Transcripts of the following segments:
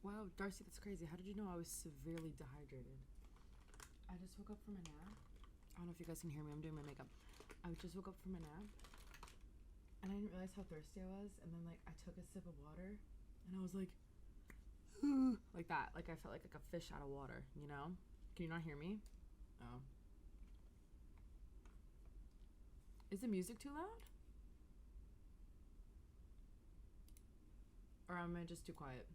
Wow, Darcy, that's crazy. How did you know I was severely dehydrated? I just woke up from a nap. I don't know if you guys can hear me. I'm doing my makeup. I just woke up from a nap, and I didn't realize how thirsty I was. And then, like, I took a sip of water, and I was like, like that. Like, I felt like a fish out of water, you know? Can you not hear me? Oh. Is the music too loud? Or am I just too quiet?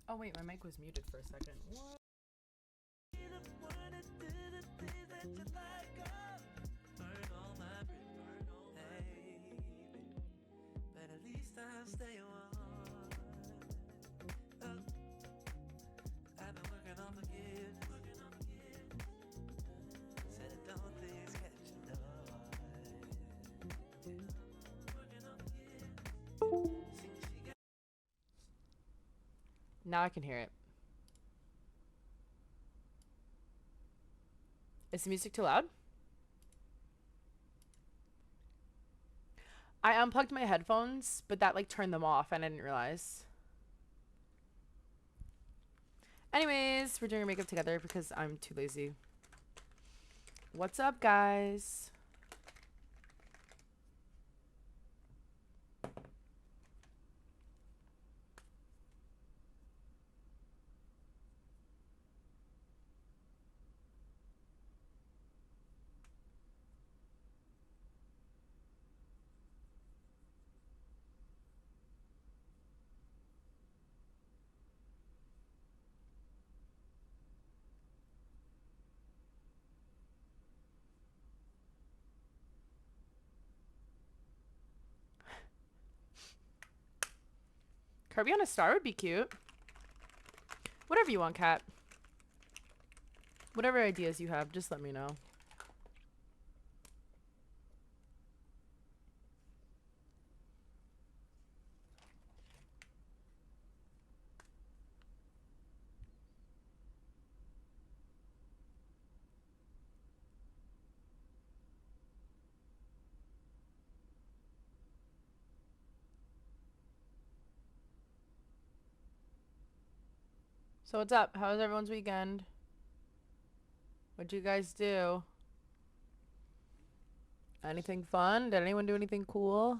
Oh, wait, my mic was muted for a second. What? But at least I'll stay on. I've been working on forgiveness. Said it don't things catch a Now I can hear it. Is the music too loud? I unplugged my headphones, but that like turned them off and I didn't realize. Anyways, we're doing makeup together because I'm too lazy. What's up, guys? Kirby on a star would be cute. Whatever you want, Kat. Whatever ideas you have, just let me know. So what's up? How was everyone's weekend? What'd you guys do? Anything fun? Did anyone do anything cool?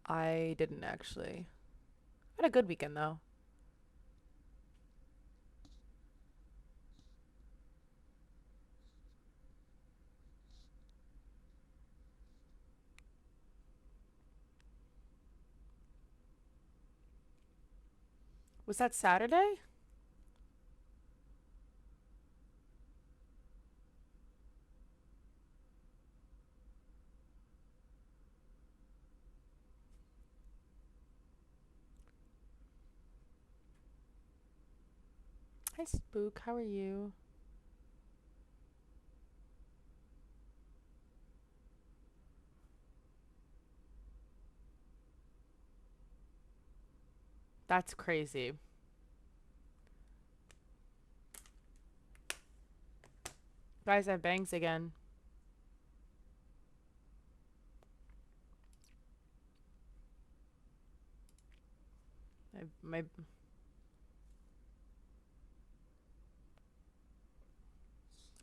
I didn't actually. I had a good weekend though. Was that Saturday? Hi, Spook. How are you? That's crazy. Guys, I have bangs again. My I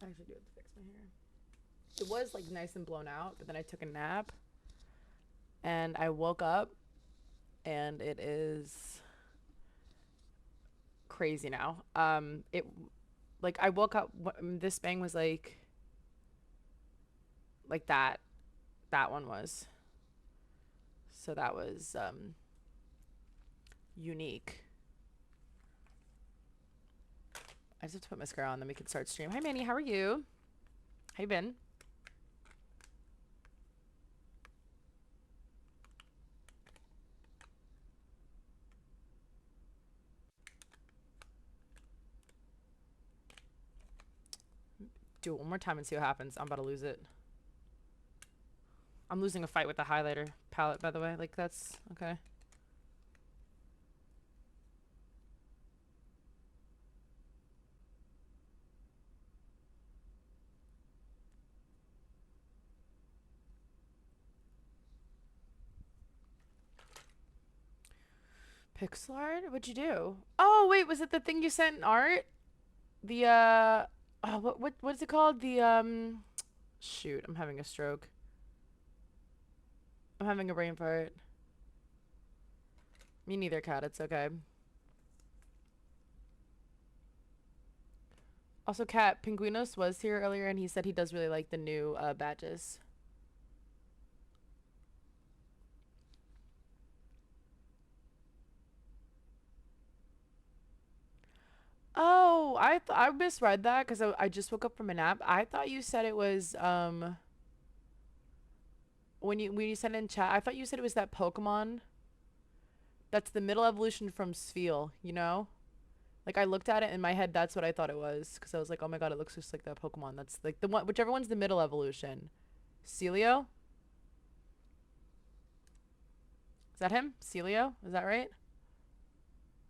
actually do have to fix my hair. It was like nice and blown out, but then I took a nap and I woke up and it is crazy now. It like I woke up. This bang was like that one was. So that was unique. I just have to put mascara on, then we can start stream. Hi Manny, how are you? How you been? Do it one more time and see what happens. I'm about to lose it. I'm losing a fight with the highlighter palette, by the way. Like, that's okay. Pixel art? What'd you do? Oh, wait, was it the thing you sent in art? The, oh, what is it called? The, shoot, I'm having a stroke. I'm having a brain fart. Me neither, Cat. It's okay. Also, Cat, Pinguinos was here earlier, and he said he does really like the new, badges. Oh, I misread that because I just woke up from a nap. I thought you said it was when you sent in chat. I thought you said it was that Pokemon. That's the middle evolution from Spheal. You know, like I looked at it in my head. That's what I thought it was because I was like, oh my god, it looks just like that Pokemon. That's like the one, whichever one's the middle evolution. Celio. Is that him? Celio? Is that right?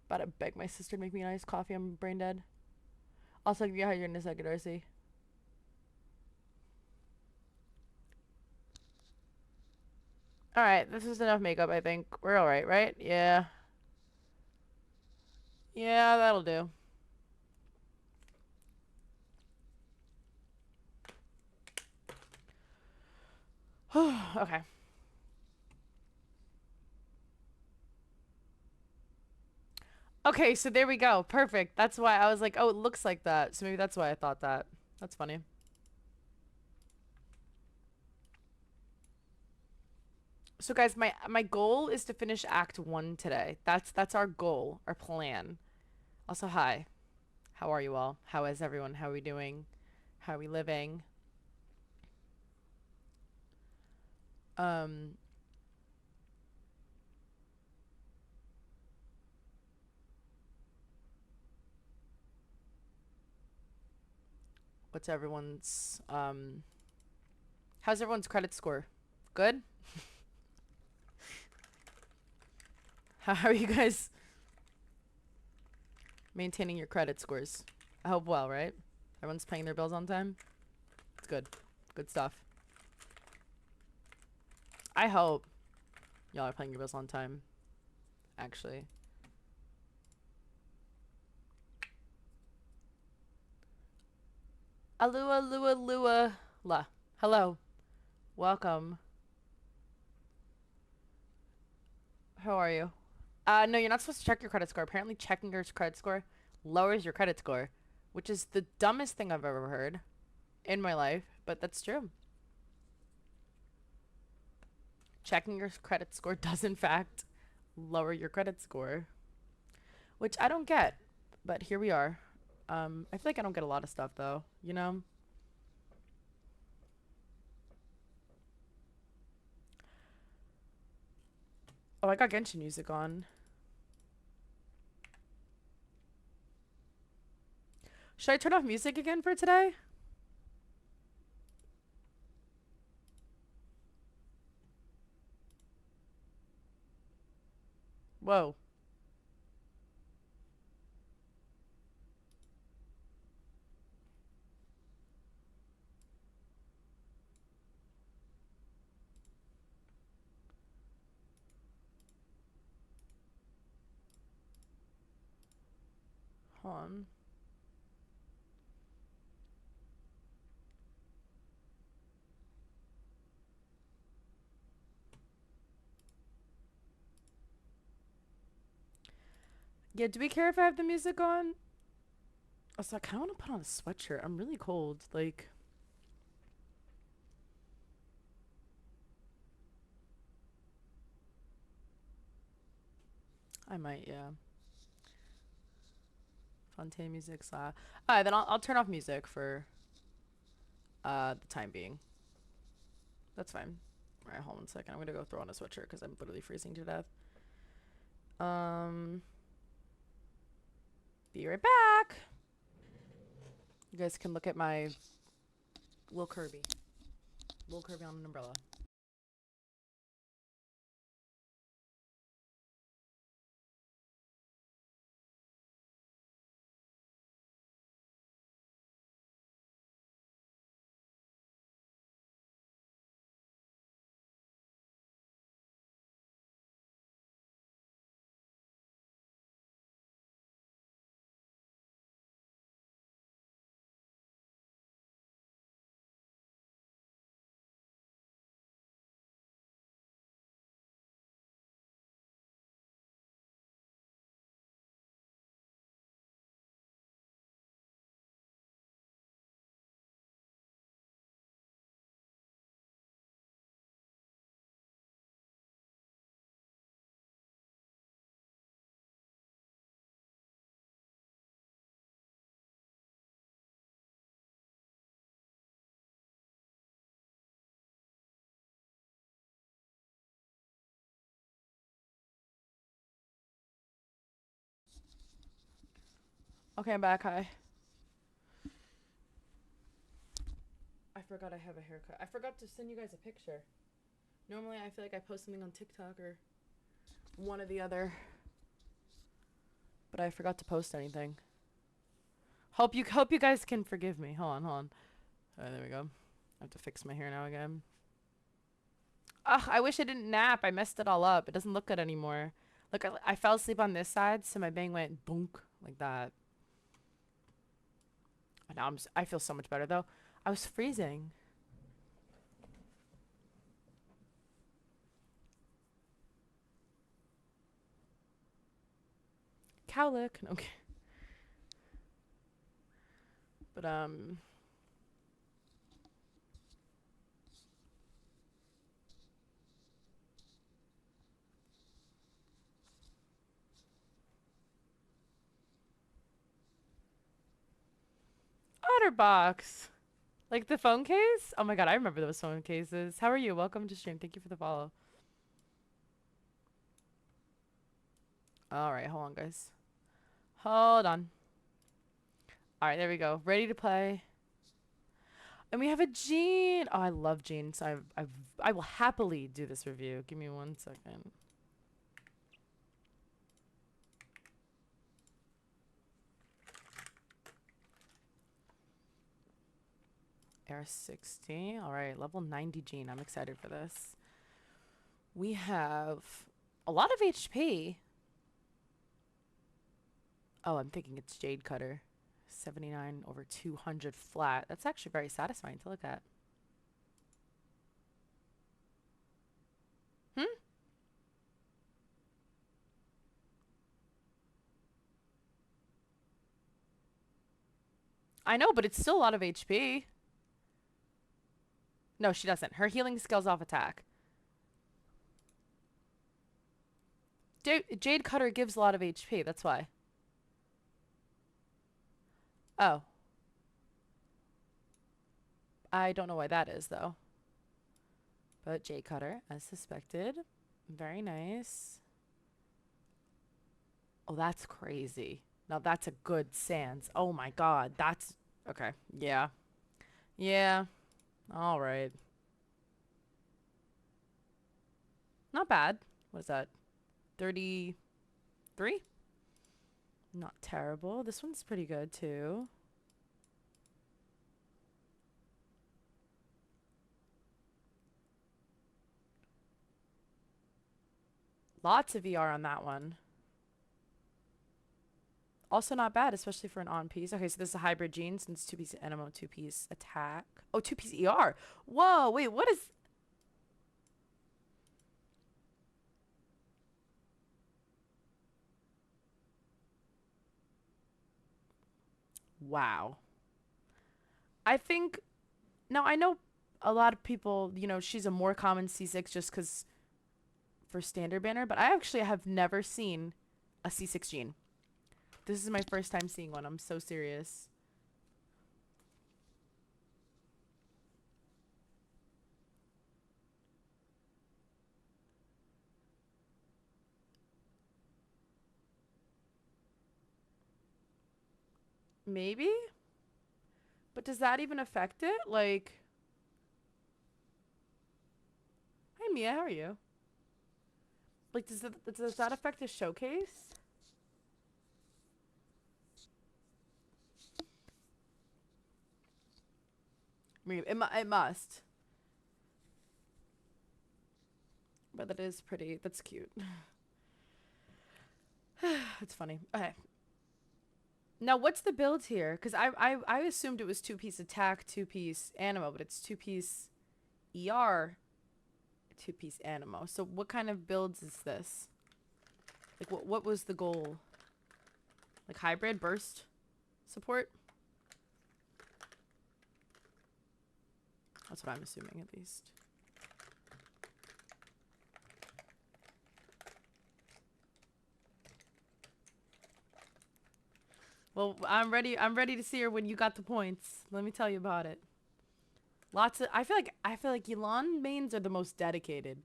About to beg my sister to make me an iced coffee. I'm brain dead. Also, I'll give you how you're in a second, Darcy. Alright, this is enough makeup, I think. We're alright, right? Yeah. Yeah, that'll do. Okay. Okay, so there we go. Perfect. That's why I was like, oh, it looks like that. So maybe that's why I thought that. That's funny. So guys, my goal is to finish Act 1 today. That's our goal, our plan. Also, hi. How are you all? How is everyone? How are we doing? How are we living? Um what's everyone's how's everyone's credit score? Good? How are you guys maintaining your credit scores? I hope well, right? Everyone's paying their bills on time? It's good. Good stuff. I hope y'all are paying your bills on time. Actually. Alua, lua, lua, la. Hello. Welcome. How are you? No, you're not supposed to check your credit score. Apparently checking your credit score lowers your credit score, which is the dumbest thing I've ever heard in my life, but that's true. Checking your credit score does in fact lower your credit score, which I don't get, but here we are. I feel like I don't get a lot of stuff though, you know? Oh, I got Genshin music on. Should I turn off music again for today? Whoa. Hold on. Yeah, do we care if I have the music on? Also, I kind of want to put on a sweatshirt. I'm really cold. Like, I might, yeah. Fontaine music. Alright, then I'll turn off music for the time being. That's fine. Alright, hold on a second. I'm gonna go throw on a sweatshirt because I'm literally freezing to death. Be right back. You guys can look at my Lil Kirby. Lil Kirby on an umbrella. Okay, I'm back. Hi. I forgot I have a haircut. I forgot to send you guys a picture. Normally, I feel like I post something on TikTok or one or the other, but I forgot to post anything. Hope you guys can forgive me. Hold on. All right, there we go. I have to fix my hair now again. Ugh, I wish I didn't nap. I messed it all up. It doesn't look good anymore. Look, I fell asleep on this side, so my bang went boonk like that. And now I feel so much better though. I was freezing. Cowlick. Okay. But Otterbox. Like the phone case? Oh my god, I remember those phone cases. How are you? Welcome to stream. Thank you for the follow. Alright, hold on, guys. Hold on. Alright, there we go. Ready to play. And we have a Jean. Oh, I love Jean. So I will happily do this review. Give me 1 second. Air 60. Alright, level 90 Jean. I'm excited for this. We have a lot of HP. Oh, I'm thinking it's Jade Cutter. 79 over 200 flat. That's actually very satisfying to look at. I know, but it's still a lot of HP. No, she doesn't. Her healing scales off attack. Jade Cutter gives a lot of HP. That's why. Oh. I don't know why that is, though. But Jade Cutter, as suspected. Very nice. Oh, that's crazy. Now that's a good sans. Oh my god. That's... Okay. Yeah. Yeah. Alright. Not bad. What is that? 33? Not terrible. This one's pretty good, too. Lots of VR on that one. Also not bad, especially for an on-piece. Okay, so this is a hybrid Jean since 2-piece Animo, 2-piece attack. Oh, 2-piece ER. Whoa, wait, what is... Wow. I think... Now, I know a lot of people, you know, she's a more common C6 just because for standard banner, but I actually have never seen a C6 Jean. This is my first time seeing one. I'm so serious. Maybe? But does that even affect it? Like... Hi, Mia. How are you? Like, does that affect the showcase? I mean, it must. But that is pretty... That's cute. It's funny. Okay. Now, what's the build here? Because I assumed it was 2-piece attack, 2-piece Animo, but it's 2-piece ER, 2-piece Animo. So what kind of builds is this? Like, what was the goal? Like hybrid burst support? That's what I'm assuming, at least. Well, I'm ready to see her when you got the points. Let me tell you about it. Lots of I feel like Elon mains are the most dedicated.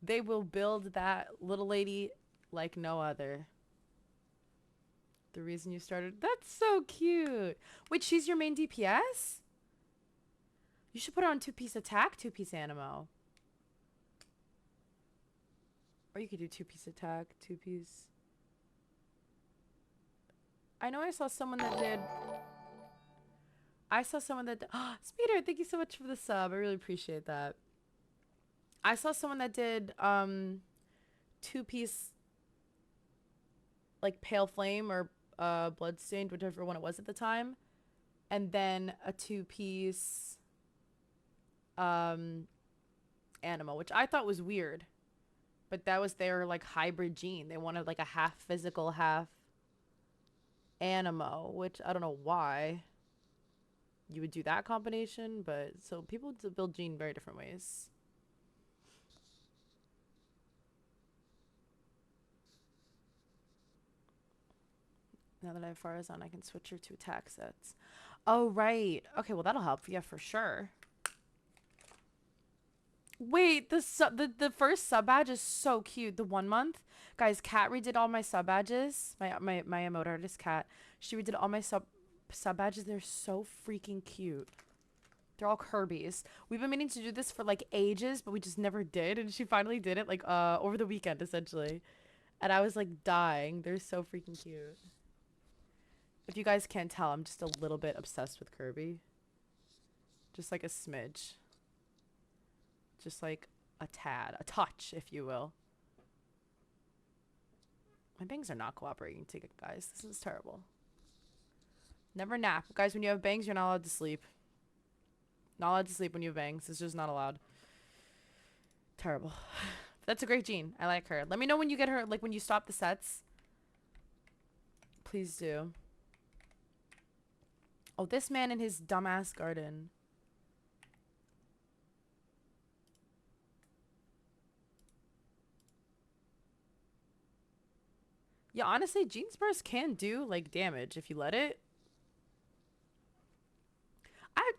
They will build that little lady like no other. The reason you started. That's so cute. Wait, she's your main DPS? You should put her on 2-piece attack, 2-piece animo. Or you could do 2-piece attack, 2-piece. I know I saw someone that did. Speeder, thank you so much for the sub. I really appreciate that. I saw someone that did 2-piece like Pale Flame or Bloodstained, whichever one it was at the time. And then a 2-piece animal, which I thought was weird. But that was their like hybrid gene. They wanted like a half physical, half animo, which I don't know why you would do that combination, but so people build gene very different ways. Now that I have Farazan, I can switch her to attack sets. Oh, right. Okay, well, that'll help. Yeah, for sure. Wait, the first sub badge is so cute. The 1 month. Guys, Kat redid all my sub badges. My emote artist, Kat. She redid all my sub badges. They're so freaking cute. They're all Kirby's. We've been meaning to do this for like ages, but we just never did. And she finally did it like over the weekend, essentially. And I was like dying. They're so freaking cute. If you guys can't tell, I'm just a little bit obsessed with Kirby. Just like a smidge. Just like a tad. A touch, if you will. My bangs are not cooperating together, guys. This is terrible. Never nap. Guys, when you have bangs, you're not allowed to sleep. Not allowed to sleep when you have bangs. It's just not allowed. Terrible. That's a great gene. I like her. Let me know when you get her, like when you stop the sets. Please do. Oh, this man in his dumbass garden. Yeah, honestly, Gene's Burst can do, like, damage if you let it.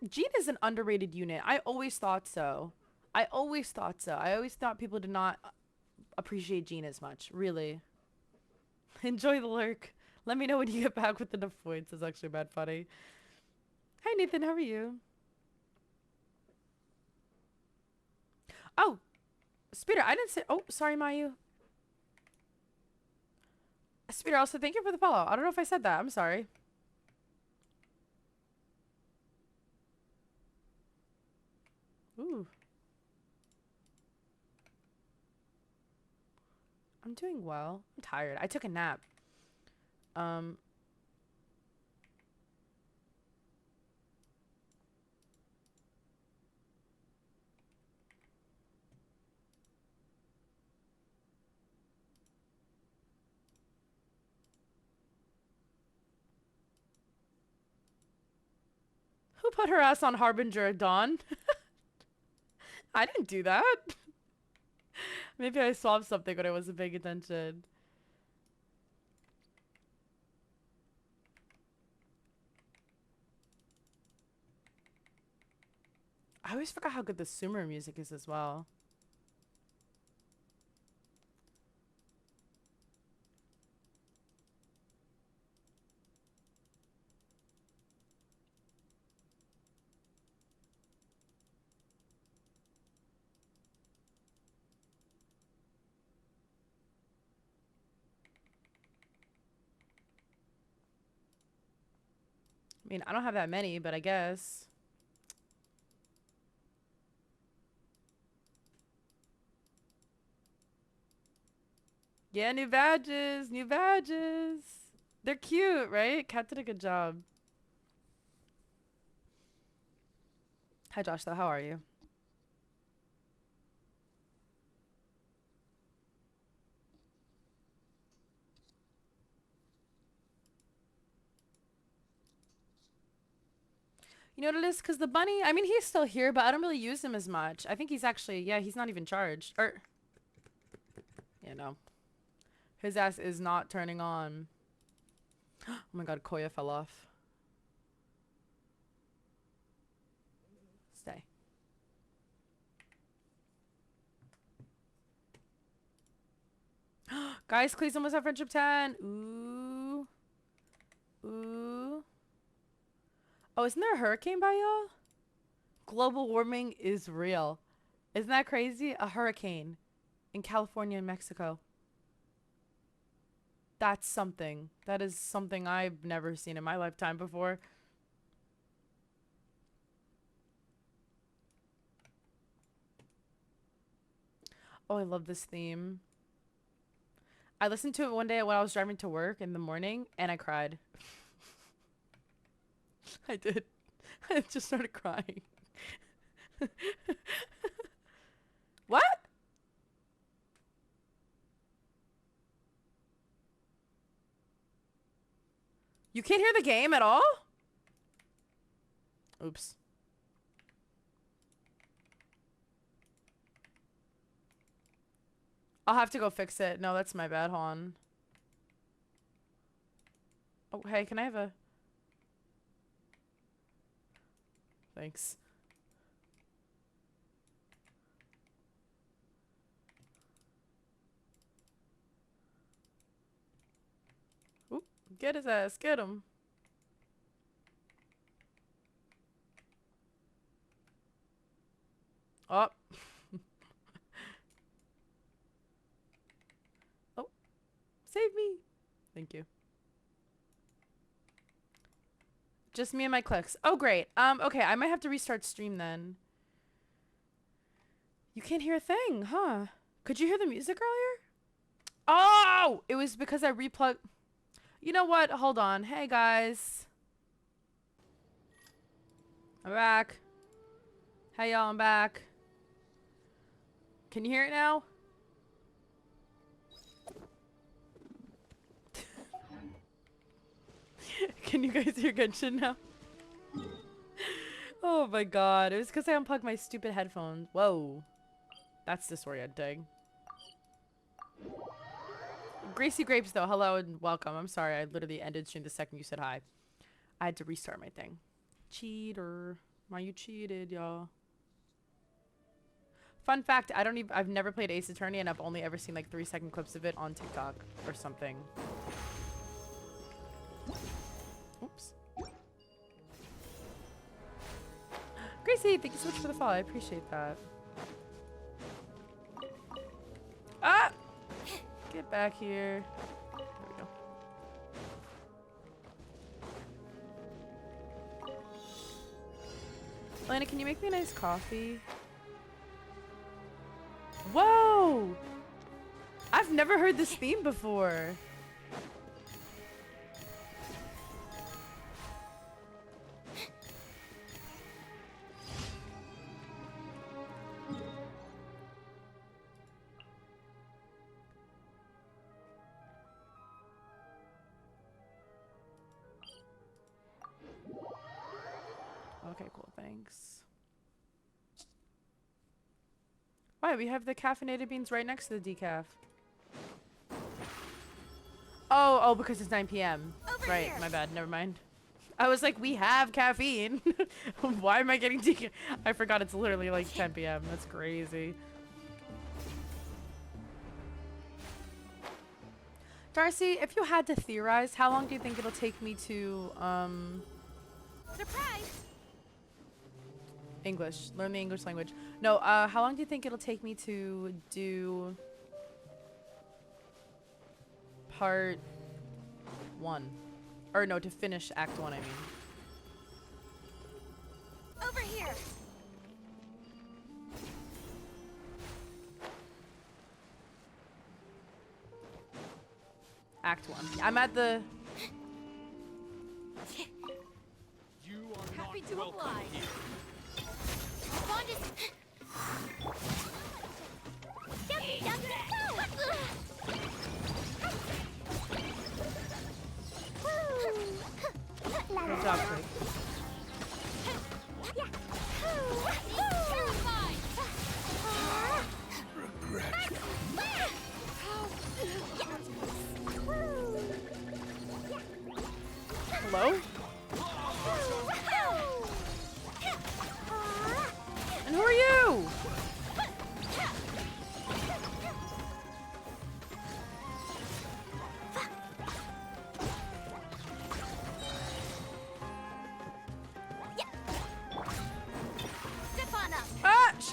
Gene is an underrated unit. I always thought so. I always thought people did not appreciate Gene as much. Really. Enjoy the lurk. Let me know when you get back with enough points. It's actually bad funny. Hi, Nathan. How are you? Oh. Speeder, I didn't say... Oh, sorry, Mayu. Speeder, also, thank you for the follow. I don't know if I said that. I'm sorry. Ooh. I'm doing well. I'm tired. I took a nap. Who put her ass on Harbinger at dawn? I didn't do that. Maybe I swapped something when I wasn't paying attention. I always forgot how good the Sumer music is as well. I mean, I don't have that many, but I guess. Yeah, new badges. New badges. They're cute, right? Kat did a good job. Hi, Josh, though. How are you? You know what it is? Because the bunny, I mean, he's still here, but I don't really use him as much. I think he's actually, yeah, he's not even charged. Or, yeah, no. His ass is not turning on. Oh my god, Koya fell off. Stay. Guys, please almost have friendship 10. Ooh. Oh, isn't there a hurricane by y'all? Global warming is real. Isn't that crazy? A hurricane in California and Mexico. That's something. That is something I've never seen in my lifetime before. Oh, I love this theme. I listened to it one day when I was driving to work in the morning and I cried. I did. I just started crying. What? You can't hear the game at all? Oops. I'll have to go fix it. No, that's my bad. Hold on. Oh, hey, can I have a... Thanks. Oop, get his ass. Get him. Oh. Oh. Save me. Thank you. Just me and my clicks. Oh, great. Okay, I might have to restart stream then. You can't hear a thing, huh? Could you hear the music earlier? Oh! It was because I replugged... You know what? Hold on. Hey, guys. I'm back. Hey, y'all. I'm back. Can you hear it now? Can you guys hear Genshin now? Oh my god. It was because I unplugged my stupid headphones. Whoa. That's disorienting. Gracie Grapes, though. Hello and welcome. I'm sorry. I literally ended stream the second you said hi. I had to restart my thing. Cheater. Why you cheated, y'all? Fun fact, I've never played Ace Attorney and I've only ever seen like 3-second clips of it on TikTok or something. Oops. Gracie, thank you so much for the follow. I appreciate that. Ah! Get back here. There we go. Elena, can you make me a nice coffee? Whoa! I've never heard this theme before. Okay, cool, thanks. Why, we have the caffeinated beans right next to the decaf. Oh, because it's 9 p.m. Right, my bad, never mind. I was like, we have caffeine. Why am I getting decaf? I forgot it's literally like 10 p.m. That's crazy. Darcy, if you had to theorize, how long do you think it'll take me to, Surprise! English. Learn the English language. No, how long do you think it'll take me to do part 1? Or no, to finish Act 1, I mean. Over here! Act 1. I'm at the... You are happy to oblige. Bond is... Good job, Craig. Hello? And who are you?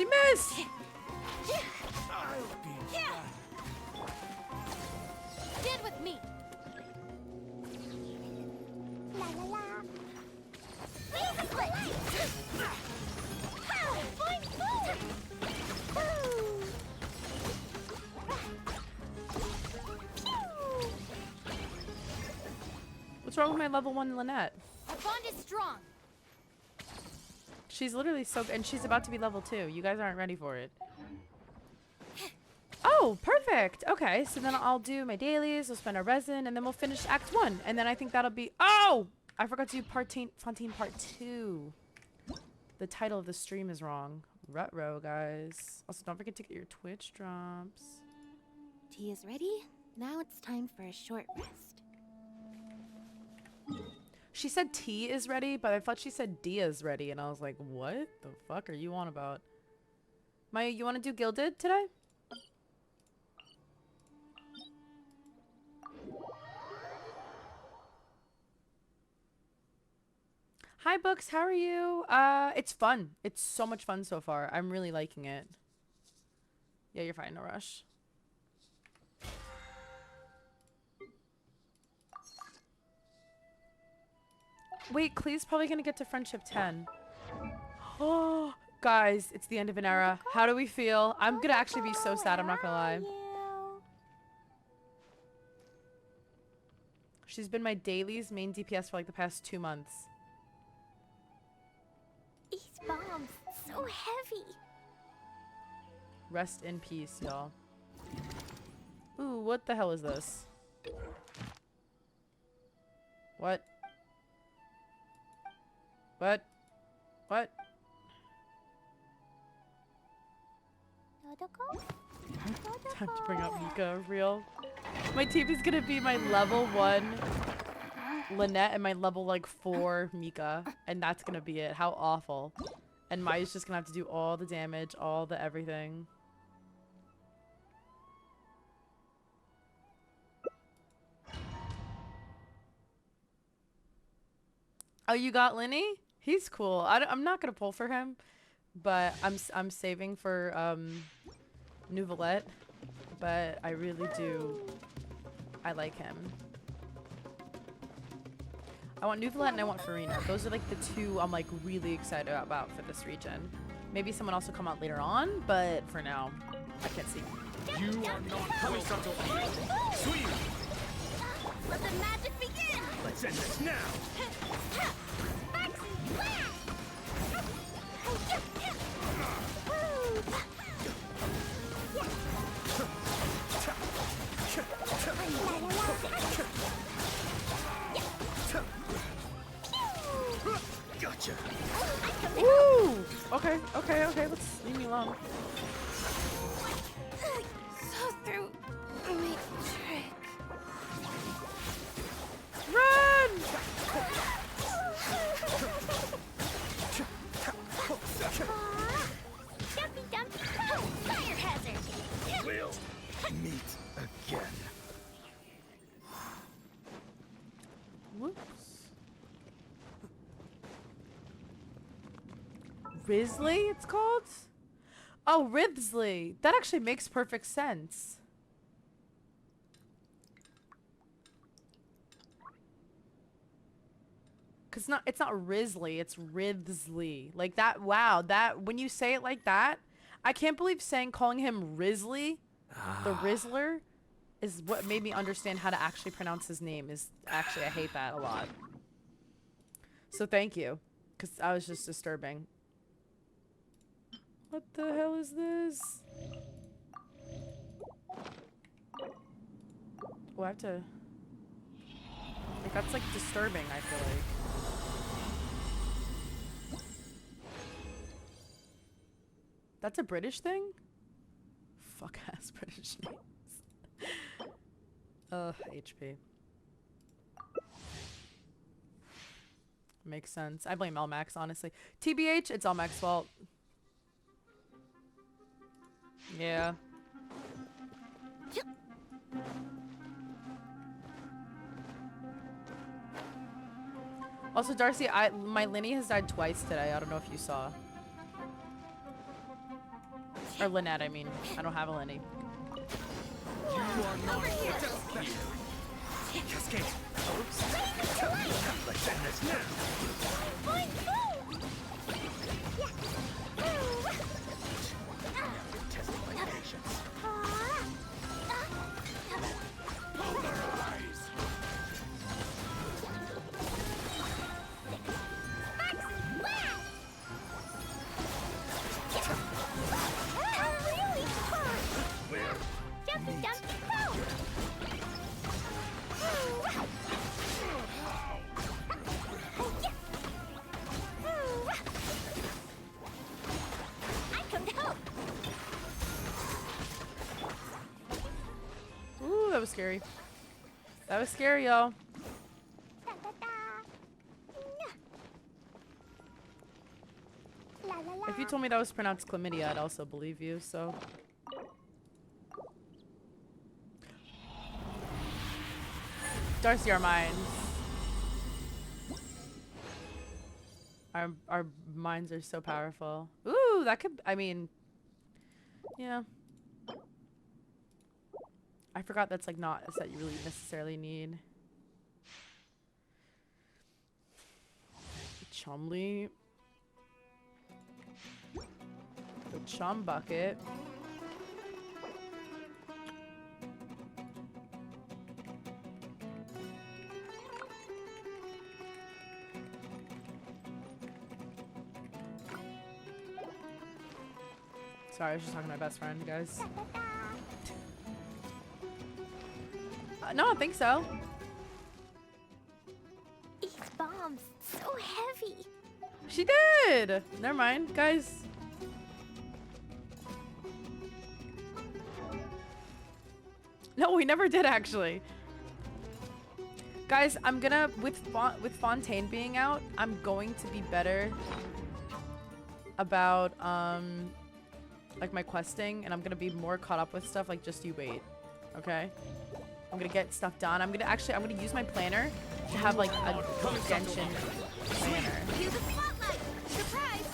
She missed! Stand with me. La la la. Laser split. Flying forward. What's wrong with my level 1 Lynette? Our bond is strong. She's literally so... And she's about to be level 2. You guys aren't ready for it. Oh, perfect. Okay, so then I'll do my dailies. We'll spend our resin. And then we'll finish Act 1. And then I think that'll be... Oh! I forgot to do Fontaine Part 2. The title of the stream is wrong. Rut-row, guys. Also, don't forget to get your Twitch drops. Tea is ready. Now it's time for a short rest. She said tea is ready, but I thought she said Dia is ready. And I was like, what the fuck are you on about? Maya, you want to do Gilded today? Hi, Books. How are you? It's fun. It's so much fun so far. I'm really liking it. Yeah, you're fine. No rush. Wait, Clee's probably gonna get to Friendship 10. Oh, guys, it's the end of an era. How do we feel? I'm gonna actually be so sad. I'm not gonna lie. She's been my dailies main DPS for like the past 2 months. These bombs, so heavy. Rest in peace, y'all. Ooh, what the hell is this? What? What? What? Time to bring up Mika, real. My team is gonna be my level 1 Lynette and my level like 4 Mika, and that's gonna be it. How awful. And Maya's just gonna have to do all the damage, all the everything. Oh, you got Linny? He's cool. I'm not gonna pull for him, but I'm saving for Nouvelette. But I really do. I like him. I want Nouvelette and I want Farina. Those are like the two I'm like really excited about for this region. Maybe someone else will come out later on, but for now, I can't see. You are not welcome to me. Sweet. Let the magic begin. Let's end this now. Gotcha. Woo! Okay, okay, okay. Let's leave me alone. So through my trick. Run! Dumpy dumpy. Fire hazard. We'll meet again. Whoops. Risley, it's called? Oh, Risley. That actually makes perfect sense. Cause it's not Risley, it's Risley. Like that. Wow, that when you say it like that, I can't believe calling him Risley, the Rizzler, is what made me understand how to actually pronounce his name. Is actually I hate that a lot. So thank you, cause I was just disturbing. What the hell is this? Oh, I have to. Like that's like disturbing. I feel like. That's a British thing? Fuck ass British names. HP. Makes sense. I blame Elmax, honestly. TBH, it's Elmax's fault. Yeah. Also, Darcy, my Linny has died twice today. I don't know if you saw. Or Lynette, I mean. I don't have a Lenny. You are not just here. Cascade. Oops. Let's end this now. Testing my patience. Polarize. Ooh, that was scary. That was scary, y'all. If you told me that was pronounced chlamydia, I'd also believe you, so. Darcy, our minds. Our minds are so powerful. Ooh, that could, I mean, yeah. I forgot that's like not a set you really necessarily need. Chumley. The chum bucket. Sorry, I was just talking to my best friend, guys. No, I don't think so. These bombs, so heavy. She did! Never mind, guys. No, we never did, actually. Guys, I'm gonna, with Fontaine being out, I'm going to be better about, like, my questing, and I'm gonna be more caught up with stuff, like, just you wait. Okay? I'm gonna get stuff done. I'm gonna use my planner to have, like, a genshin planner. Here's the spotlight. Surprise.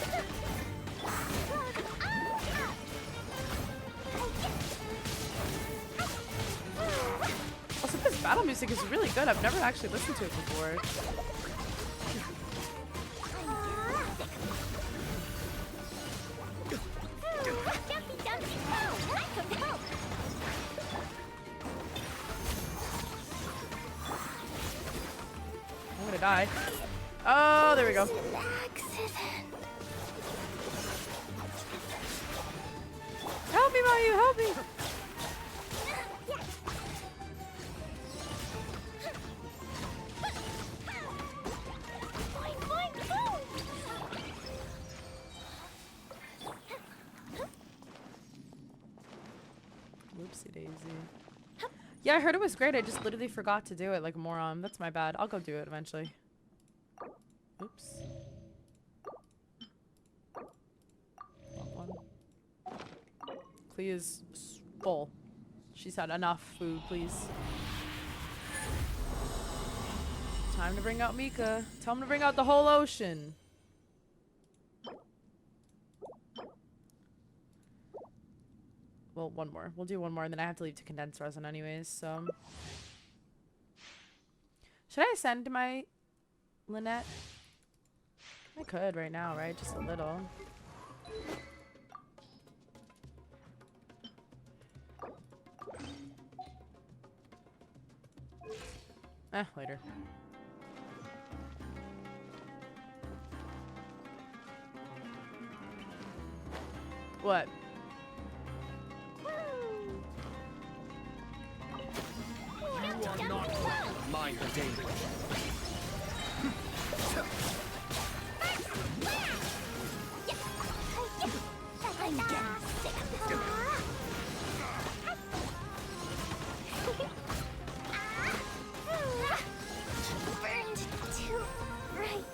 Also, this battle music is really good. I've never actually listened to it before. I'm gonna die. Oh, there we go. Help me, Mayu, help me! Whoopsie daisy. Yeah, I heard it was great. I just literally forgot to do it like a moron. That's my bad. I'll go do it eventually. Oops. Wrong one. Clea is full. She's had enough food, please. Time to bring out Mika. Tell him to bring out the whole ocean. Well, one more. We'll do one more, and then I have to leave to condense resin anyways, so. Should I send my Lynette? I could right now, right? Just a little. Later. What? You are not my danger. I'm getting sick of this. Burned too bright.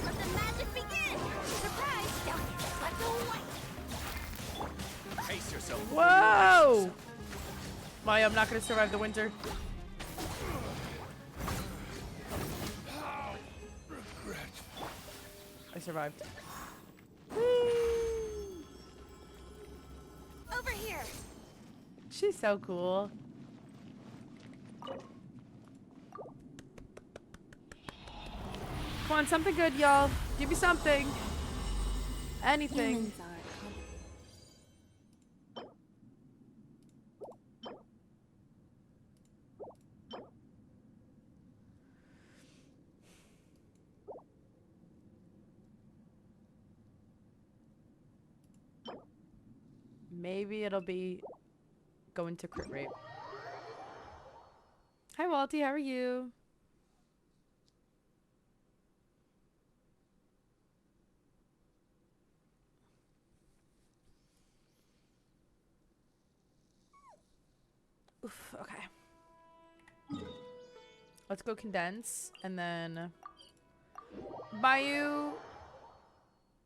Let the magic begin. Surprise! Let go away. Pace yourself. Whoa! Maya, I'm not gonna survive the winter. I survived. She's so cool. Come on, something good, y'all. Give me something. Anything. Humans are complicated. Maybe it'll be going to crit rate. Hi, Walty. How are you? Oof, okay. Let's go condense and then Bayou,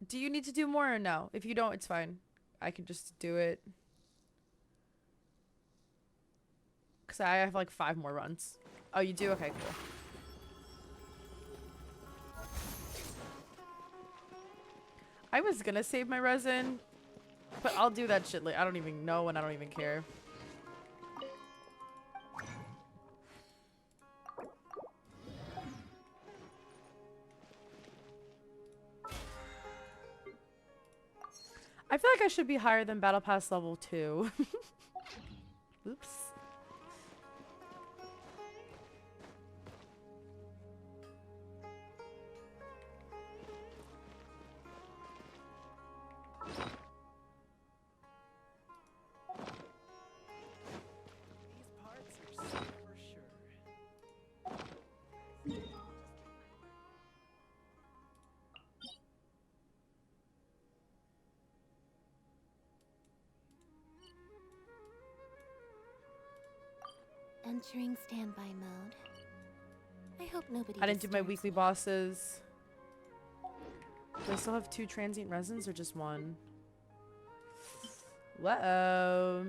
do you need to do more or no? If you don't, it's fine. I can just do it. Cause I have like 5 more runs. Oh, you do? Okay, cool. I was gonna save my resin, but I'll do that shit later. I don't even know and I don't even care. I feel like I should be higher than Battle Pass level 2. Oops. These parts are safe for sure. Entering standby mode. I hope nobody I didn't do my disturbs weekly me. bosses. Do I still have 2 transient resins or just 1? Whoa.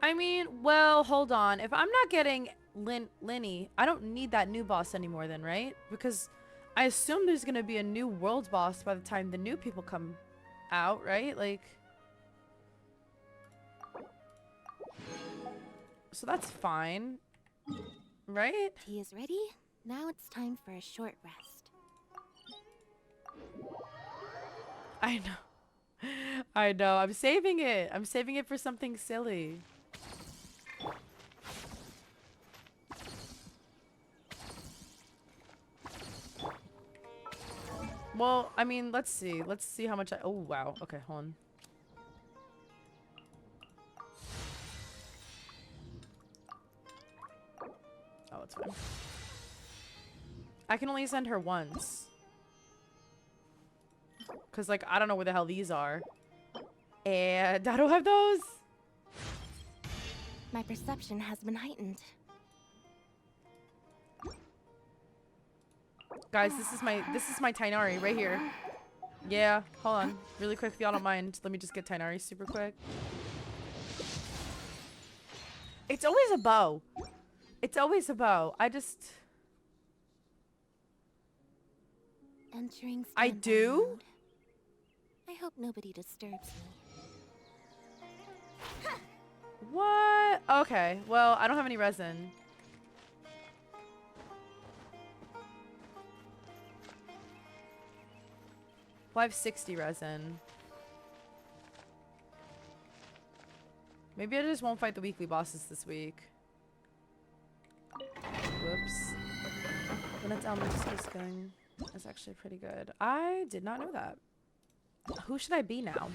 I mean, well, hold on. If I'm not getting Linny, I don't need that new boss anymore then, right? Because I assume there's going to be a new world boss by the time the new people come out, right? Like, so that's fine, right? Tea is ready. Now it's time for a short rest. I know. I know. I'm saving it. I'm saving it for something silly. Well, I mean, let's see. Let's see how much I... Oh, wow. Okay, hold on. Oh, it's fine. I can only send her once. Because, like, I don't know where the hell these are. And I don't have those. My perception has been heightened. Guys, this is my Tainari right here. Yeah, hold on. Really quick, if y'all don't mind. Let me just get Tainari super quick. It's always a bow. It's always a bow. I just... Entering I standby do? mode. I hope nobody disturbs me. What? Okay, well, I don't have any resin. Well, I have 60 resin. Maybe I just won't fight the weekly bosses this week. Whoops. When it's Elmer's going, that's actually pretty good. I did not know that. Who should I be now?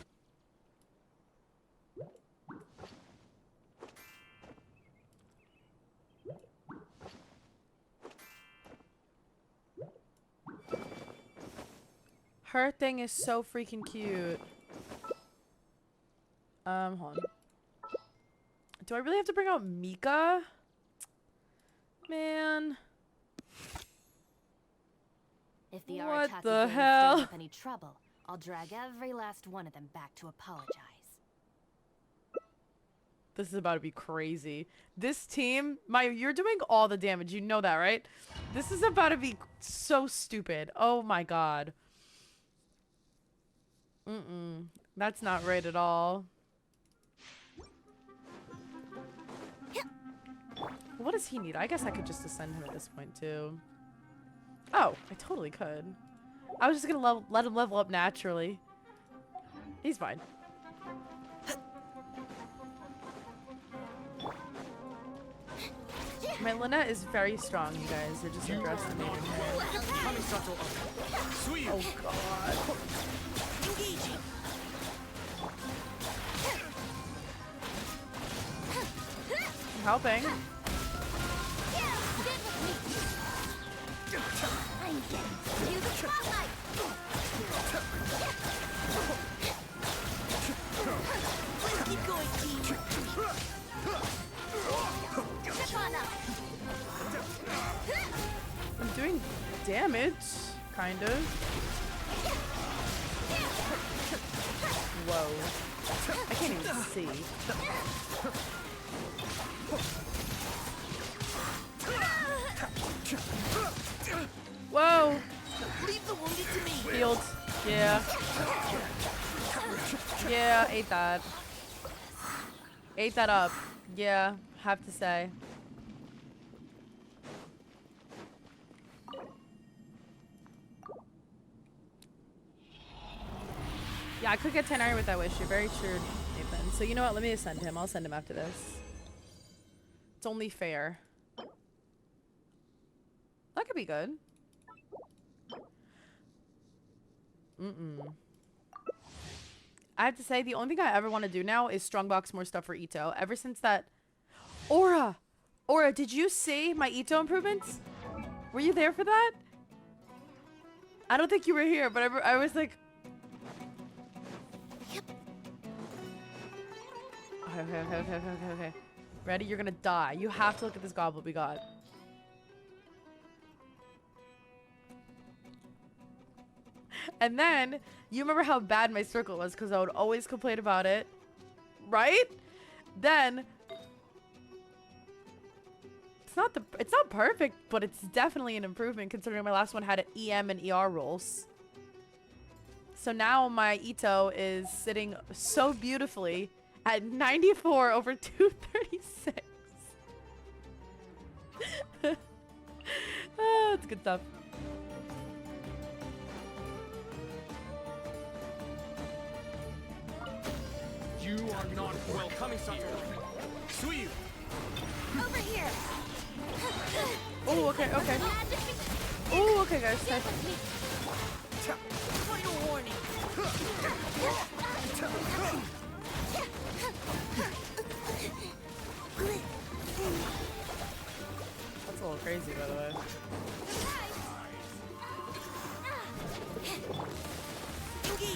Her thing is so freaking cute. Hold on. Do I really have to bring out Mika? Man. If the What Arataki the gang hell? stirs up any trouble, I'll drag every last one of them back to apologize. This is about to be crazy. This team, you're doing all the damage. You know that, right? This is about to be so stupid. Oh my god. That's not right at all. What does he need? I guess I could just ascend him at this point too. Oh, I totally could. I was just gonna let him level up naturally. He's fine. My Lina is very strong, you guys. They're just underestimating her. Oh god. I'm helping. I'm getting you the spotlight. Let's keep going, team. Step on up. I'm doing damage, kind of. Whoa. I can't even see. Whoa. Leave the wounded to me. Healed. Yeah. Yeah, ate that. Ate that up. Yeah, have to say. Yeah, I could get 10 iron with that wish. You're very true, Nathan. So you know what? Let me ascend him. I'll send him after this. It's only fair. That could be good. I have to say, the only thing I ever want to do now is strongbox more stuff for Ito. Ever since that... Aura! Aura, did you see my Ito improvements? Were you there for that? I don't think you were here, but I was like... Okay. Ready? You're gonna die. You have to look at this goblet we got. And then, you remember how bad my circle was because I would always complain about it. Right? Then, it's not perfect, but it's definitely an improvement considering my last one had an EM and ER rolls. So now my Ito is sitting so beautifully at 94 over 236. That's good stuff. You are not welcome here. Sweet. Over here. Oh, okay. Oh, okay, guys. Okay. Final warning. That's a little crazy, by the way.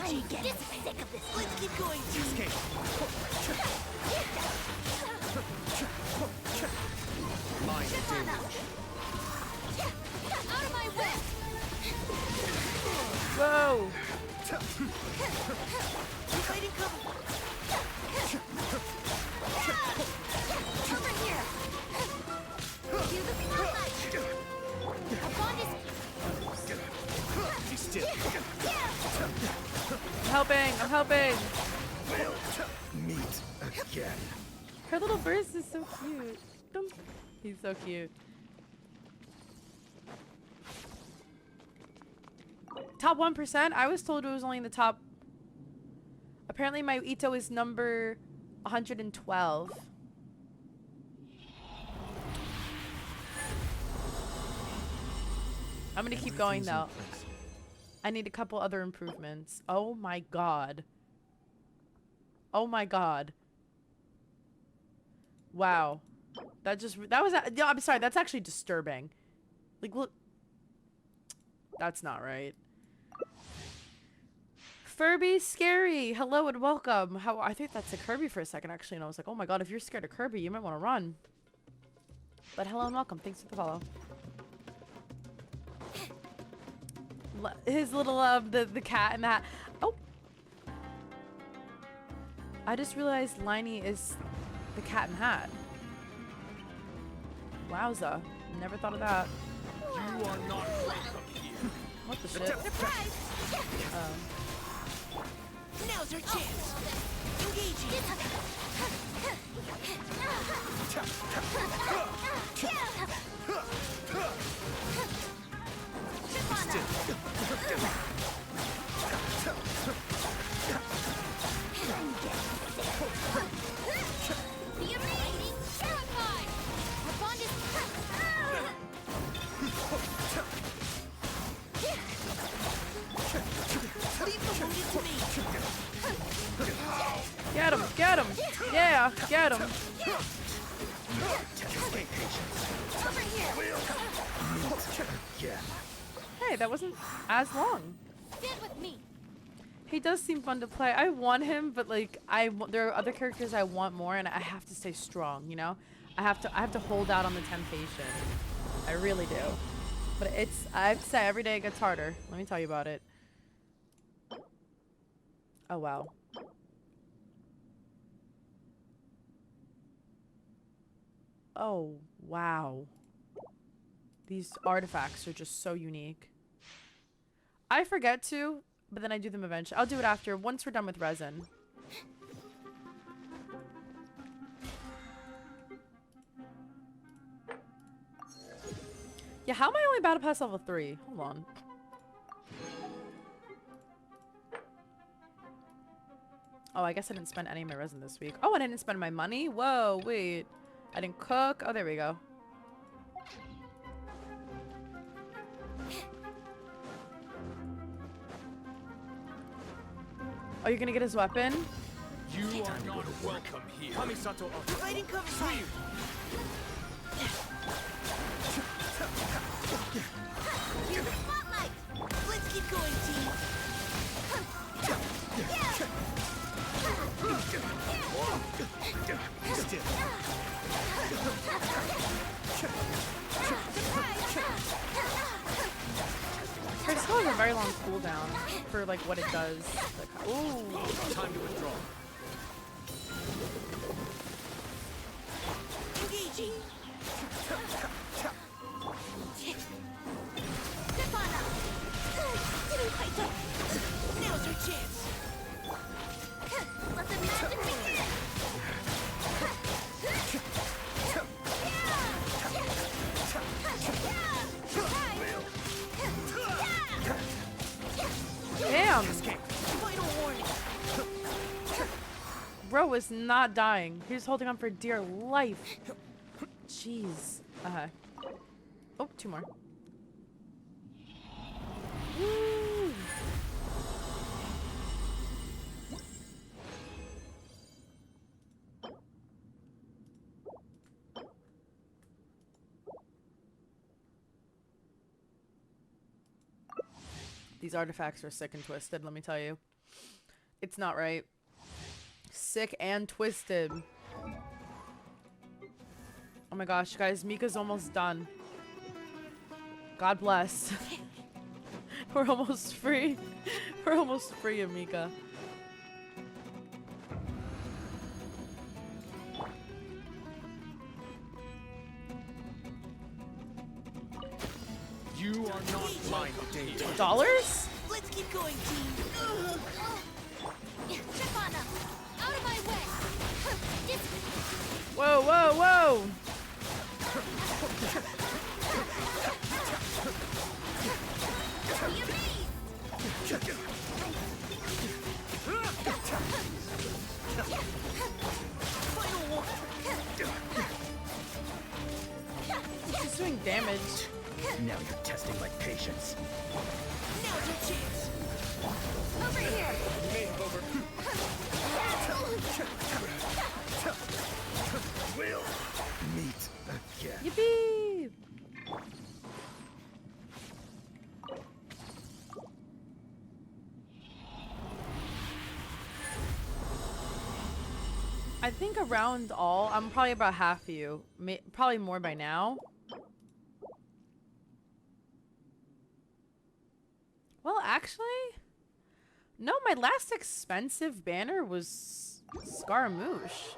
I'm getting sick of this. Let's keep going, team. Escape. Mind damage. Out of my way. Whoa! Fighting cover. Over here. Cue the spotlight. A bond is... Be still. I'm helping! Meet again. Her little burst is so cute. He's so cute. Top 1%? I was told it was only in the top... Apparently my Ito is number 112. I'm gonna keep going though. I need a couple other improvements. Oh my god. Oh my god. Wow. That was, no, I'm sorry, that's actually disturbing. Like, look. That's not right. Furby Scary, hello and welcome. I think that's a Kirby for a second actually, and I was like, oh my god, if you're scared of Kirby, you might want to run. But hello and welcome, thanks for the follow. His little the cat and the hat. Oh, I just realized Liney is The cat and hat. Wowza. Never thought of that. You are not welcome here. What the shit? Surprise! Now's our chance. Engaging. Be amazing! Terrified! Our bond is... Leave the wounded to me. Get him! Get him! Yeah! Get him! Over here! Hey, that wasn't as long. Stand with me! He does seem fun to play. I want him, but like there are other characters I want more, and I have to stay strong. You know, I have to hold out on the temptation. I really do. But I have to say, every day it gets harder. Let me tell you about it. Oh wow. Oh wow. These artifacts are just so unique. I forget to, but then I do them eventually. I'll do it after, once we're done with resin. Yeah, how am I only battle pass level 3? Hold on. Oh, I guess I didn't spend any of my resin this week. Oh, and I didn't spend my money? Whoa, wait. I didn't cook. Oh, there we go. Oh, you're gonna get his weapon? You are not welcome here. Kamisato of Fighting cover fire. Use the spotlight! Let's keep going, team. It still has a very long cooldown for like what it does. Like, ooh. time to withdraw. Engaging. Step on up! Didn't quite do. Now's our chance. Let the magic begin! Damn! Final warning. Bro is not dying. He's holding on for dear life. Jeez. Oh, 2 more. Woo! These artifacts are sick and twisted, let me tell you. It's not right. Sick and twisted. Oh my gosh, guys, Mika's almost done. God bless. We're almost free. We're almost free of Mika. You are not welcome here. $? Let's keep going, team. Step on up! Out of my way! Whoa, whoa, whoa! Be amazed! Final warning. She's doing damage. Now you're testing my patience. Now's our chance. Over here! We'll meet again. Yippee! I think around all, I'm probably about half of you. Probably more by now. Well, actually, no, my last expensive banner was Scaramouche.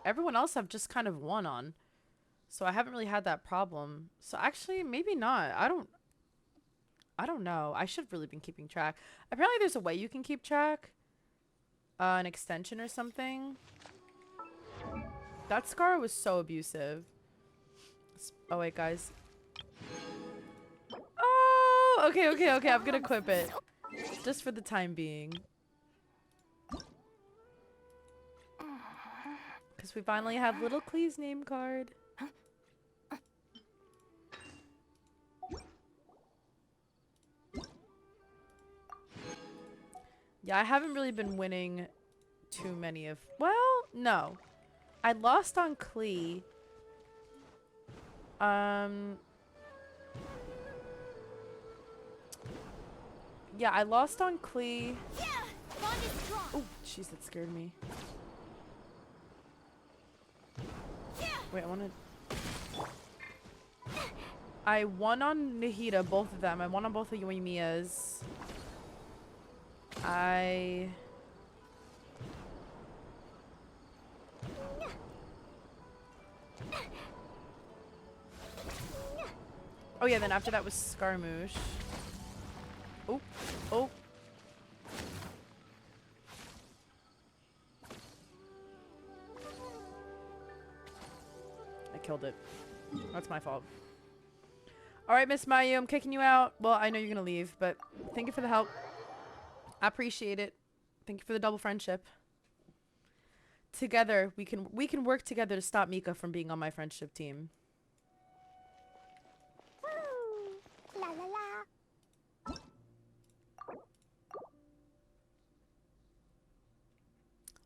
everyone else I've just kind of won on. So I haven't really had that problem. So actually, maybe not. I don't know. I should have really been keeping track. Apparently there's a way you can keep track. An extension or something. That Scar was so abusive. Oh, wait, guys. Oh, okay. I'm gonna equip it. Just for the time being. Because we finally have little Clee's name card. Yeah, I haven't really been winning too many of... Well, no. I lost on Klee. Yeah, I lost on Klee. Oh, jeez, that scared me. Wait, I won on Nahida, both of them. I won on both of Yoimiya's. Oh yeah, then after that was Scaramouche. Oh. I killed it. That's my fault. Alright, Miss Mayu, I'm kicking you out. Well, I know you're gonna leave, but thank you for the help. I appreciate it. Thank you for the double friendship. Together, we can work together to stop Mika from being on my friendship team. La la la.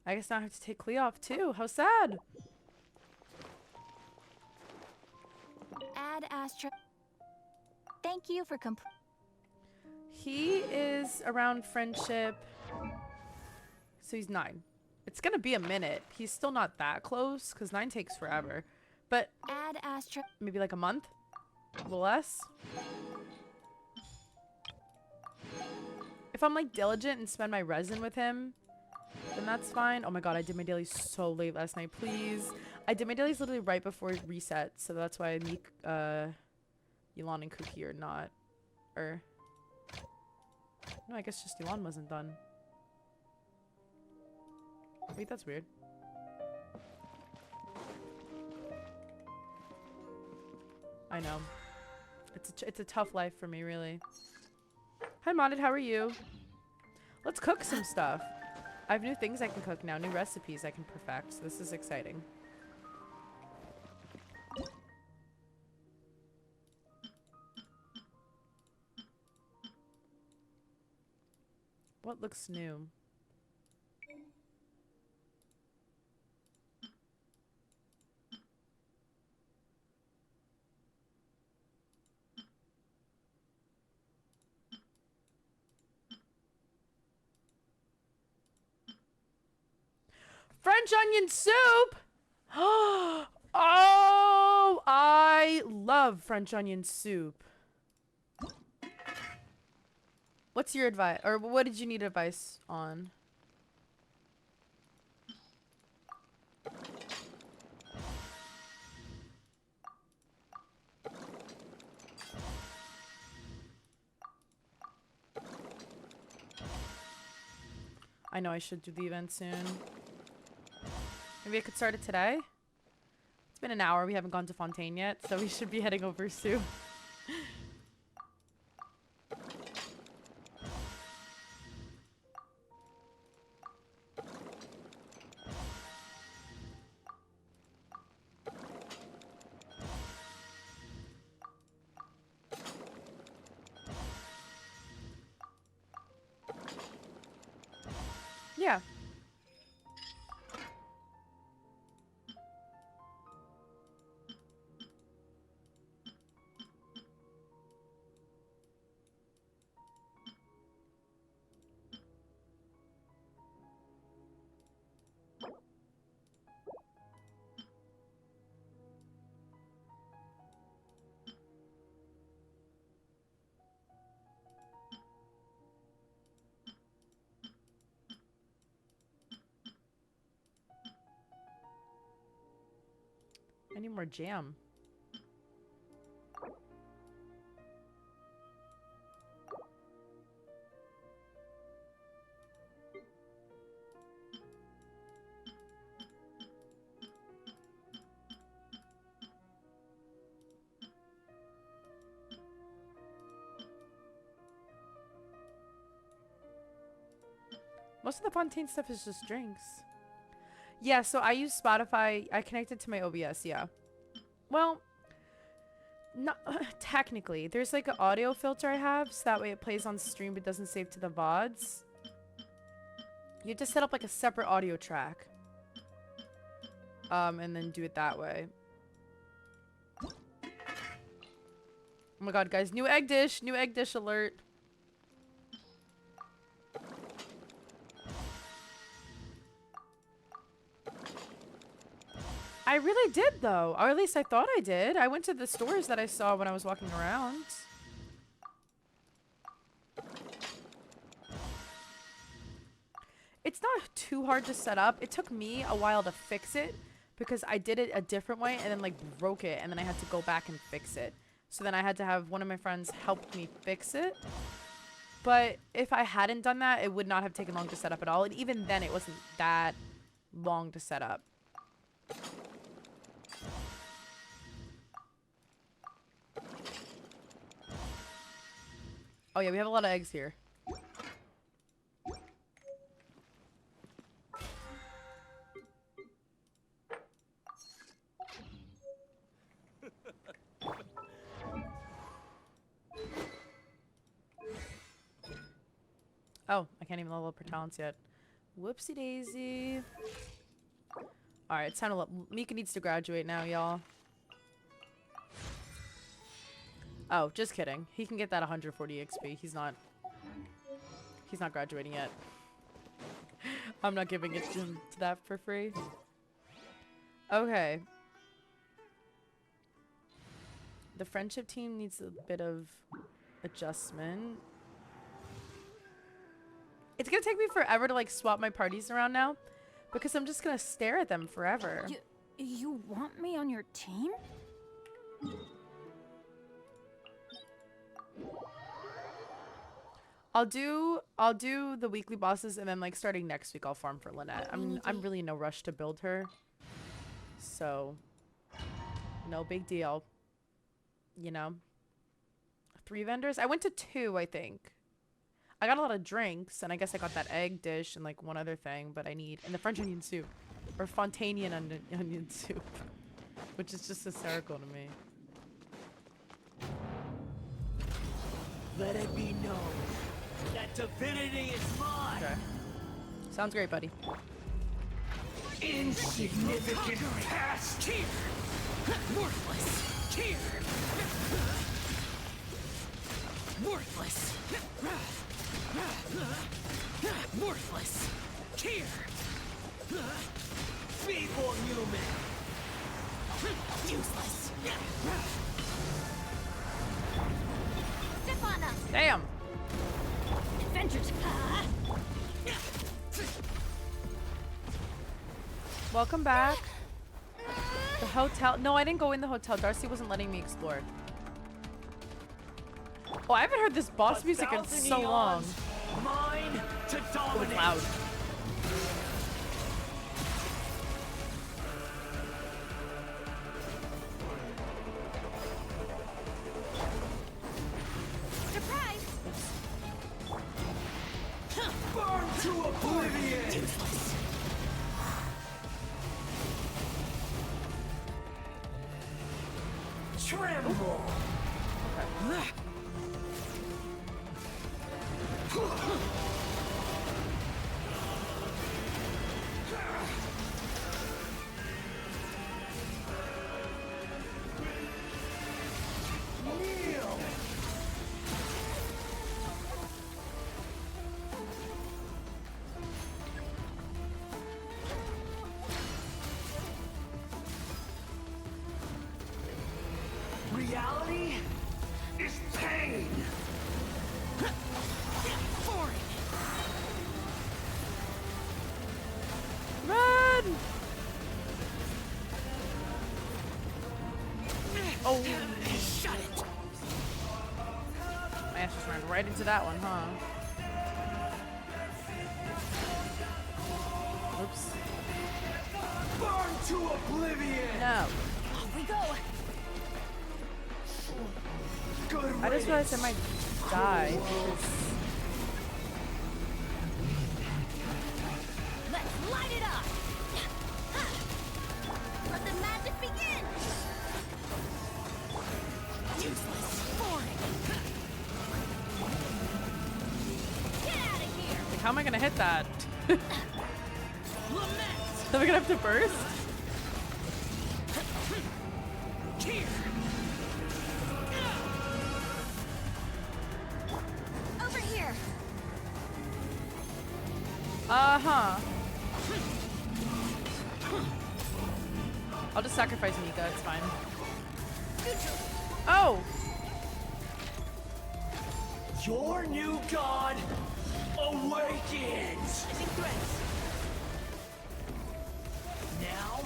I guess now I have to take Klee off too. How sad. Add Astra. Thank you for He is around friendship. So he's 9. It's gonna be a minute. He's still not that close because 9 takes forever. But add Astra. Maybe like a month? A little less? If I'm like diligent and spend my resin with him, then that's fine. Oh my god, I did my dailies so late last night. Please. I did my dailies literally right before reset. So that's why Meek, Elon and Cookie are not. Or... No, I guess just Elon wasn't done. Wait, that's weird. I know. It's a tough life for me, really. Hi, Modded. How are you? Let's cook some stuff. I have new things I can cook now. New recipes I can perfect. So this is exciting. What looks new? French onion soup? Oh, I love French onion soup. What's your advice? Or what did you need advice on? I know I should do the event soon. Maybe I could start it today? It's been an hour. We haven't gone to Fontaine yet, so we should be heading over soon. Yeah. need more jam. Most of the Fontaine stuff is just drinks. Yeah, so I use Spotify. I connected to my OBS, yeah. Well, not technically. There's like an audio filter I have, so that way it plays on stream but doesn't save to the VODs. You have to set up like a separate audio track. And then do it that way. Oh my god, guys. New egg dish. New egg dish alert. I really did, though. Or at least I thought I did. I went to the stores that I saw when I was walking around. It's not too hard to set up. It took me a while to fix it because I did it a different way and then like broke it and then I had to go back and fix it. So then I had to have one of my friends help me fix it. But if I hadn't done that, it would not have taken long to set up at all. And even then, it wasn't that long to set up. Oh yeah, we have a lot of eggs here. Oh, I can't even level up her talents yet. Whoopsie daisy. Alright, it's time to Mika needs to graduate now, y'all. Oh, just kidding. He can get that 140 XP. He's not graduating yet. I'm not giving it to him to that for free. Okay. The friendship team needs a bit of adjustment. It's gonna take me forever to like swap my parties around now because I'm just gonna stare at them forever. You want me on your team? I'll do the weekly bosses and then like starting next week I'll farm for Lynette. I'm really in no rush to build her. So no big deal. You know. 3 vendors? I went to 2, I think. I got a lot of drinks and I guess I got that egg dish and like one other thing, but I need and the French onion soup. Or Fontainian onion soup. Which is just hysterical to me. Let it be known that divinity is mine. Okay. Sounds great, buddy. Insignificant past. Here. Worthless. Here. Worthless. Worthless. Here. Feeble human. Useless. Step on us! Damn. Adventures! Welcome back. The hotel. No, I didn't go in the hotel. Darcy wasn't letting me explore. Oh, I haven't heard this boss music in so long. Mine to dominate. Oh, it's loud. Surprise! Burn to oblivion. Tremble. Okay. Reality is pain. Run! Oh, shut it. My ass just ran right into that one, huh? Oops. Burn to oblivion! No. Off we go. Good I just realized I might die. Let's light it up. Let the magic begin. Useless. Boring. Get out of here. Like, how am I gonna hit that? Lament. Am I gonna have to burst? Here. Over here. Uh-huh. I'll just sacrifice Mika, it's fine. Oh! Your new god awakens! Now,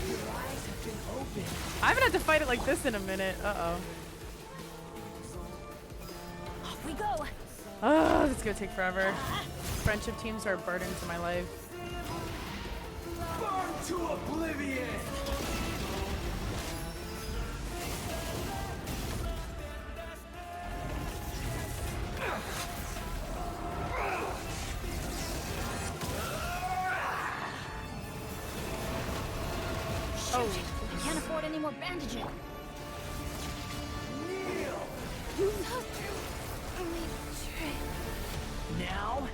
your eyes have been opened. I haven't had to fight it like this in a minute. Uh-oh. Off we go. Oh, this is gonna take forever. Friendship teams are a burden to my life. Burn to oblivion! Oh. Can't afford any more bandaging. Kneel! Now,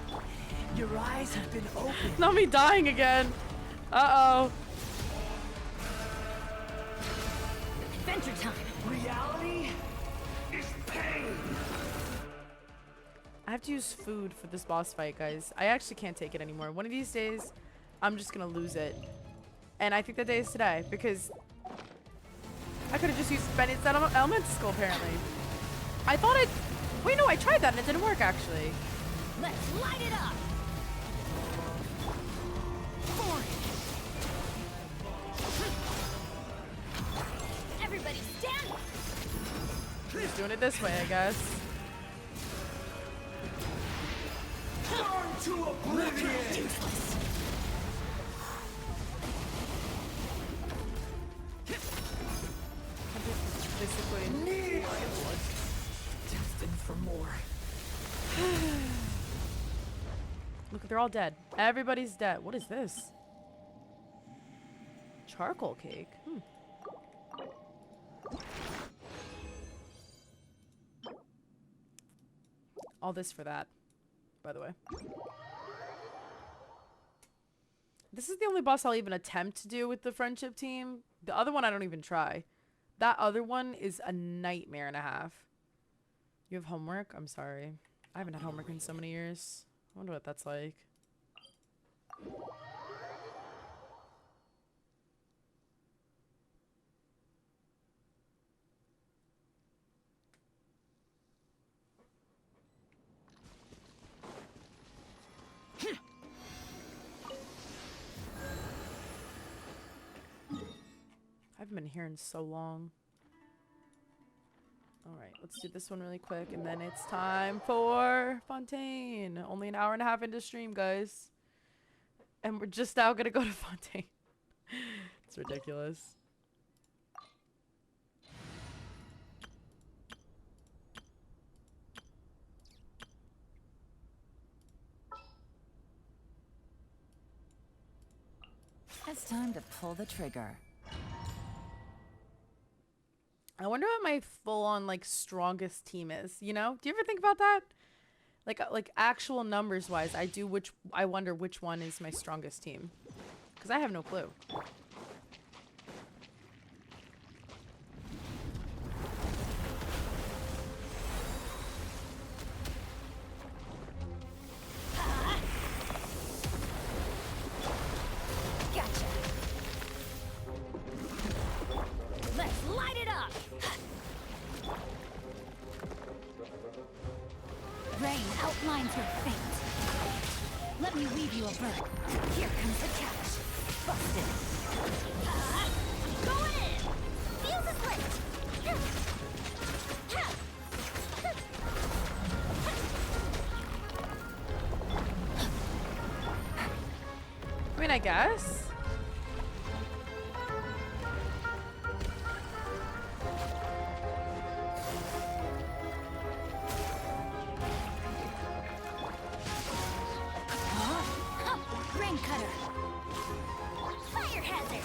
your eyes have been opened. Not me dying again. Uh-oh. Adventure time. Reality is pain. I have to use food for this boss fight, guys. I actually can't take it anymore. One of these days, I'm just gonna lose it. And I think the day is today, because I could have just used Bennett's elemental skill, apparently. I thought it... Wait, no, I tried that and it didn't work, actually. Let's light it up. Everybody stand up. Just doing it this way, I guess. Burn to oblivion! Basically. Kneel! I was destined for more. Look, they're all dead. Everybody's dead. What is this? Charcoal cake. All this for that, by the way. This is the only boss I'll even attempt to do with the friendship team. The other one I don't even try. That other one is a nightmare and a half. You have homework? I'm sorry. I haven't had homework in so many years. I wonder what that's like. I haven't been here in so long. Alright, let's do this one really quick, and then it's time for Fontaine. Only an hour and a half into stream, guys. And we're just now gonna go to Fontaine. It's ridiculous. It's time to pull the trigger. I wonder what my full-on, like, strongest team is, you know? Do you ever think about that? Like actual numbers-wise, I wonder which one is my strongest team. Because I have no clue. Gotcha. Let's light it up. Rain outlines your fate. Let me weave you a bird. Here comes the catch. Busted. Go in! Fuse is lit! mean, I guess. Rain cutter. Fire hazard.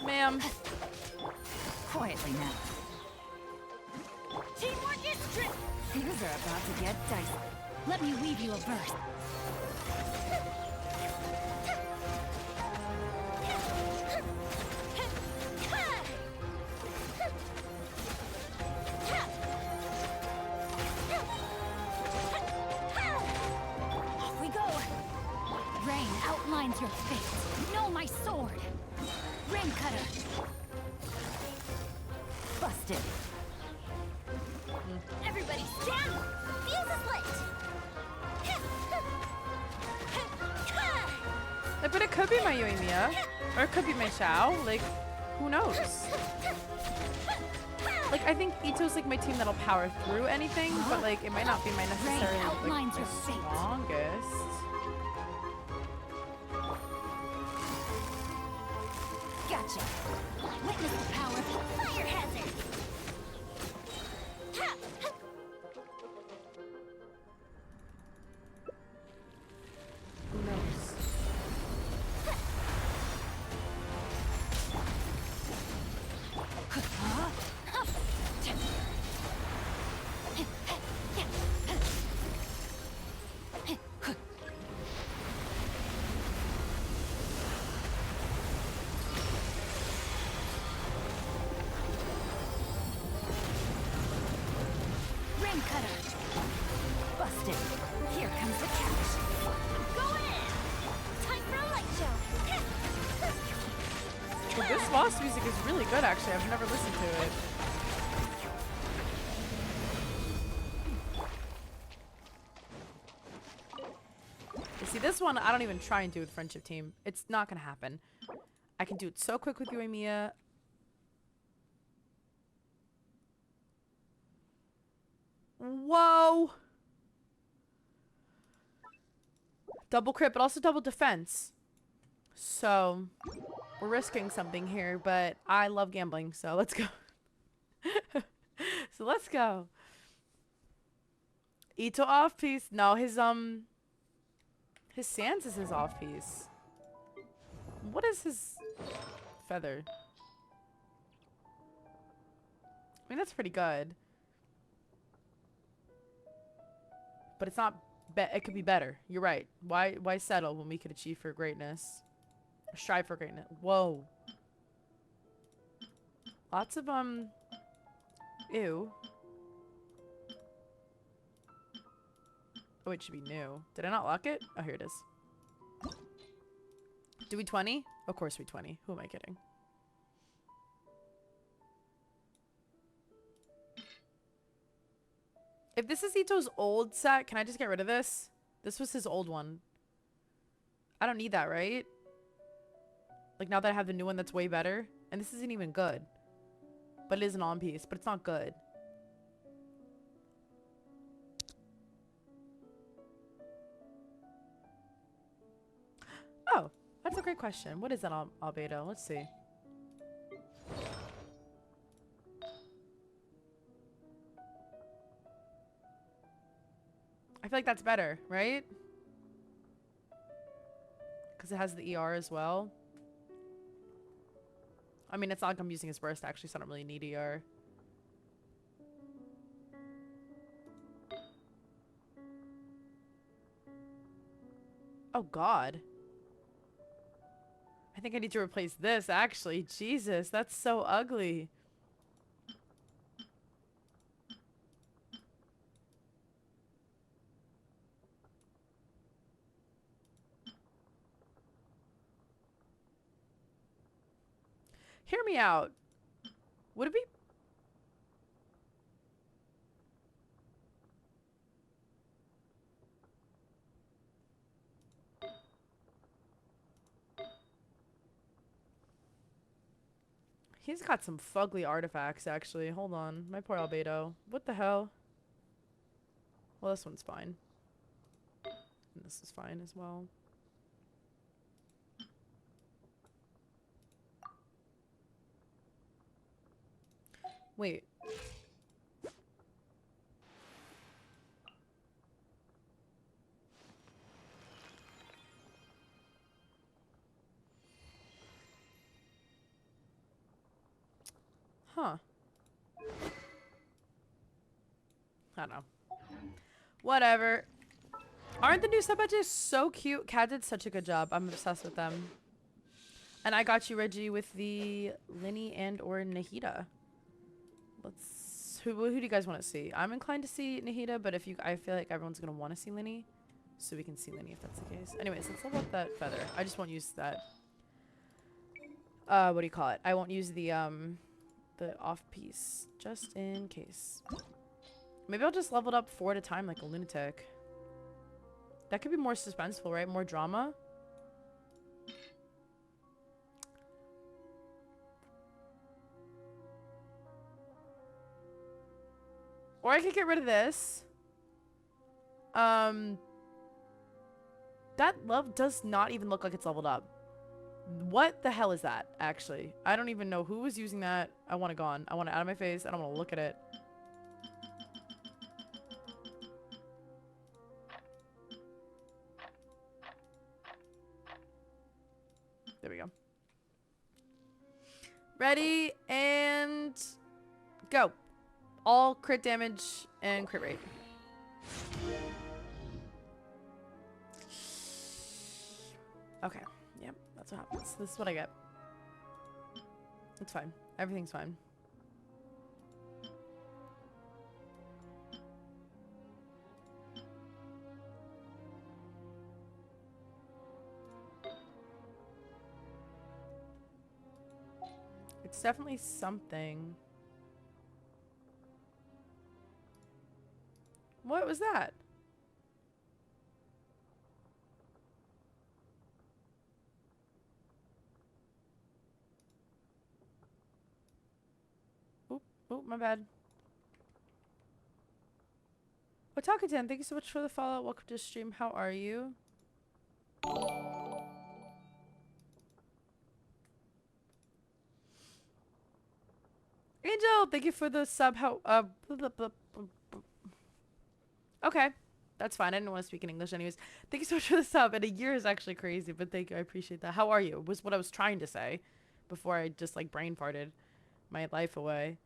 Ma'am. Quietly now. Teamwork is strict. Things are about to get dicey. Let me weave you a verse. Off we go. Rain outlines your fate. Know my sword. Rain cutter. Busted. Everybody stand! Fuse is lit! But it could be my Yoimiya. Or it could be my Xiao. Like, who knows? Like, I think Ito's like my team that'll power through anything, but like, it might not be my necessarily like, outlines my your fate. strongest. Gotcha. Witness the power of fire hazard. Who knows? Rain cutter. Busted. Here comes the catch. Going in. Time for a light show. Well, this boss music is really good, actually. I've never listened to it. You see, this one, I don't even try and do with Friendship Team. It's not going to happen. I can do it so quick with Yoimiya. Whoa! Double crit, but also double defense. So, we're risking something here, but I love gambling, so let's go. So let's go. Ito off piece. No, his Sans is his off piece. What is his feather? I mean, that's pretty good. But it's not it could be better. You're right. Why settle when we could achieve for greatness? Or strive for greatness. Whoa. Lots of ew. Oh, it should be new. Did I not lock it? Oh, here it is. Do we 20? Of course we 20. Who am I kidding? If this is Ito's old set, can I just get rid of this? This was his old one. I don't need that, right? Like, now that I have the new one that's way better. And this isn't even good. But it is an on-piece. But it's not good. Oh, that's a great question. What is that albedo? Let's see. I feel like that's better, right? Because it has the ER as well. I mean, it's not like I'm using his burst actually, so I don't really need ER. Oh, God. I think I need to replace this, actually. Jesus, that's so ugly. Hear me out. Would it be... He's got some fugly artifacts, actually. Hold on. My poor albedo. What the hell? Well, this one's fine. And this is fine as well. Wait. Huh. I don't know. Whatever. Aren't the new sub badges so cute? Kat did such a good job. I'm obsessed with them. And I got you, Reggie, with the Linny and or Nahida. Let's... Who do you guys want to see? I'm inclined to see Nahida, but if you... I feel like everyone's going to want to see Linny. So we can see Linny if that's the case. Anyways, let's level up that feather. I just won't use that... what do you call it? I won't use the off piece. Just in case. Maybe I'll just level it up 4 at a time like a lunatic. That could be more suspenseful, right? More drama. Or I could get rid of this. That love does not even look like it's leveled up. What the hell is that, actually? I don't even know who was using that. I want it gone. I want it out of my face. I don't want to look at it. There we go. Ready and go. All crit damage and crit rate. Okay. Yep, that's what happens. This is what I get. It's fine. Everything's fine. It's definitely something. What was that? Oop, oop, my bad. Otaka-tan, thank you so much for the follow. Welcome to the stream. How are you? Angel, thank you for the sub. How okay, that's fine. I didn't want to speak in English anyways. Thank you so much for the sub. And a year is actually crazy, but thank you. I appreciate that. How are you? Was what I was trying to say before I just like brain farted my life away.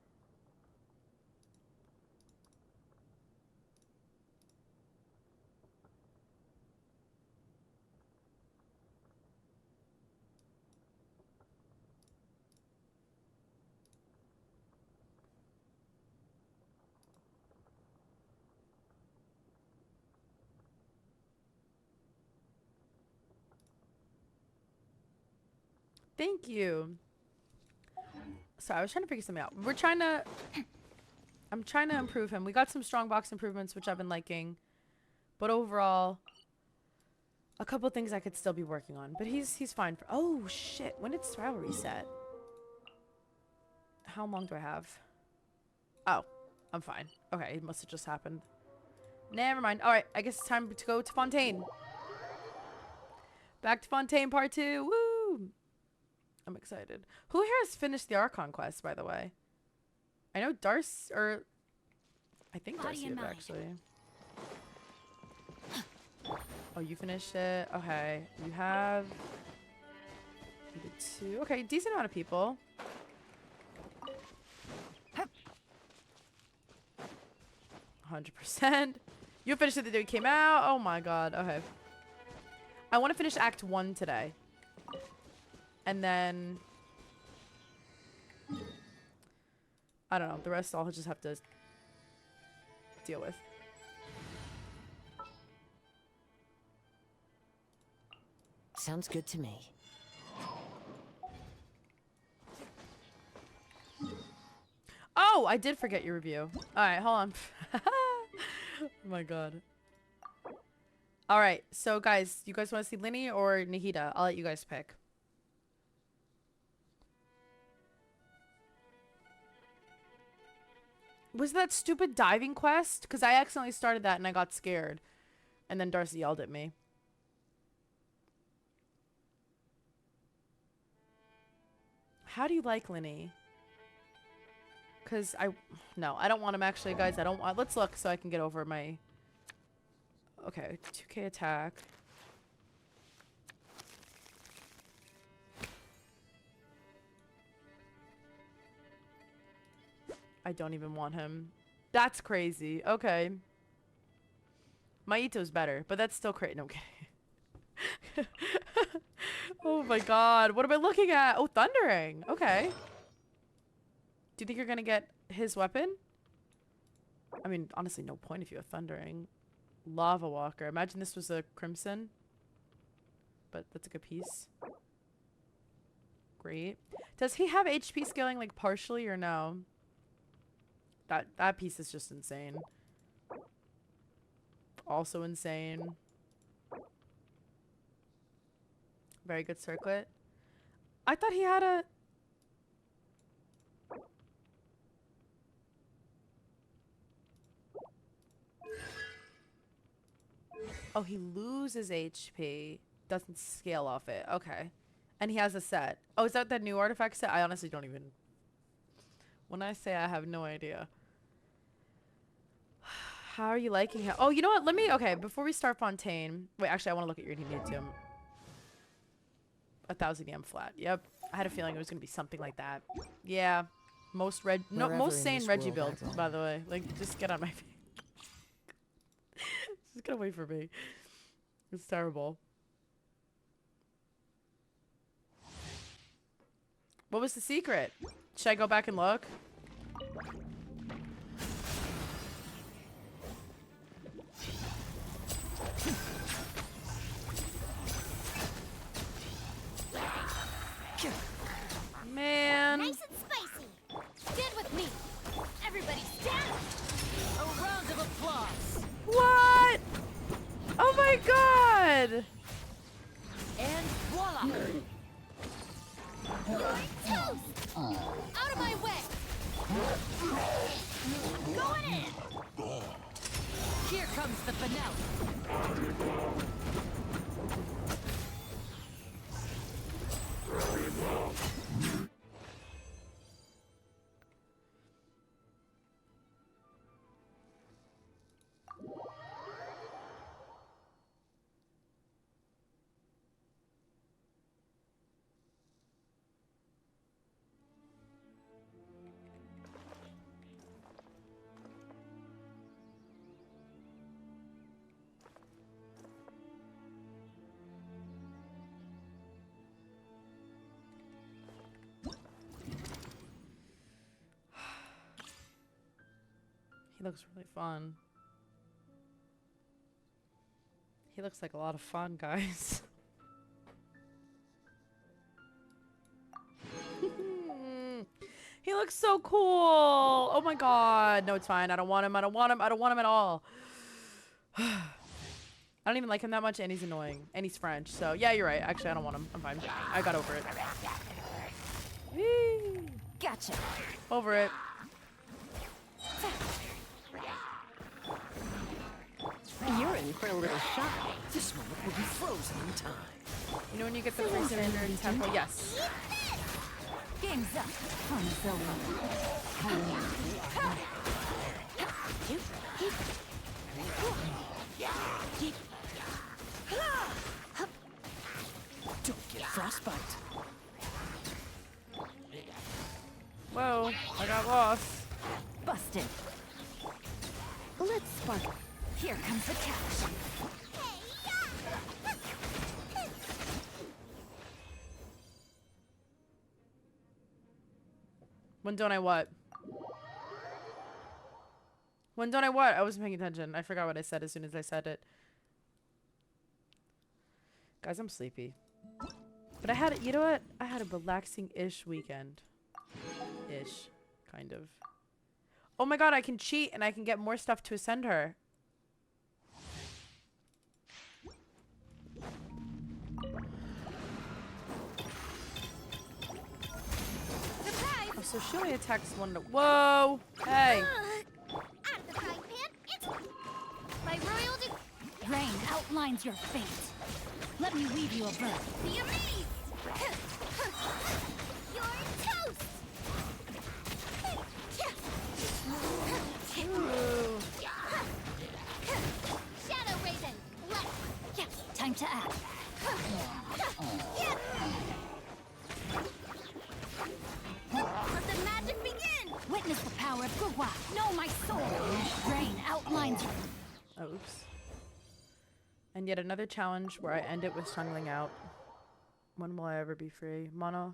Thank you. So I was trying to figure something out. I'm trying to improve him. We got some strong box improvements, which I've been liking. But overall, a couple things I could still be working on. But he's fine. Oh, shit. When did Spiral reset? How long do I have? Oh, I'm fine. Okay, it must have just happened. Never mind. All right, I guess it's time to go to Fontaine. Back to Fontaine Part 2. Woo! I'm excited. Who here has finished the Archon quest, by the way? I know Darcy, or I think Darcy did, actually. Oh, you finished it? Okay. You have... You did 2. Okay, decent amount of people. 100%. You finished it the day it came out? Oh my god. Okay. I want to finish Act 1 today. And then... I don't know. The rest I'll just have to deal with. Sounds good to me. Oh, I did forget your review. Alright, hold on. Oh my god. Alright, so guys, you guys want to see Linny or Nahida? I'll let you guys pick. Was that stupid diving quest? Because I accidentally started that and I got scared. And then Darcy yelled at me. How do you like Linny? Because no, I don't want him actually, guys. I don't want, let's look so I can get over my, okay, 2k attack. I don't even want him. That's crazy. Okay. Maito's better, but that's still crazy. No, I'm kidding. Oh my god. What am I looking at? Oh, Thundering. Okay. Do you think you're gonna get his weapon? I mean, honestly, no point if you have Thundering. Lava Walker. Imagine this was a Crimson. But that's a good piece. Great. Does he have HP scaling, like, partially or no? That piece is just insane. Also insane. Very good circlet. I thought he had a... Oh, he loses HP. Doesn't scale off it. Okay. And he has a set. Oh, is that the new artifact set? I honestly don't even... When I say I have no idea. How are you liking him? Oh, you know what? Let me... Okay, before we start Fontaine... Wait, actually, I want to look at your need to. 1000 EM flat. Yep. I had a feeling it was going to be something like that. Yeah. Most sane Reggie build, by the way. Like, just get on my face. Just get away from me. It's terrible. What was the secret? Should I go back and look? Man. Nice and spicy. Stand with me. Everybody stand. A round of applause. What? Oh my god. And voila. You're toast. Out of my way. Going in. Here comes the finale. He looks really fun. He looks like a lot of fun, guys. He looks so cool. Oh my god. No, it's fine. I don't want him. I don't want him. I don't want him at all. I don't even like him that much, and he's annoying. And he's French. So, yeah, you're right. Actually, I don't want him. I'm fine. I got over it. Whee! Gotcha. Over it. You're in for a little shock. This moment will be frozen in time. You know when you get the free standard tempo? Yes. Game's up. Don't get frostbite. Whoa, I got lost. Busted. Let's spark. Here comes the catch. When don't I what? When don't I what? I wasn't paying attention. I forgot what I said as soon as I said it. Guys, I'm sleepy. But I had, you know what? I had a relaxing-ish weekend. Ish. Kind of. Oh my god, I can cheat and I can get more stuff to ascend her. Oh, so she only attacks one to— Whoa! Hey! outlines your fate. Let me weave you a verse. Be amazed! You're toast! Shadow Raven, let's... Time to act. Let the magic begin! Witness the power of Gugwa. Know my soul. Rain outlines your... Oh, oops. And yet another challenge where I end it with Shungling out. When will I ever be free? Mono.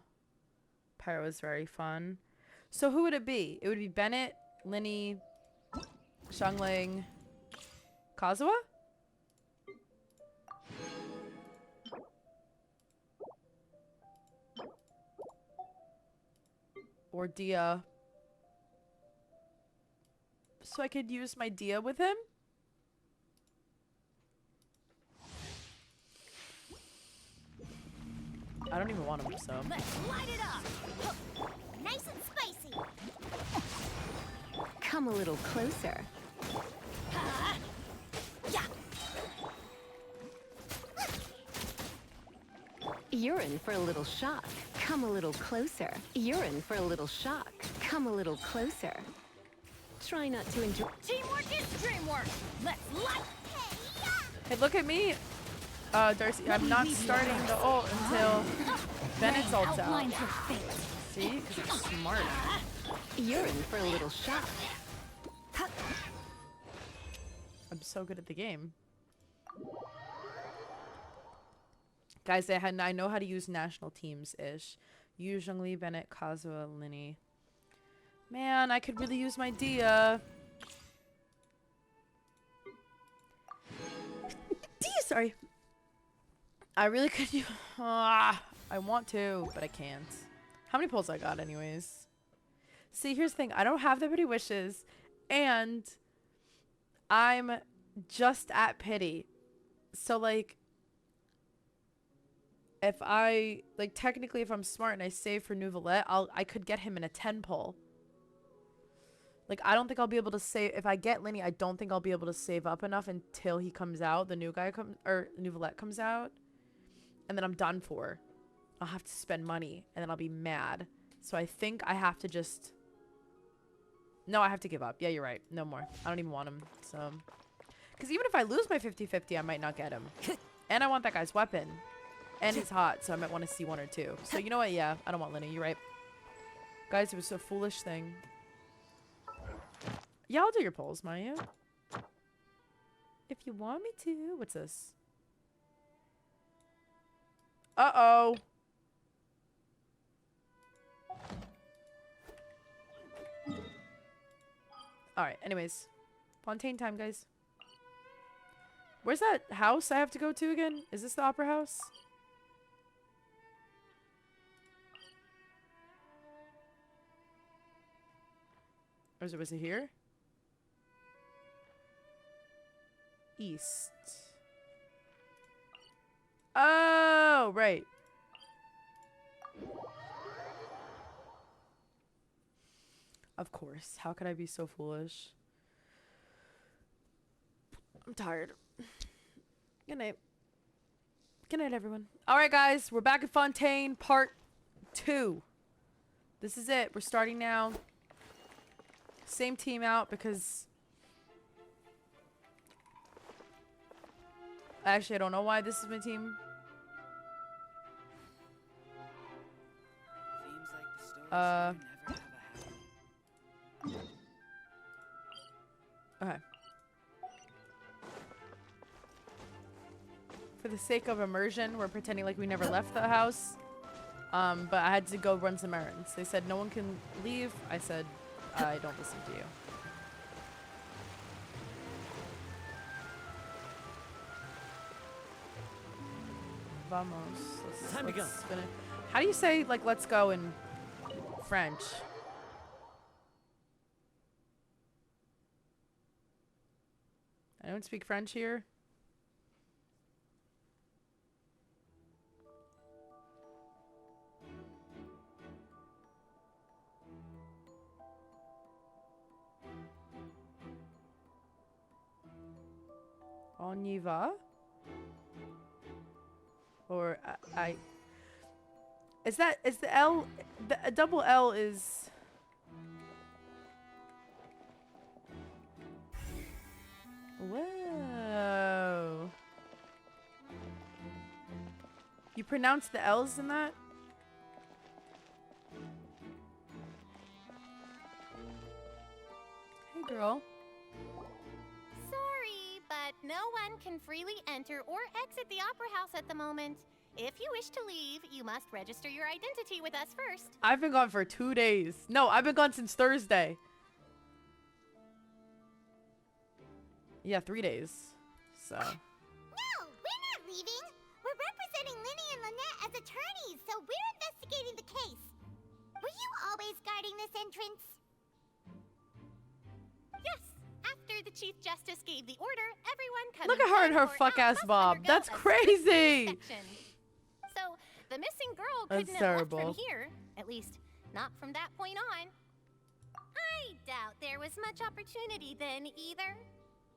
Pyro is very fun. So who would it be? It would be Bennett, Linny, Shungling, Kazuha? Or Dia. So I could use my Dia with him? I don't even want him, so. Let's light it up! Nice and spicy! Come a little closer. Yeah! You're in for a little shock. Come a little closer. You're in for a little shock. Come a little closer. Try not to enjoy. Teamwork is dreamwork! Let's light... Hey, look at me! Darcy, I'm not starting the ult until Bennett's ult's out. Outlines your fate. See? Because I'm smart. You're in for a little shock. I'm so good at the game. Guys, I know how to use national teams-ish. Yu Zhongli, Bennett, Kazuha, Linny. Man, I could really use my Dia. Dia, sorry. I really could use... I want to, but I can't. How many pulls I got anyways? See, here's the thing. I don't have that many wishes. And I'm just at pity. So, like... If I... Like, technically, if I'm smart and I save for Nouvelette, I could get him in a 10 pull. Like, I don't think I'll be able to save... If I get Linny, I don't think I'll be able to save up enough until he comes out. The new guy comes... Or Nouvelette comes out. And then I'm done for. I'll have to spend money. And then I'll be mad. So I think I have to just... No, I have to give up. Yeah, you're right. No more. I don't even want him. So... Because even if I lose my 50-50, I might not get him. And I want that guy's weapon. And he's hot, so I might want to see one or two. So you know what? Yeah, I don't want Linny. You're right. Guys, it was a foolish thing. Yeah, I'll do your polls, Maya. If you want me to. What's this? Uh-oh. Alright, anyways. Fontaine time, guys. Where's that house I have to go to again? Is this the opera house? Or was it here? East. Oh, right. Of course. How could I be so foolish? I'm tired. Good night. Good night, everyone. All right, guys. We're back at Fontaine, part 2. This is it. We're starting now. Same team out because... Actually, I don't know why this is my team. Themes like the stories you never have a Okay. For the sake of immersion, we're pretending like we never left the house. But I had to go run some errands. They said no one can leave. I said, I don't listen to you. Vamos. Time to go. Spin it. How do you say, like, let's go in French? I don't speak French here. On y va. Or I is the L, a double L is... Whoa. You pronounce the L's in that? Hey, girl. Sorry, but no one can freely enter or exit the Opera House at the moment. If you wish to leave, you must register your identity with us first. I've been gone for 2 days. No, I've been gone since Thursday. Yeah, 3 days. So. No, we're not leaving. We're representing Linny and Lynette as attorneys, so we're investigating the case. Were you always guarding this entrance? Yes. After the Chief Justice gave the order, everyone coming Look at her and her in or fuck out ass must bob. undergo That's a strict crazy. inspection. So, the missing girl That's couldn't have left terrible. from here. At least, not from that point on. I doubt there was much opportunity then, either.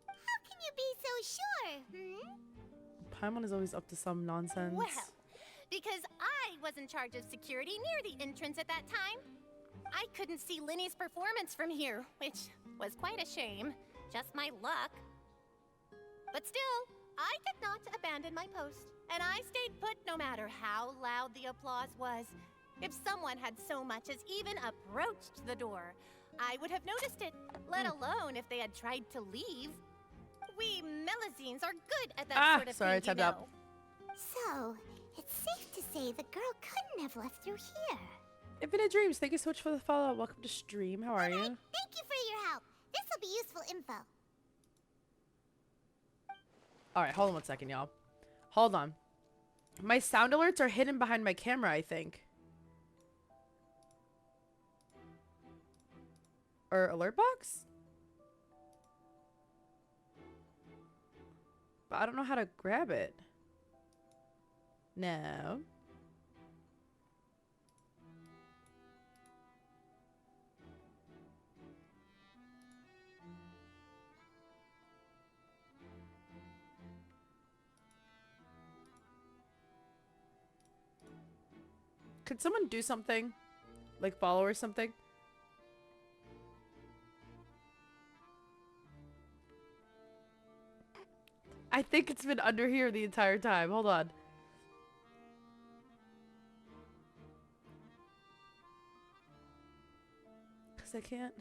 How can you be so sure, Paimon is always up to some nonsense. Well, because I was in charge of security near the entrance at that time. I couldn't see Linny's performance from here, which was quite a shame. Just my luck. But still, I did not abandon my post, and I stayed put no matter how loud the applause was. If someone had so much as even approached the door, I would have noticed it, let alone if they had tried to leave. We Melazines are good at that sort of sorry, thing, tapped out. So, it's safe to say the girl couldn't have left through here. Infinite Dreams, thank you so much for the follow. Welcome to stream. How are you? Thank you for your help. This will be useful info. Alright, hold on 1 second, y'all. Hold on. My sound alerts are hidden behind my camera, I think. Or alert box? But I don't know how to grab it. No. Could someone do something? Like follow or something? I think it's been under here the entire time. Hold on. Because I can't.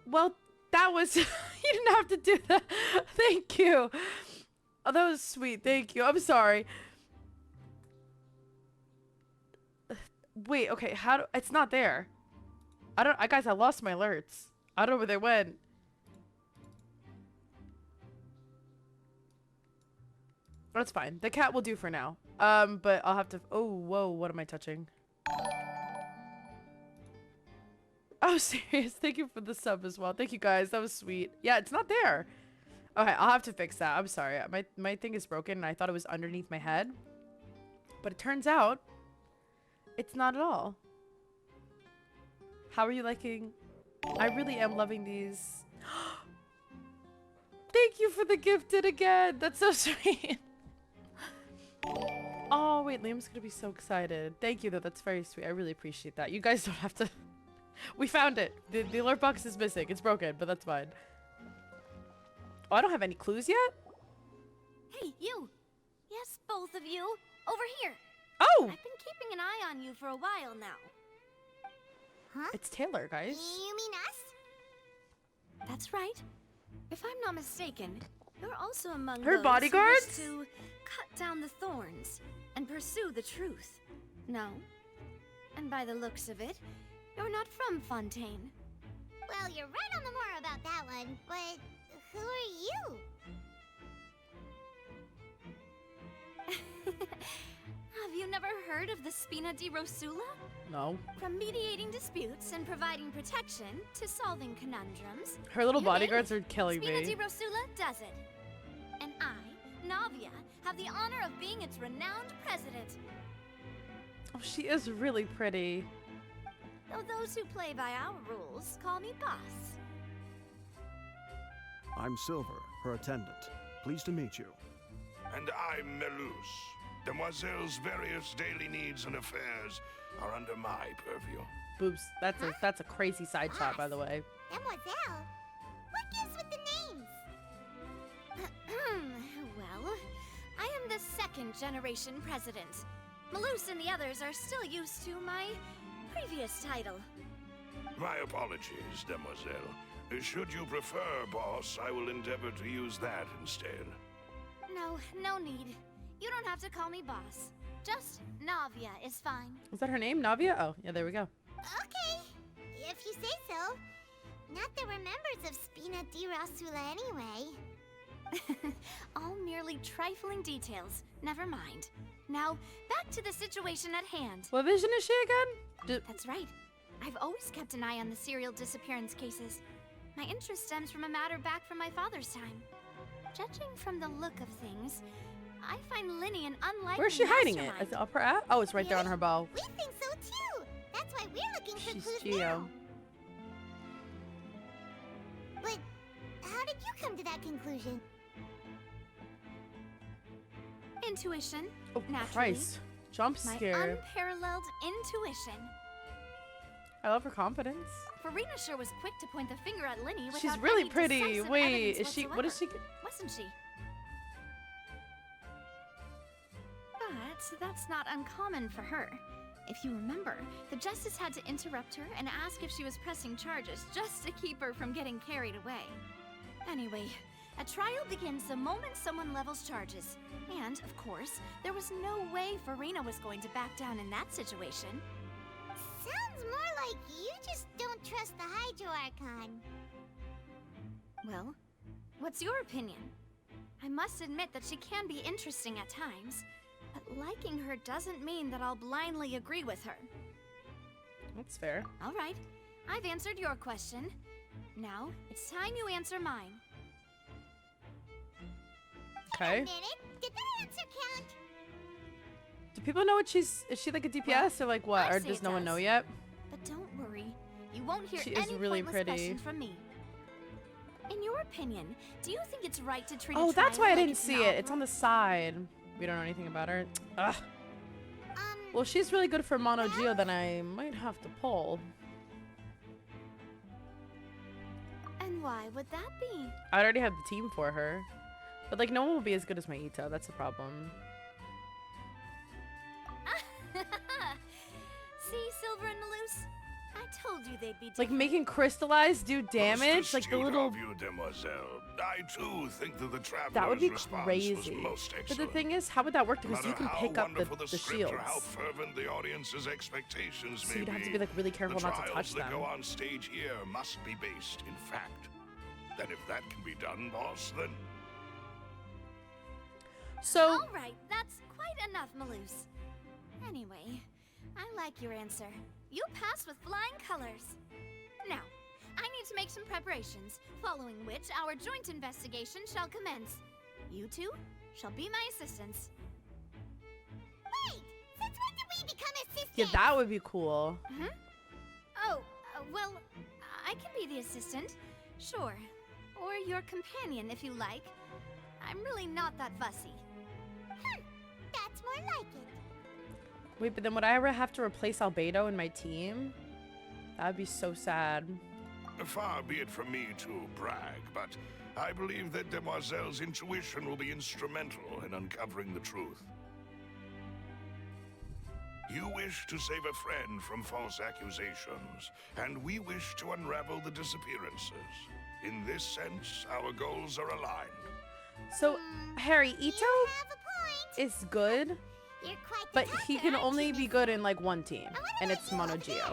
Well, that was... you didn't have to do that. Thank you. Oh, that was sweet. Thank you. I'm sorry. Wait, okay. How do... It's not there. Guys, I lost my alerts. I don't know where they went. That's fine. The cat will do for now. But I'll have to... Oh, whoa. What am I touching? Oh, serious. Thank you for the sub as well. Thank you, guys. That was sweet. Yeah, it's not there. Okay, I'll have to fix that. I'm sorry. My thing is broken, and I thought it was underneath my head. But it turns out, it's not at all. How are you liking? I really am loving these. Thank you for the gifted again. That's so sweet. Oh, wait. Liam's going to be so excited. Thank you, though. That's very sweet. I really appreciate that. You guys don't have to... We found it. The alert box is missing. It's broken, but that's fine. Oh, I don't have any clues yet? Hey, you! Yes, both of you! Over here! Oh! I've been keeping an eye on you for a while now. Huh? It's Taylor, guys. You mean us? That's right. If I'm not mistaken, you're also among Her those bodyguards? who wish to cut down the thorns and pursue the truth. No? And by the looks of it, you're not from Fontaine. Well, you're right on the more about that one, but who are you? Have you never heard of the Spina di Rosula? No. From mediating disputes and providing protection to solving conundrums, Her little You name bodyguards it. are killing Spina me. di Rosula does it. And I, Navia, have the honor of being its renowned president. Oh, she is really pretty. Though those who play by our rules call me boss. I'm Silver, her attendant. Pleased to meet you. And I'm Melus. Demoiselle's various daily needs and affairs are under my purview. Boobs. That's a crazy side shot, by the way. Mademoiselle? What gives with the names? Well, I am the second generation president. Malus and the others are still used to my previous title. My apologies, Demoiselle. Should you prefer, boss, I will endeavor to use that instead. No need. You don't have to call me boss. Just Navia is fine. Is that her name? Navia? Oh, yeah, there we go. Okay, if you say so. Not that we're members of Spina di Rasula anyway. All merely trifling details. Never mind. Now, back to the situation at hand. What vision is she again? That's right. I've always kept an eye on the serial disappearance cases. My interest stems from a matter back from my father's time. Judging from the look of things, I find Linny an unlikely Where's she hiding it? mastermind. Is it up her ass? Oh, it's right there on her bow. We think so too. That's why we're looking for She's clues Geo. now. But how did you come to that conclusion? Intuition. Oh, naturally. Christ. Jump My scare. unparalleled intuition. I love her confidence. Farina sure was quick to point the finger at Linny without She's really any pretty. decisive Wait, evidence is she? What is she? whatsoever, wasn't she? But that's not uncommon for her. If you remember, the justice had to interrupt her and ask if she was pressing charges just to keep her from getting carried away. Anyway, a trial begins the moment someone levels charges. And, of course, there was no way Farina was going to back down in that situation. Sounds more like you just don't trust the Hydro Archon. Well, what's your opinion? I must admit that she can be interesting at times, but liking her doesn't mean that I'll blindly agree with her. That's fair. All right, I've answered your question. Now, it's time you answer mine. Okay. Did that answer count? Do people know what she's? Is she like a DPS or like what? I Or say does it no one does. know yet? But don't worry, you won't hear She is any really pointless pretty. questions from me. In your opinion, do you think it's right to treat Oh, a that's trial why I like didn't it's see an it. It's opera? on the side. We don't know anything about her. Ugh. Well, she's really good for Mono Geo, then I might have to pull. And why would that be? I already have the team for her. But like, no one will be as good as my Ito. That's the problem. See, Silver and Malus? I told you they'd be Like different. making crystallized do damage, Most like the astute little. of you, Demoiselle. I too think that the traveler's That would be response crazy. was most But excellent. the thing is, how would that work? No Because you matter can how pick up wonderful the script shields. or how fervent the audience's expectations So may you'd have be, to be like really careful the not to trials touch that them. go on stage here must be based in fact. And if that can be done, boss, then So All right, that's quite enough, Malus. Anyway, I like your answer. You passed with flying colors. Now, I need to make some preparations, following which our joint investigation shall commence. You two shall be my assistants. Wait! Since when did we become assistants? yeah, that would be cool. Oh, well, I can be the assistant. Sure. Or your companion, if you like. I'm really not that fussy. That's more like it. Wait, but then would I ever have to replace Albedo in my team? That'd be so sad. far be it from me to brag, but I believe that Demoiselle's intuition will be instrumental in uncovering the truth. You wish to save a friend from false accusations, and we wish to unravel the disappearances. In this sense, our goals are aligned. So, Harry, Ito You have a point. is good, You're quite the but talker, he can aren't only you, be Miss- good in like one team, I wonder and what it's you Mono look Geo. at.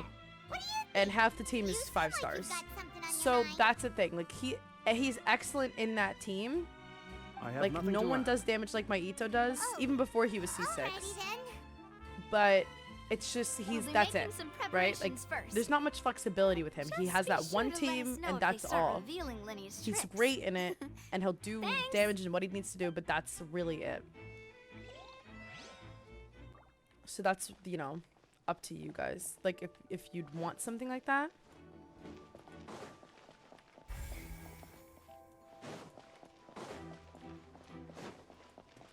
What do you And half the team You is seem 5 like you've stars. got something on your So mind. that's the thing. Like he's excellent in that team. I have Like nothing no to one add. does damage like my Ito does, Oh, even before he was C6. Alrighty then. But it's just We'll he's be that's making it, some right? Like preparations first. there's not much flexibility with him. He Just has be that sure one to let us team know and if they that's start all. revealing Lenny's He's tricks. great in it, and he'll do Thanks. damage and what he needs to do, but that's really it. So that's, you know, up to you guys. Like if you'd want something like that.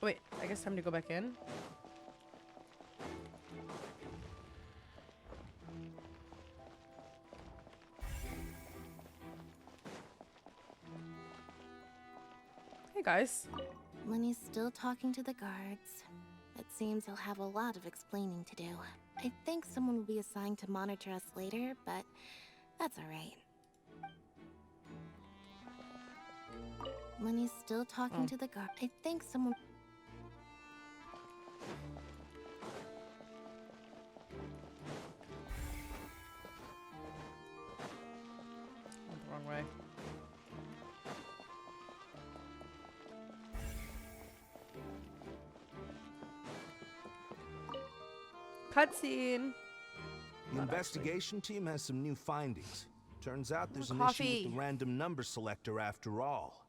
Wait, I guess time to go back in. Hey guys. Lenny's still talking to the guards. It seems he'll have a lot of explaining to do. I think someone will be assigned to monitor us later, but that's alright. Lenny's still talking to the guard. I think someone... Went the wrong way. Cutscene. The investigation team has some new findings. Turns out there's an issue Coffee. with the random number selector after all.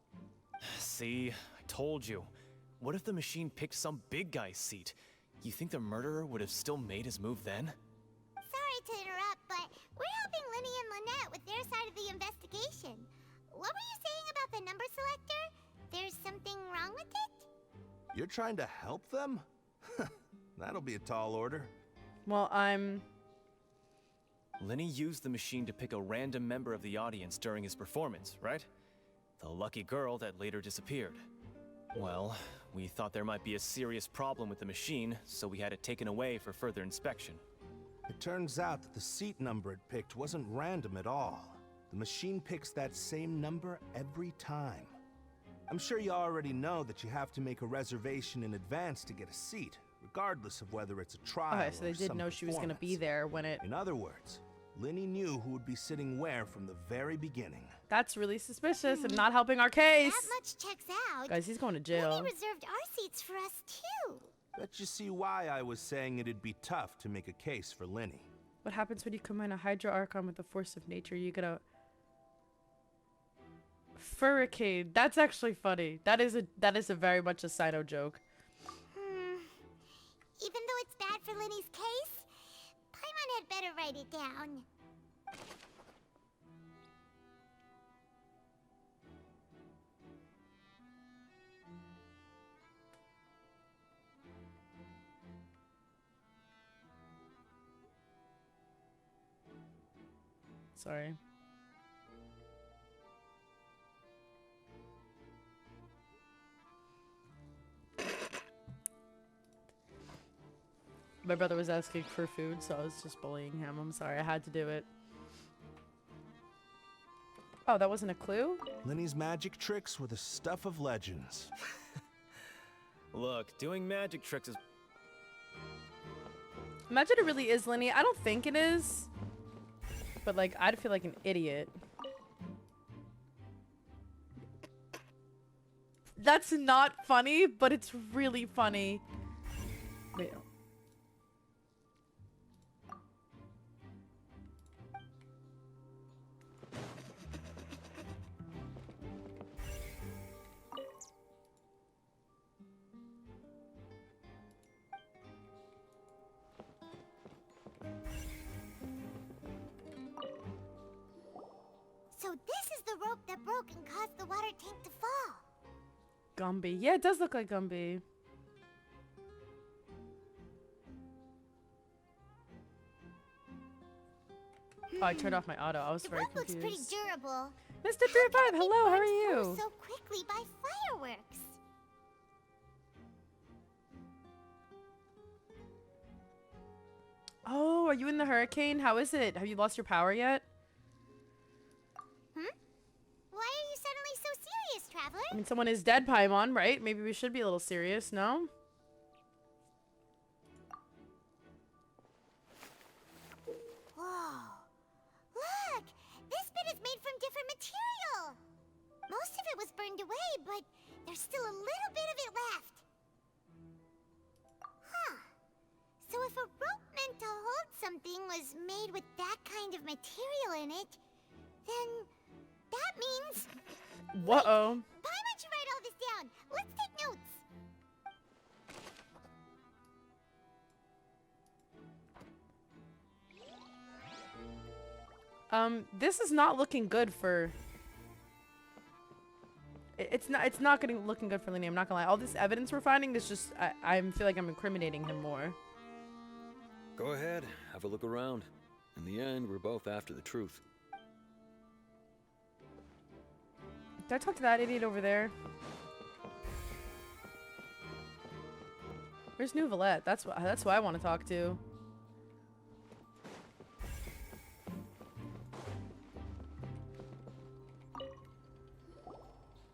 See, I told you. What if the machine picked some big guy's seat? You think the murderer would have still made his move then? Sorry to interrupt, but we're helping Linny and Lynette with their side of the investigation. What were you saying about the number selector? There's something wrong with it? You're trying to help them? That'll be a tall order. Well, Lenny used the machine to pick a random member of the audience during his performance, right? The lucky girl that later disappeared. Well, we thought there might be a serious problem with the machine, so we had it taken away for further inspection. It turns out that the seat number it picked wasn't random at all. The machine picks that same number every time. I'm sure you already know that you have to make a reservation in advance to get a seat, regardless of whether it's a trial okay, so they or did some know she was gonna be performance. there when it... In other words, Linny knew who would be sitting where from the very beginning. That's really suspicious and not helping our case. That much checks out. Guys, he's going to jail. Linny reserved our seats for us too. Bet you see why I was saying it'd be tough to make a case for Linny. What happens when you combine a Hydro Archon with the force of nature? You get a Furricane. That's actually funny. That is a very much a Sino joke. Even though it's bad for Linny's case, Paimon had better write it down. Sorry. My brother was asking for food, so I was just bullying him. I'm sorry, I had to do it. Oh, that wasn't a clue? Linny's magic tricks were the stuff of legends. Look, doing magic tricks is... Imagine it really is Linny. I don't think it is. But, like, I'd feel like an idiot. That's not funny, but it's really funny. Wait. So this is the rope that broke and caused the water tank to fall. Gumby. Yeah, it does look like Gumby. Oh, I turned off my auto. I was very rope looks confused. pretty durable. Mr. 35, hello, how are you? So quickly by fireworks. Oh, are you in the hurricane? How is it? Have you lost your power yet? Why are you suddenly so serious, Traveler? I mean, someone is dead, Paimon, right? Maybe we should be a little serious, no? Whoa. Look! This bit is made from different material. Most of it was burned away, but there's still a little bit of it left. Huh. So if a rope meant to hold something was made with that kind of material in it, then that means... Whoa. Why don't you write all this down? Let's take notes. This is not looking good for... It's not looking good for Lenny. I'm not gonna lie. All this evidence we're finding is just I feel like I'm incriminating him more. Go ahead, have a look around. In the end, we're both after the truth. Did I talk to that idiot over there? Where's New Valette? That's who I want to talk to.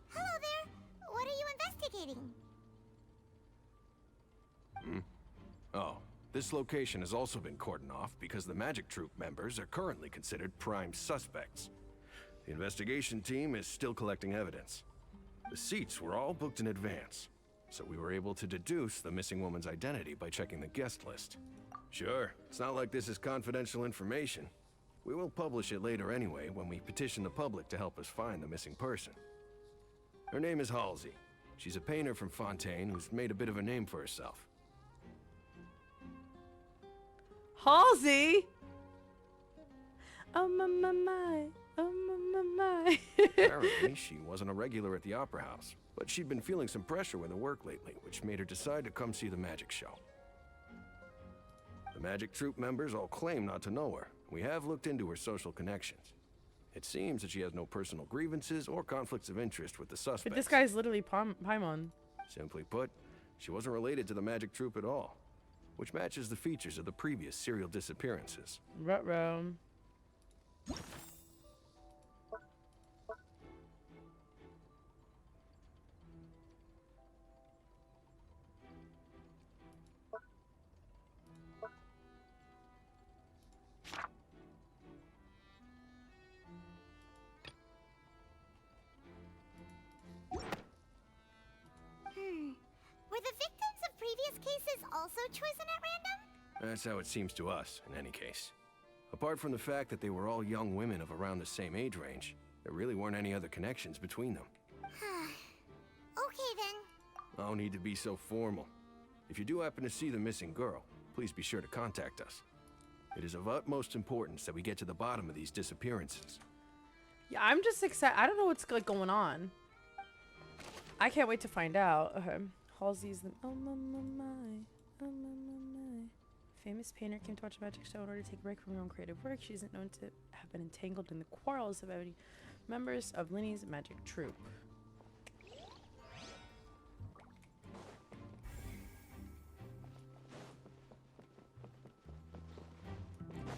Hello there. What are you investigating? Oh, this location has also been cordoned off because the Magic Troop members are currently considered prime suspects. The investigation team is still collecting evidence. The seats were all booked in advance, so we were able to deduce the missing woman's identity by checking the guest list. Sure, it's not like this is confidential information. We will publish it later anyway when we petition the public to help us find the missing person. Her name is Halsey. She's a painter from Fontaine who's made a bit of a name for herself. Halsey! Oh my. Oh my. Apparently, she wasn't a regular at the Opera House, but she'd been feeling some pressure with her work lately, which made her decide to come see the magic show. The Magic Troop members all claim not to know her. We have looked into her social connections. It seems that she has no personal grievances or conflicts of interest with the suspects. But this guy's literally Paimon. Simply put, she wasn't related to the Magic Troop at all, which matches the features of the previous serial disappearances. Ruh-roh. Were the victims of previous cases also chosen at random? That's how it seems to us, in any case. Apart from the fact that they were all young women of around the same age range, there really weren't any other connections between them. Okay then. No need to be so formal. If you do happen to see the missing girl, please be sure to contact us. It is of utmost importance that we get to the bottom of these disappearances. Yeah, I'm just excited. I don't know what's like going on. I can't wait to find out. Halsey's the oh my. Famous painter came to watch a magic show in order to take a break from her own creative work. She isn't known to have been entangled in the quarrels of any members of Linny's magic troupe.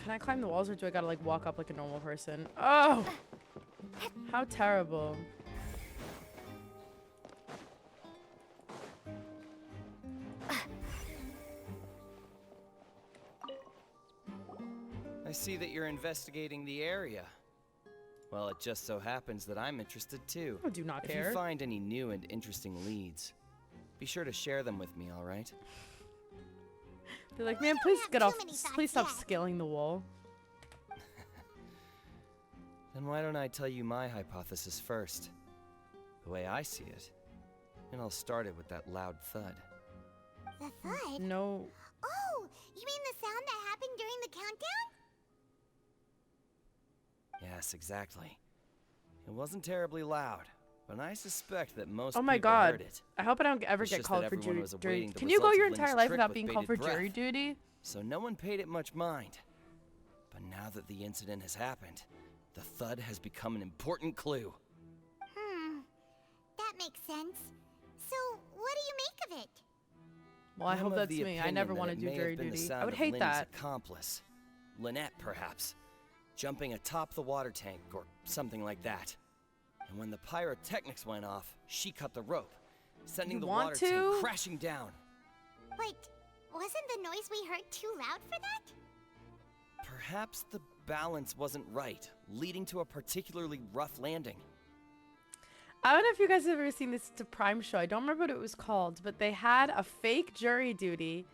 Can I climb the walls or do I gotta like walk up like a normal person? Oh! How terrible. I see that you're investigating the area. Well, it just so happens that I'm interested too. I do not care. If you find any new and interesting leads, be sure to share them with me, alright? They're like, man, please get off. Please stop scaling the wall. Then why don't I tell you my hypothesis first? The way I see it. And I'll start it with that loud thud. The thud? No. Oh, you mean the sound that happened during the countdown? Yes, exactly. It wasn't terribly loud, but I suspect that most Oh my people god. heard it. I hope I don't ever It's get just called that for everyone jury. was awaiting the Can you go results your of entire Lynn's life trick without with being called bated for jury breath. duty? So no one paid it much mind. But now that the incident has happened, the thud has become an important clue. That makes sense. So, what do you make of it? Well, I I'm hope of that's the me. I opinion never that want to it do may have jury been the duty. sound I would of hate Lynn's that. accomplice, Lynette, perhaps, jumping atop the water tank or something like that. And when the pyrotechnics went off, she cut the rope, sending You the want water to? tank crashing down. But wasn't the noise we heard too loud for that? Perhaps the balance wasn't right, leading to a particularly rough landing. I don't know if you guys have ever seen this to Prime show. I don't remember what it was called, but they had a fake jury duty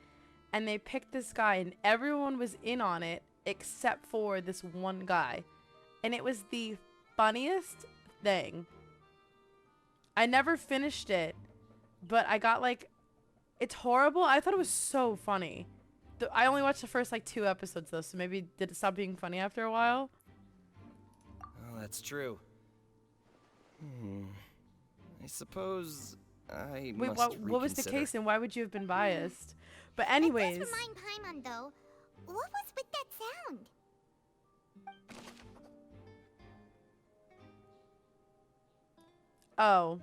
and they picked this guy and everyone was in on it except for this one guy. And it was the funniest thing. I never finished it, but I got like, it's horrible. I thought it was so funny. I only watched the first like 2 episodes though, so maybe did it stop being funny after a while? Oh, that's true. I suppose I Wait, must what was the reconsider. case and why would you have been biased? But anyways. It does remind Paimon, though. What was with that sound? Oh.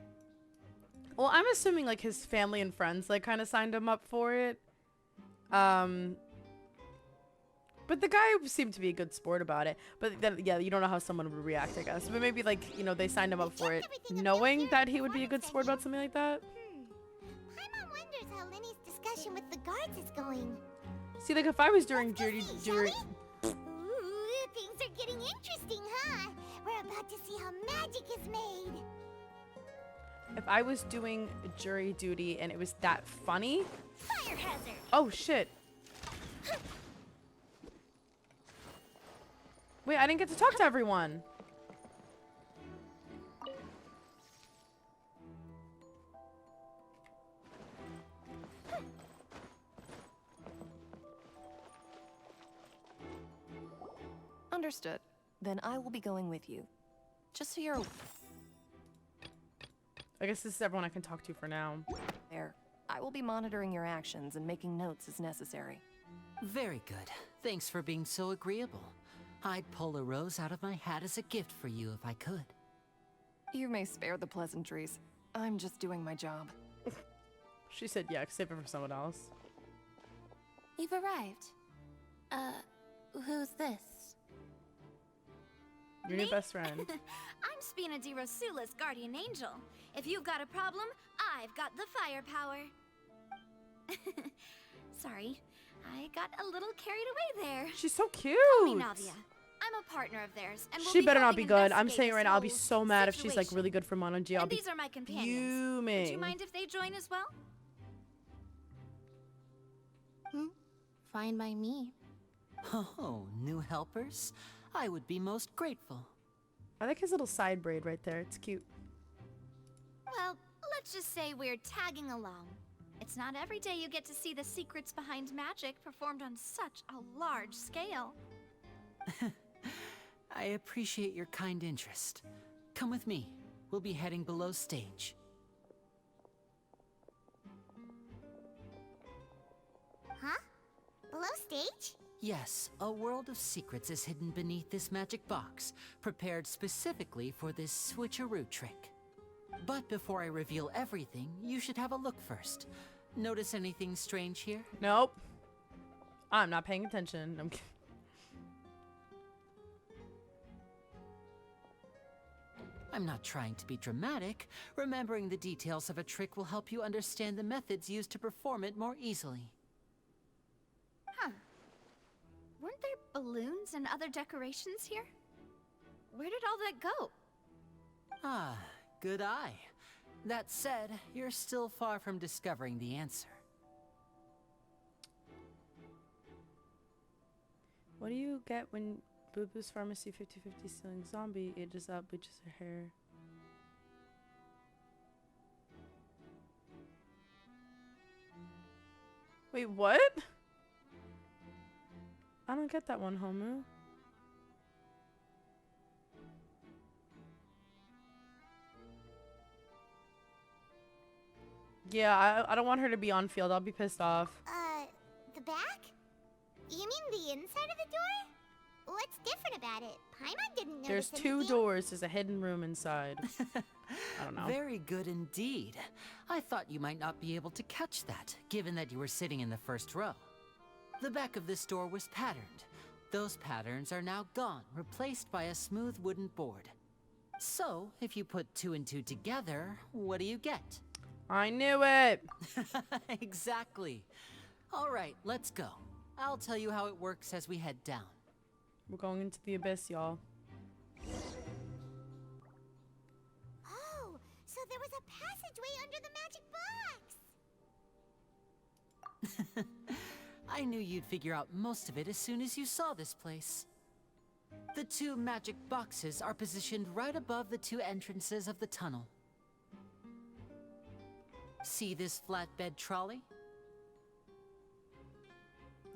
Well, I'm assuming like his family and friends like kind of signed him up for it. But the guy seemed to be a good sport about it. But then, yeah, you don't know how someone would react, I guess. But maybe like, you know, they signed him up for it knowing that he would be a good sport about something like that. Paimon wonders how Linny's discussion with the guards is going. See, like if I was during jury Ooh, things are getting interesting, huh? We're about to see how magic is made. if I was doing jury duty and it was that funny. Fire hazard. Oh shit. Wait, I didn't get to talk to everyone. Understood. Then I will be going with you. Just so you're I guess this is everyone I can talk to for now. aware. I will be monitoring your actions and making notes as necessary. Very good. Thanks for being so agreeable. I'd pull a rose out of my hat as a gift for you if I could. You may spare the pleasantries. I'm just doing my job. She said, yeah, save it for someone else. You've arrived. Who's this? Your new best friend. I'm Spina di Rosula's guardian angel. If you've got a problem, I've got the firepower. Sorry, I got a little carried away there. She's so cute. Call me Navia. I'm a partner of theirs, and we'll She be better not be helping good. I'm investigate saying it right this now, I'll be whole so mad if she's like situation. really good for Monogy. I'll And be these are my companions. fuming. Would you mind if they join as well? Fine by me. Oh, new helpers? I would be most grateful. I like his little side braid right there. It's cute. Well, let's just say we're tagging along. It's not every day you get to see the secrets behind magic performed on such a large scale. I appreciate your kind interest. Come with me. We'll be heading below stage. Huh? Below stage? Yes, a world of secrets is hidden beneath this magic box, prepared specifically for this switcheroo trick. But before I reveal everything, you should have a look first. Notice anything strange here? Nope. I'm not paying attention. I'm kidding. I'm not trying to be dramatic. Remembering the details of a trick will help you understand the methods used to perform it more easily. Huh. Weren't there balloons and other decorations here? Where did all that go? Ah, good eye. That said, you're still far from discovering the answer. What do you get when Boo Boo's Pharmacy 50/50 selling zombie ages up, bleaches her hair? Wait, what? I don't get that one, Homu. Yeah, I don't want her to be on field. I'll be pissed off. The back? You mean the inside of the door? What's different about it? Paimon didn't notice There's two anything. doors. There's a hidden room inside. I don't know. Very good indeed. I thought you might not be able to catch that, given that you were sitting in the first row. The back of this door was patterned. Those patterns are now gone, replaced by a smooth wooden board. So, if you put 2 and 2 together, what do you get? I knew it! Exactly. All right, let's go. I'll tell you how it works as we head down. We're going into the abyss, y'all. Oh, so there was a passageway under the magic box. I knew you'd figure out most of it as soon as you saw this place. The 2 magic boxes are positioned right above the 2 entrances of the tunnel. See this flatbed trolley?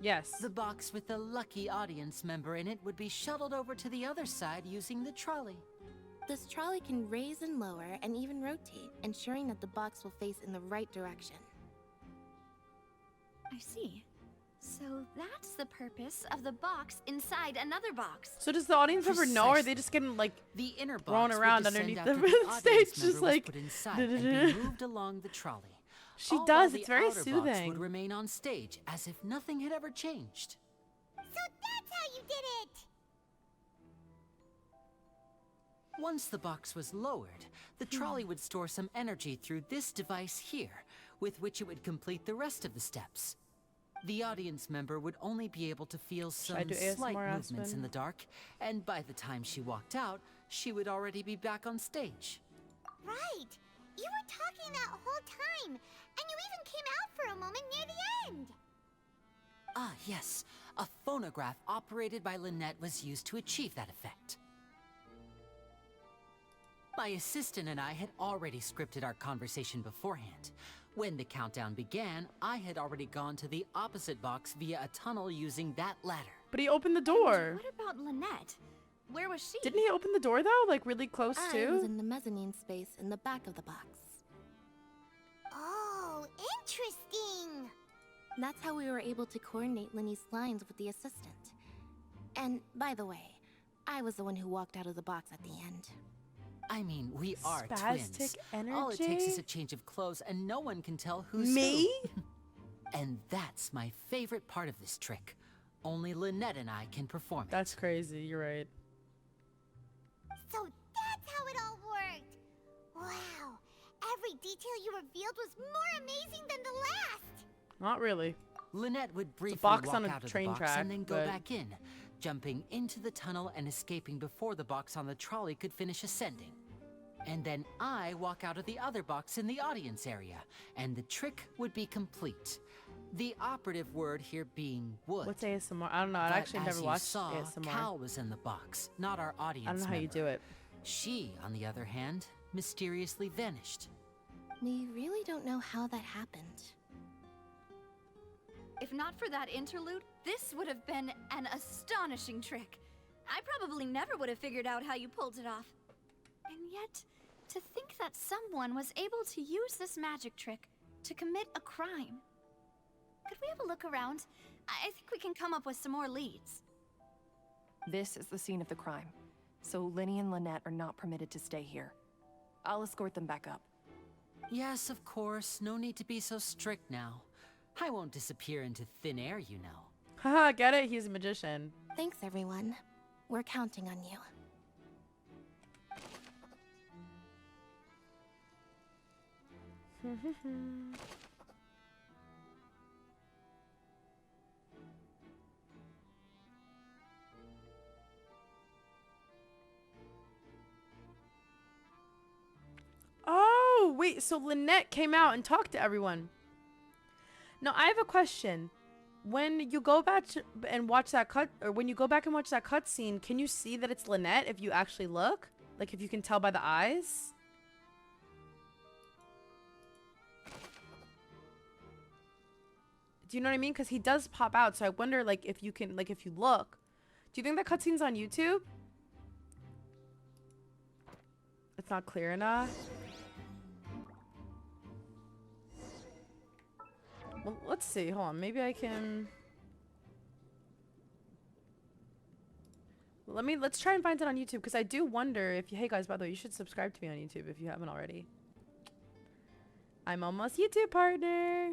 Yes. The box with the lucky audience member in it would be shuttled over to the other side using the trolley. This trolley can raise and lower and even rotate, ensuring that the box will face in the right direction. I see. So that's the purpose of the box inside another box. So does the audience ever know, or are they just getting like the inner thrown box around would underneath descend the after the stage, audience just member was like put inside and be moved along the trolley. She All does. while It's the very outer box soothing. would remain on stage as if nothing had ever changed. So that's how you did it! Once the box was lowered, the trolley would store some energy through this device here, with which it would complete the rest of the steps. The audience member would only be able to feel Should I some do ASMR, slight movements Aspen? in the dark, and by the time she walked out, she would already be back on stage. Right! You were talking that whole time, and you even came out for a moment near the end! Ah, yes. A phonograph operated by Lynette was used to achieve that effect. My assistant and I had already scripted our conversation beforehand. When the countdown began, I had already gone to the opposite box via a tunnel using that ladder. But he opened the door. What about Lynette? Where was she? Didn't he open the door though? Like really close I too? was in the mezzanine space in the back of the box. Oh, interesting! That's how we were able to coordinate Linny's lines with the assistant. And by the way, I was the one who walked out of the box at the end. I mean, we are Spastic twins. energy? All it takes is a change of clothes and no one can tell who's Me? who. And that's my favorite part of this trick. Only Lynette and I can perform it. That's crazy. You're right. So that's how it all worked! Wow! Every detail you revealed was more amazing than the last! Not really. Lynette would briefly box walk on a out of train the box track, and then go but- back in, jumping into the tunnel and escaping before the box on the trolley could finish ascending. And then I walk out of the other box in the audience area, and the trick would be complete. The operative word here being would. What's ASMR? I don't know. I But actually as never you watched saw, ASMR. Cal was in the box, not our audience I don't know how you member. do it. She, on the other hand, mysteriously vanished. We really don't know how that happened. If not for that interlude, this would have been an astonishing trick. I probably never would have figured out how you pulled it off. And yet, to think that someone was able to use this magic trick to commit a crime. Could we have a look around? I think we can come up with some more leads. This is the scene of the crime, so Linny and Lynette are not permitted to stay here. I'll escort them back up. Yes, of course. No need to be so strict now. I won't disappear into thin air, you know. Haha, get it? He's a magician. Thanks, everyone. We're counting on you. Oh, wait. So Lynette came out and talked to everyone. Now, I have a question. When you go back and watch that when you go back and watch that cutscene, can you see that it's Lynette if you actually look? Like, if you can tell by the eyes? Do you know what I mean? Because he does pop out, so I wonder, like, if you can, like, if you look. Do you think that cutscene's on YouTube? It's not clear enough. Well, let's see. Hold on. Maybe I can... Let's try and find it on YouTube, because I do wonder if... Hey, guys, by the way, you should subscribe to me on YouTube if you haven't already. I'm almost YouTube partner.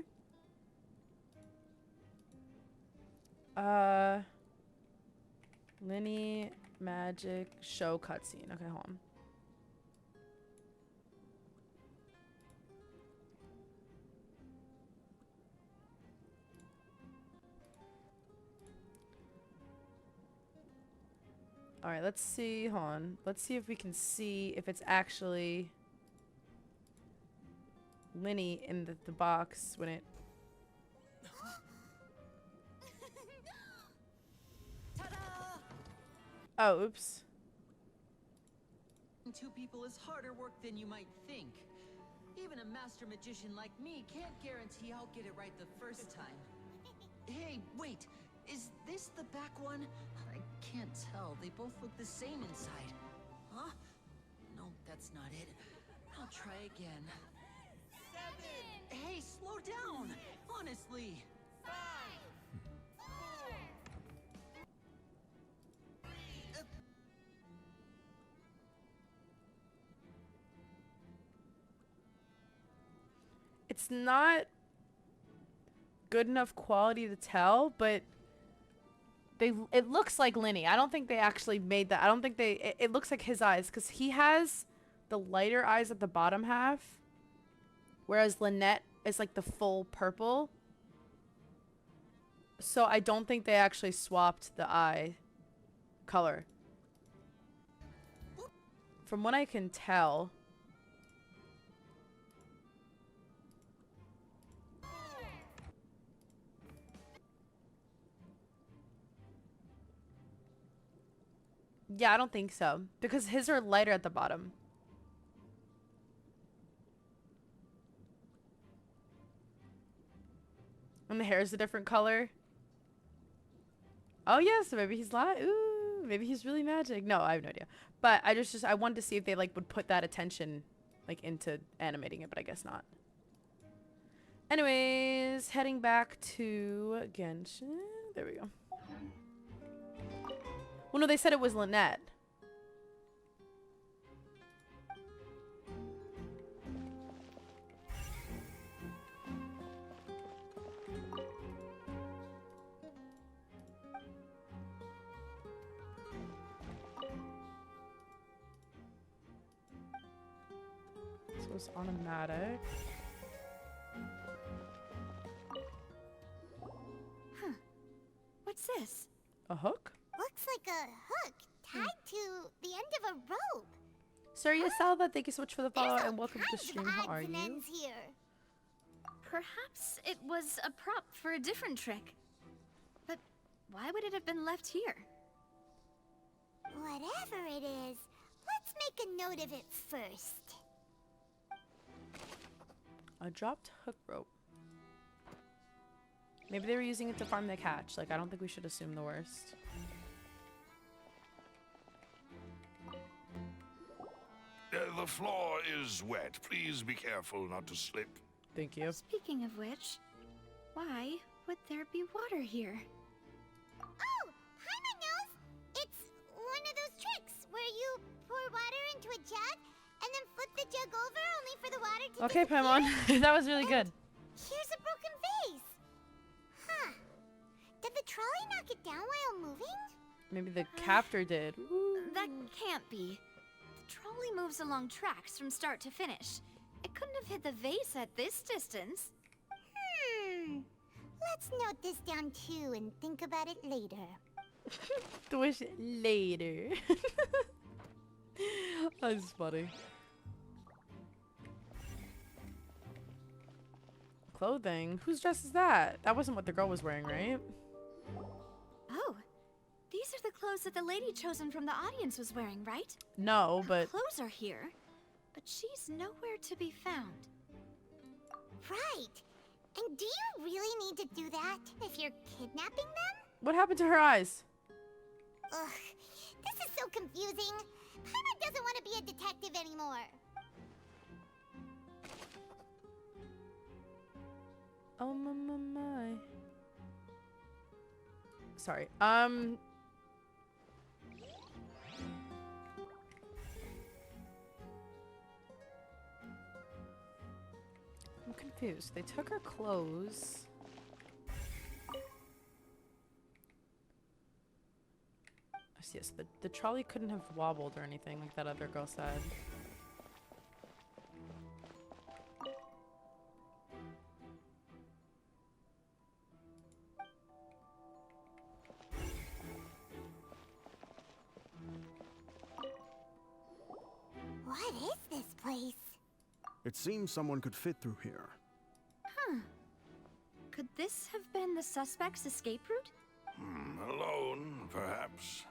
Linny Magic Show cutscene. Okay, hold on. All right, let's see. Hold on. Let's see if we can see if it's actually Linny in the box when it... Oh, oops. Two people is harder work than you might think. Even a master magician like me can't guarantee I'll get it right the first time. Hey, wait. Is this the back one? I can't tell. They both look the same inside. Huh? that's not it. I'll try again. 7! Hey, slow down! Honestly! 5! 4! It's not good enough quality to tell, but it looks like Linny. I don't think they actually made that. I don't think it looks like his eyes, because he has the lighter eyes at the bottom half, whereas Lynette is like the full purple. So I don't think they actually swapped the eye color. From what I can tell. Yeah, I don't think so. Because his are lighter at the bottom. And the hair is a different color. Oh, yeah, so maybe he's lying. Ooh, maybe he's really magic. No, I have no idea. But I wanted to see if they, like, would put that attention, like, into animating it, but I guess not. Anyways, heading back to Genshin. There we go. Well, no, they said it was Lynette. So it's automatic. Huh. What's this? A hook? Looks like a hook tied to the end of a rope. Surya Salva, thank you so much for the follow and welcome to the stream. How are you? Here. Perhaps it was a prop for a different trick. But why would it have been left here? Whatever it is, let's make a note of it first. A dropped hook rope. Maybe they were using it to farm the catch. Like, I don't think we should assume the worst. The floor is wet. Please be careful not to slip. Thank you. Speaking of which, why would there be water here? Oh, Paimon knows! It's one of those tricks where you pour water into a jug and then flip the jug over only for the water to Okay, disappear. Paimon. That was really good. Here's a broken vase. Huh. Did the trolley knock it down while moving? Maybe the captor did. That can't be. The trolley moves along tracks from start to finish. It couldn't have hit the vase at this distance. Let's note this down too and think about it later. Wish later. That's funny. Clothing? Whose dress is that? That wasn't what the girl was wearing, right? Oh, these are the clothes that the lady chosen from the audience was wearing, right? No, Her but... clothes are here, but she's nowhere to be found. Right. And do you really need to do that if you're kidnapping them? What happened to her eyes? Ugh, this is so confusing. Paimon doesn't want to be a detective anymore. Oh my. Sorry. I'm confused. They took her clothes. Yes, the trolley couldn't have wobbled or anything like that other girl said. What is this place? It seems someone could fit through here. Huh. Could this have been the suspect's escape route? Alone, perhaps.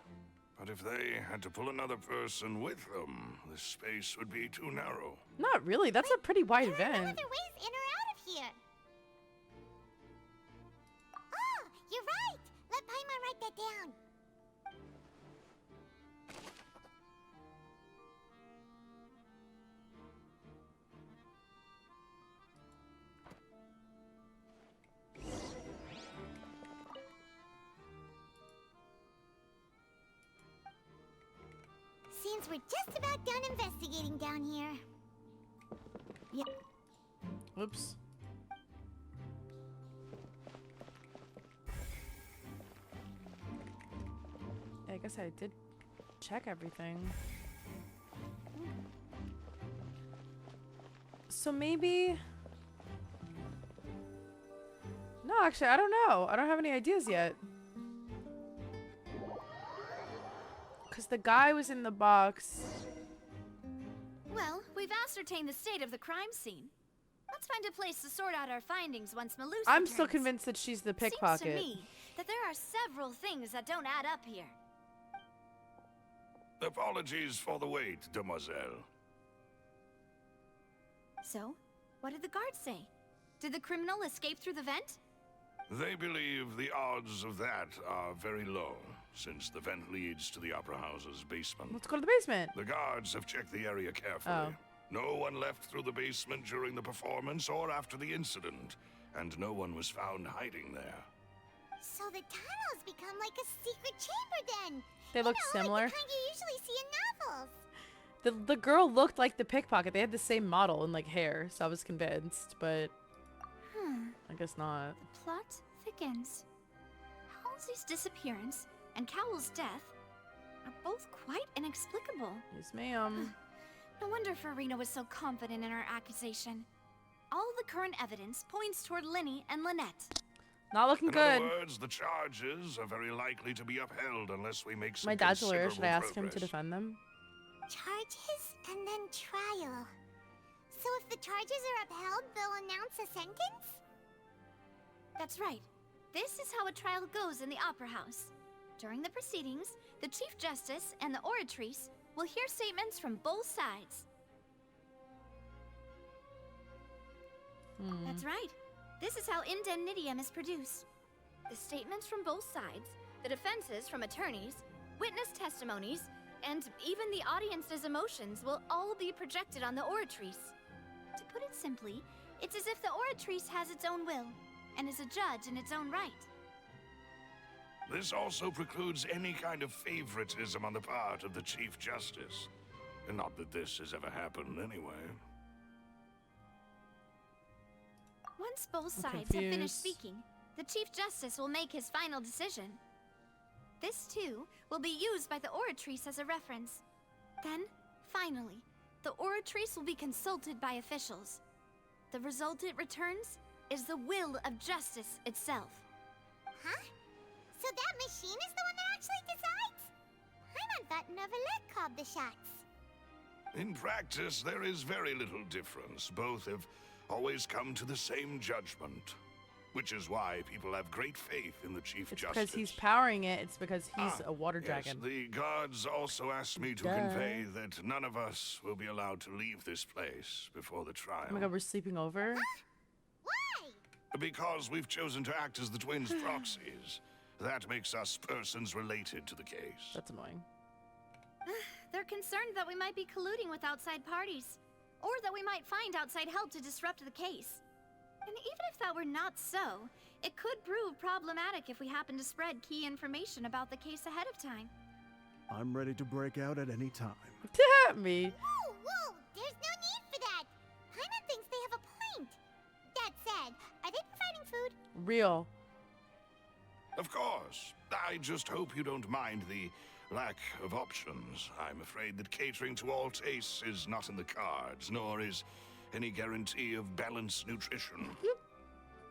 But if they had to pull another person with them, the space would be too narrow. Not really. That's a pretty wide There are no vent. other ways in or out of here. Ah, you're right. Let Paimon write that down. Since we're just about done investigating down here. Yeah. Oops. I guess I did check everything. So maybe... No, actually, I don't know. I don't have any ideas yet. Because the guy was in the box. Well, we've ascertained the state of the crime scene. Let's find a place to sort out our findings once Malus I'm returns. still convinced that she's the pickpocket. Seems to me that there are several things that don't add up here. Apologies for the wait, demoiselle. So, what did the guards say? Did the criminal escape through the vent? They believe the odds of that are very low, since the vent leads to the Opera House's basement. Let's go to the basement. The guards have checked the area carefully. Oh. No one left through the basement during the performance or after the incident, and no one was found hiding there. So the tunnels become like a secret chamber then. They look similar. Like the kind you usually see in novels. The girl looked like the pickpocket. They had the same model and like hair, so I was convinced, but I guess not. The plot thickens. Halsey's disappearance and Cowell's death are both quite inexplicable. Yes, ma'am. No wonder Farina was so confident in her accusation. All the current evidence points toward Linny and Lynette. Not looking In good. other words, the charges are very likely to be upheld unless we make some My dad's a lawyer. Should I ask considerable him to defend them? Charges and then trial. So if the charges are upheld, they'll announce a sentence? That's right. This is how a trial goes in the Opera House. During the proceedings, the Chief Justice and the oratrice will hear statements from both sides. That's right. This is how indemnitium is produced. The statements from both sides, the defenses from attorneys, witness testimonies, and even the audience's emotions will all be projected on the oratrice. To put it simply, it's as if the oratrice has its own will and is a judge in its own right. This also precludes any kind of favoritism on the part of the Chief Justice. And not that this has ever happened anyway. Once both I'm sides have confused. finished speaking, the Chief Justice will make his final decision. This, too, will be used by the oratrice as a reference. Then, finally, the oratrice will be consulted by officials. The result it returns is the will of justice itself. Huh? So that machine is the one that actually decides? Paimon thought Neuvillette called the shots. In practice, there is very little difference. Both have always come to the same judgment. Which is why people have great faith in the Chief It's Justice. because he's powering it. It's because he's a water Yes, dragon. the guards also asked me to Duh. convey that none of us will be allowed to leave this place before the trial. Oh my god, we're sleeping over? Because we've chosen to act as the twins' proxies. That makes us persons related to the case. That's annoying. They're concerned that we might be colluding with outside parties, or that we might find outside help to disrupt the case. And even if that were not so, it could prove problematic if we happen to spread key information about the case ahead of time. I'm ready to break out at any time. Me. Whoa, whoa! There's no need for that! Paimon thinks they have a point. That said, are they providing food? Real. Of course. I just hope you don't mind the lack of options. I'm afraid that catering to all tastes is not in the cards, nor is any guarantee of balanced nutrition.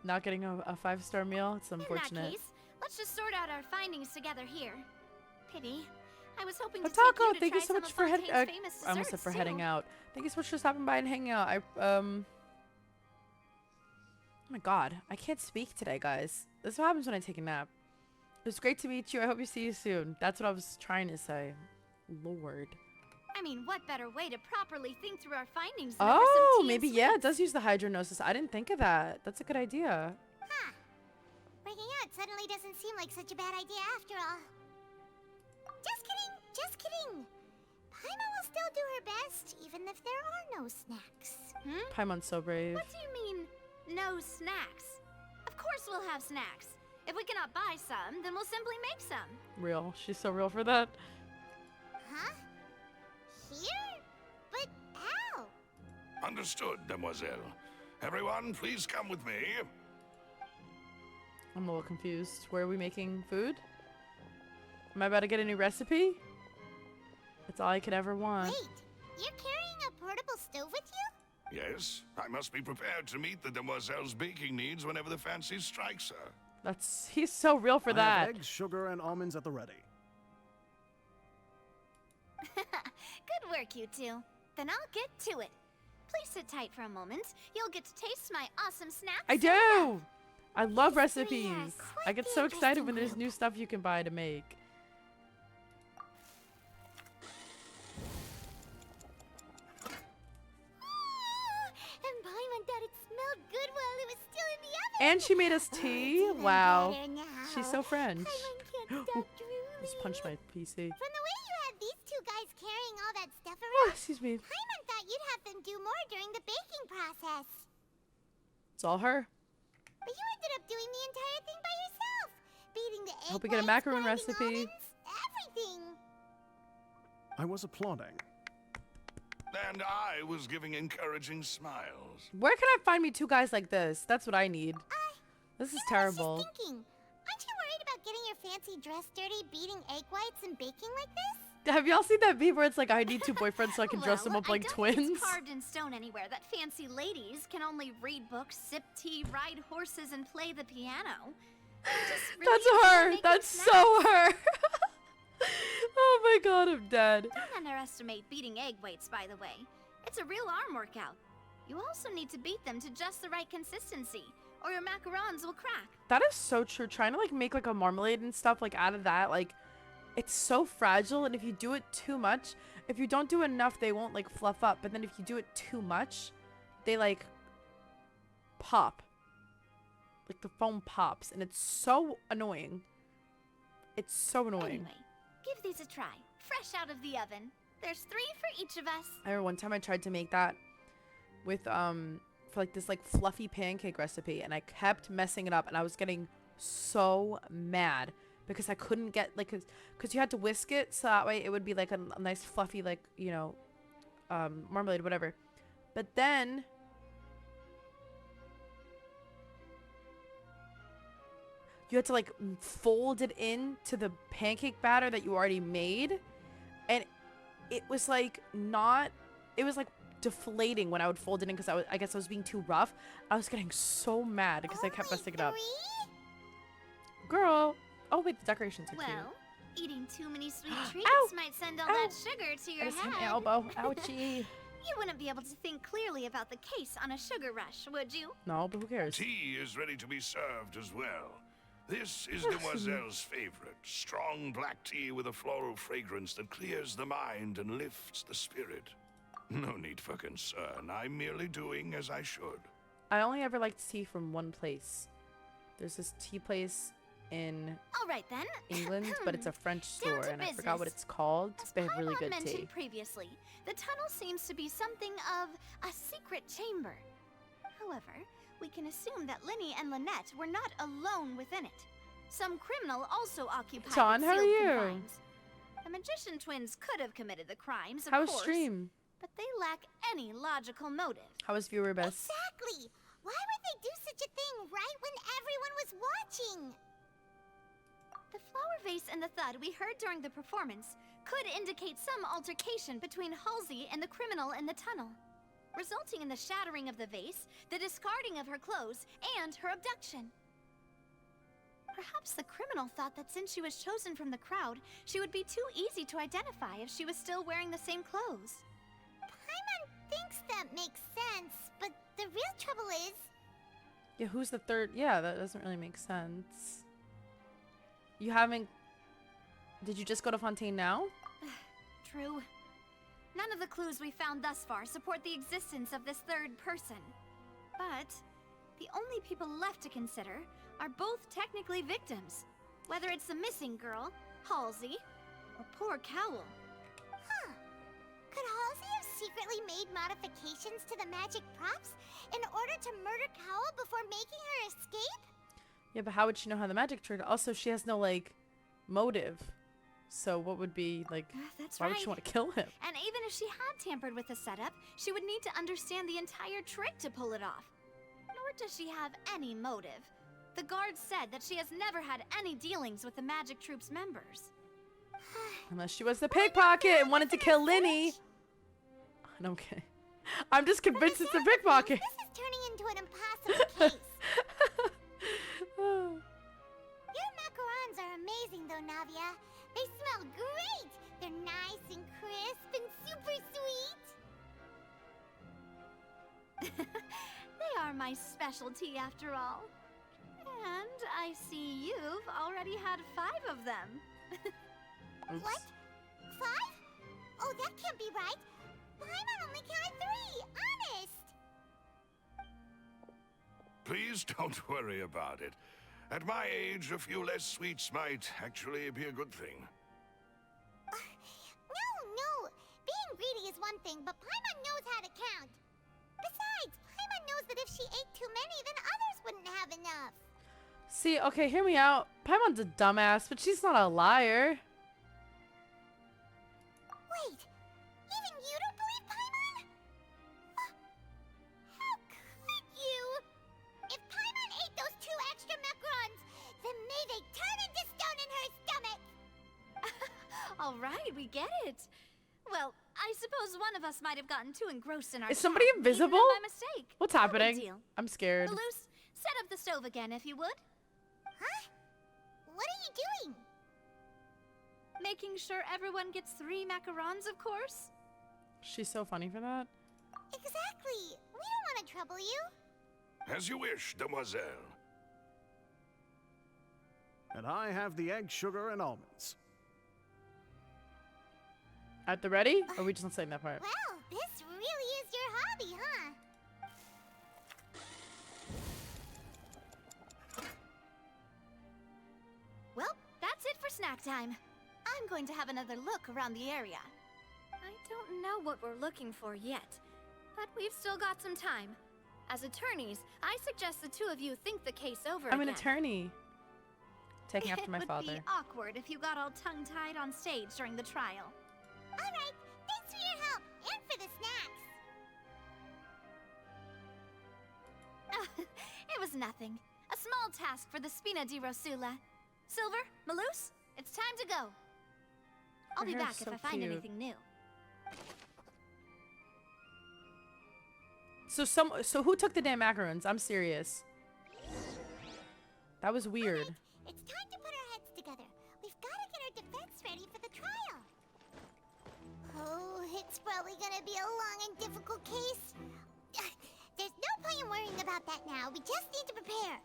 Not getting a 5-star meal. It's In that unfortunate. case, let's just sort out our findings together here. Pity. I was hoping to take Taco, you to thank try you so some much of for heading. Fontaine's famous I almost said desserts, for too. heading out. Thank you so much for stopping by and hanging out. Oh my god, I can't speak today, guys. This is what happens when I take a nap. It was great to meet you. I hope you see you soon. That's what I was trying to say. Lord. I mean, what better way to properly think through our findings than over Oh, some tea maybe and yeah. It sweets? does use the hydronosis. I didn't think of that. That's a good idea. Huh. Breaking out suddenly doesn't seem like such a bad idea after all. Just kidding, just kidding. Paimon will still do her best, even if there are no snacks. Paimon's so brave. What do you mean, no snacks? Of course we'll have snacks. If we cannot buy some, then we'll simply make some. Real. She's so real for that. Huh? Understood, demoiselle. Everyone, please come with me. I'm a little confused. Where are we making food? Am I about to get a new recipe? That's all I could ever want. Wait, you're carrying a portable stove with you? Yes, I must be prepared to meet the demoiselle's baking needs whenever the fancy strikes her. He's so real for I that. have eggs, sugar, and almonds at the ready. Good work, you two. Then I'll get to it. Please sit tight for a moment. You'll get to taste my awesome snacks. I do! I love recipes. I get so excited when there's new stuff you can buy to make. And Paimon thought it smelled good while it was still in the oven. And she made us tea. It's even Wow. better now. She's so French. Paimon can't stop drooling. Just punched my PC. From the way you had these two guys carrying all that stuff Oh, around, excuse me. Paimon thought you'd have them do more during the baking process. It's all her. But you ended up doing the entire thing by yourself. Beating the egg Hope we get a whites, macaroon grinding recipe. almonds, everything. I was applauding. And I was giving encouraging smiles. Where can I find me two guys like this? That's what I need. This is terrible. Thinking, aren't you worried about getting your fancy dress dirty, beating egg whites and baking like this? Have y'all seen that meme where it's like, I need two boyfriends so I can dress them up like I don't twins? think it's carved in stone anywhere that fancy ladies can only read books, sip tea, ride horses, and play the piano. Just really That's enjoy her. making That's snacks. so her. Oh my god, I'm dead. Don't underestimate beating egg whites, by the way. It's a real arm workout. You also need to beat them to just the right consistency, or your macarons will crack. That is so true. Trying to like make like a marmalade and stuff like out of that, like it's so fragile, and if you do it too much, if you don't do enough, they won't like fluff up, but then if you do it too much, they like pop. Like the foam pops, and it's so annoying. It's so annoying. Anyway, give these a try. Fresh out of the oven. There's 3 for each of us. I remember one time I tried to make that with for like this like fluffy pancake recipe, and I kept messing it up, and I was getting so mad because I couldn't get like because you had to whisk it so that way it would be like a nice fluffy like, you know, marmalade, whatever. But then you had to like fold it into the pancake batter that you already made, and it was like not, it was like deflating when I would fold it in because I guess I was being too rough. I was getting so mad because I kept messing it up. Girl. Oh wait, the decorations are cute. Well, eating too many sweet treats Ow! might send all Ow! that sugar to your I just hit head. my elbow. Ouchie. You wouldn't be able to think clearly about the case on a sugar rush, would you? No, but who cares? Tea is ready to be served as well. This is Demoiselle's favorite. Strong black tea with a floral fragrance that clears the mind and lifts the spirit. No need for concern. I'm merely doing as I should. I only ever liked tea from one place. There's this tea place in All right then. England, but it's a French store, to and I forgot what business. it's called. They have really Paimon good mentioned tea. previously, the tunnel seems to be something of a secret chamber. However, we can assume that Linny and Lynette were not alone within it. Some criminal also occupied John, how are sealed you? confines. The magician twins could have committed the crimes, of How was course, stream? but they lack any logical motive. How was viewer best? Exactly. Why would they do such a thing right when everyone was watching? The flower vase and the thud we heard during the performance could indicate some altercation between Halsey and the criminal in the tunnel, resulting in the shattering of the vase, the discarding of her clothes, and her abduction. Perhaps the criminal thought that since she was chosen from the crowd, she would be too easy to identify if she was still wearing the same clothes. Paimon thinks that makes sense, but the real trouble is... Yeah, who's the third? Yeah, that doesn't really make sense. You haven't... Did you just go to Fontaine now? True. None of the clues we found thus far support the existence of this third person. But the only people left to consider are both technically victims. Whether it's the missing girl, Halsey, or poor Cowl. Huh. Could Halsey have secretly made modifications to the magic props in order to murder Cowl before making her escape? Yeah, but how would she know how the magic triggered? Also, she has no, like, motive. So what would be like? That's why right. would she want to kill him? And even if she had tampered with the setup, she would need to understand the entire trick to pull it off. Nor does she have any motive. The guard said that she has never had any dealings with the Magic Troop's members. Unless she was the pickpocket and wanted to kill Linny. No, okay. I'm just convinced it's a pickpocket. This is turning into an impossible case. Your macarons are amazing, though, Navia. They smell great. They're nice and crisp and super sweet. They are my specialty, after all. And I see you've already had 5 of them. What? 5? Oh, that can't be right. Paimon only counted 3. Honest. Please don't worry about it. At my age, a few less sweets might actually be a good thing. No. Being greedy is one thing, but Paimon knows how to count. Besides, Paimon knows that if she ate too many, then others wouldn't have enough. See, okay, hear me out. Paimon's a dumbass, but she's not a liar. Wait, even you don't believe Paimon? How could you? If Paimon ate those 2 extra macarons, then may they turn into stone in her stomach! All right, we get it. Well, I suppose one of us might have gotten too engrossed in our Is somebody chat, invisible? even by mistake. What's No big happening? deal. I'm scared. Malus, set up the stove again, if you would. Huh? What are you doing? Making sure everyone gets 3 macarons, of course. She's so funny for that. Exactly. We don't want to trouble you. As you wish, demoiselle. And I have the egg, sugar, and almonds. At the ready? Or are we just not saying that part? Well, this really is your hobby, huh? Well, that's it for snack time. I'm going to have another look around the area. I don't know what we're looking for yet, but we've still got some time. As attorneys, I suggest the 2 of you think the case over I'm again. an attorney. Taking after my father. It would be awkward if you got all tongue-tied on stage during the trial. All right, thanks for your help and for the snacks. It was nothing. A small task for the Spina di Rosula. Silver, Malus, it's time to go. I'll be Her back hair's if so I find cute. anything new. So who took the damn macarons? I'm serious. That was weird. It's time to put our heads together. We've got to get our defense ready for the trial. Oh, it's probably gonna be a long and difficult case. There's no point in worrying about that now. We just need to prepare.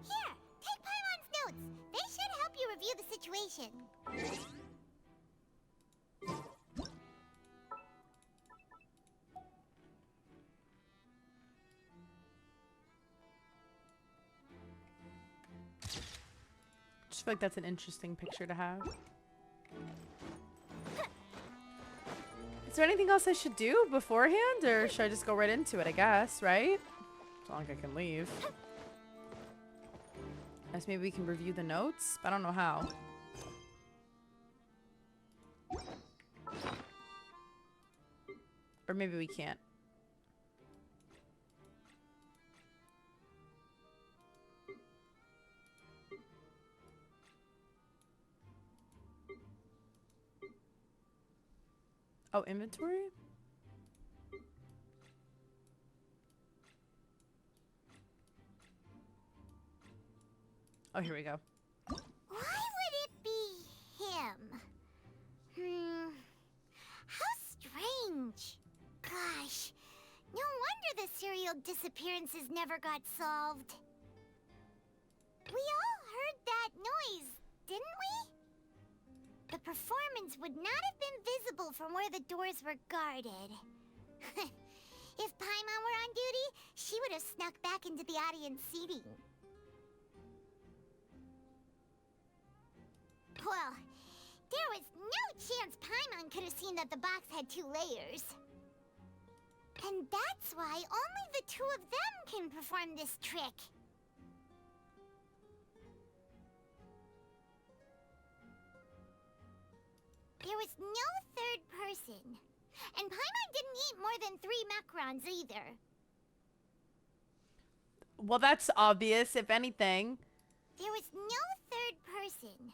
Here, take Paimon's notes. They should help you review the situation. Just feel like that's an interesting picture to have. Is there anything else I should do beforehand, or should I just go right into it, I guess, right? As long as I can leave. I guess maybe we can review the notes? I don't know how. Or maybe we can't. Oh, inventory? Oh, here we go. Why would it be him? How strange. Gosh, no wonder the serial disappearances never got solved. We all heard that noise, didn't we? The performance would not have been visible from where the doors were guarded. If Paimon were on duty, she would have snuck back into the audience seating. Well, there was no chance Paimon could have seen that the box had 2 layers. And that's why only the 2 of them can perform this trick. was no third person. And Paimon didn't eat more than 3 macarons either. Well, that's obvious, if anything. There was no third person.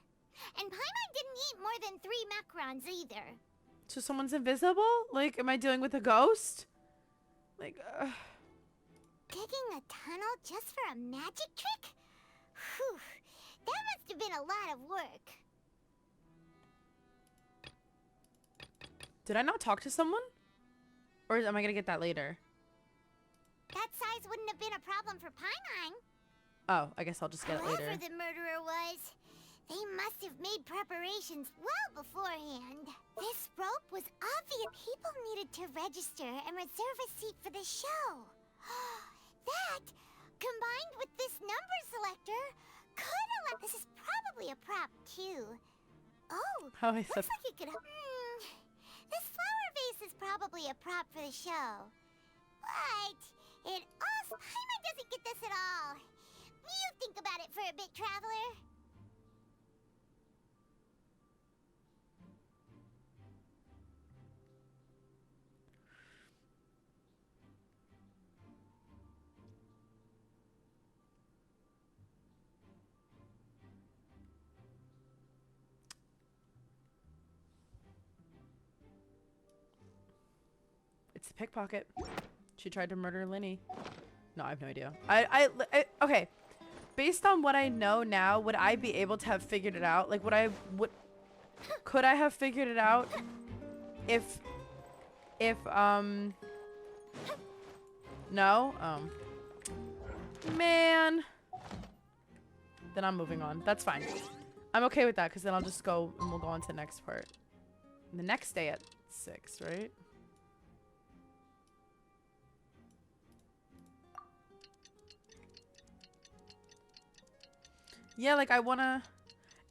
And Paimon didn't eat more than 3 macarons either. So someone's invisible? Like, am I dealing with a ghost? Like, Digging a tunnel just for a magic trick? Whew, that must have been a lot of work. Did I not talk to someone? Or am I gonna get that later? That size wouldn't have been a problem for Paimon. Oh, I guess I'll just get it later. Whoever the murderer was, they must have made preparations well beforehand. This rope was obvious. People needed to register and reserve a seat for the show. That, combined with this number selector, could allow... This is probably a prop, too. Oh, looks like it could... This flower vase is probably a prop for the show. But it also... Paimon doesn't get this at all. You think about it for a bit, Traveler. It's a pickpocket. She tried to murder Linny. No, I have no idea. Okay. Based on what I know now, would I be able to have figured it out? Like, could I have figured it out if, no? Man. Then I'm moving on. That's fine. I'm okay with that, because then I'll just go and we'll go on to the next part. The next day at 6, right? Yeah, like I wanna...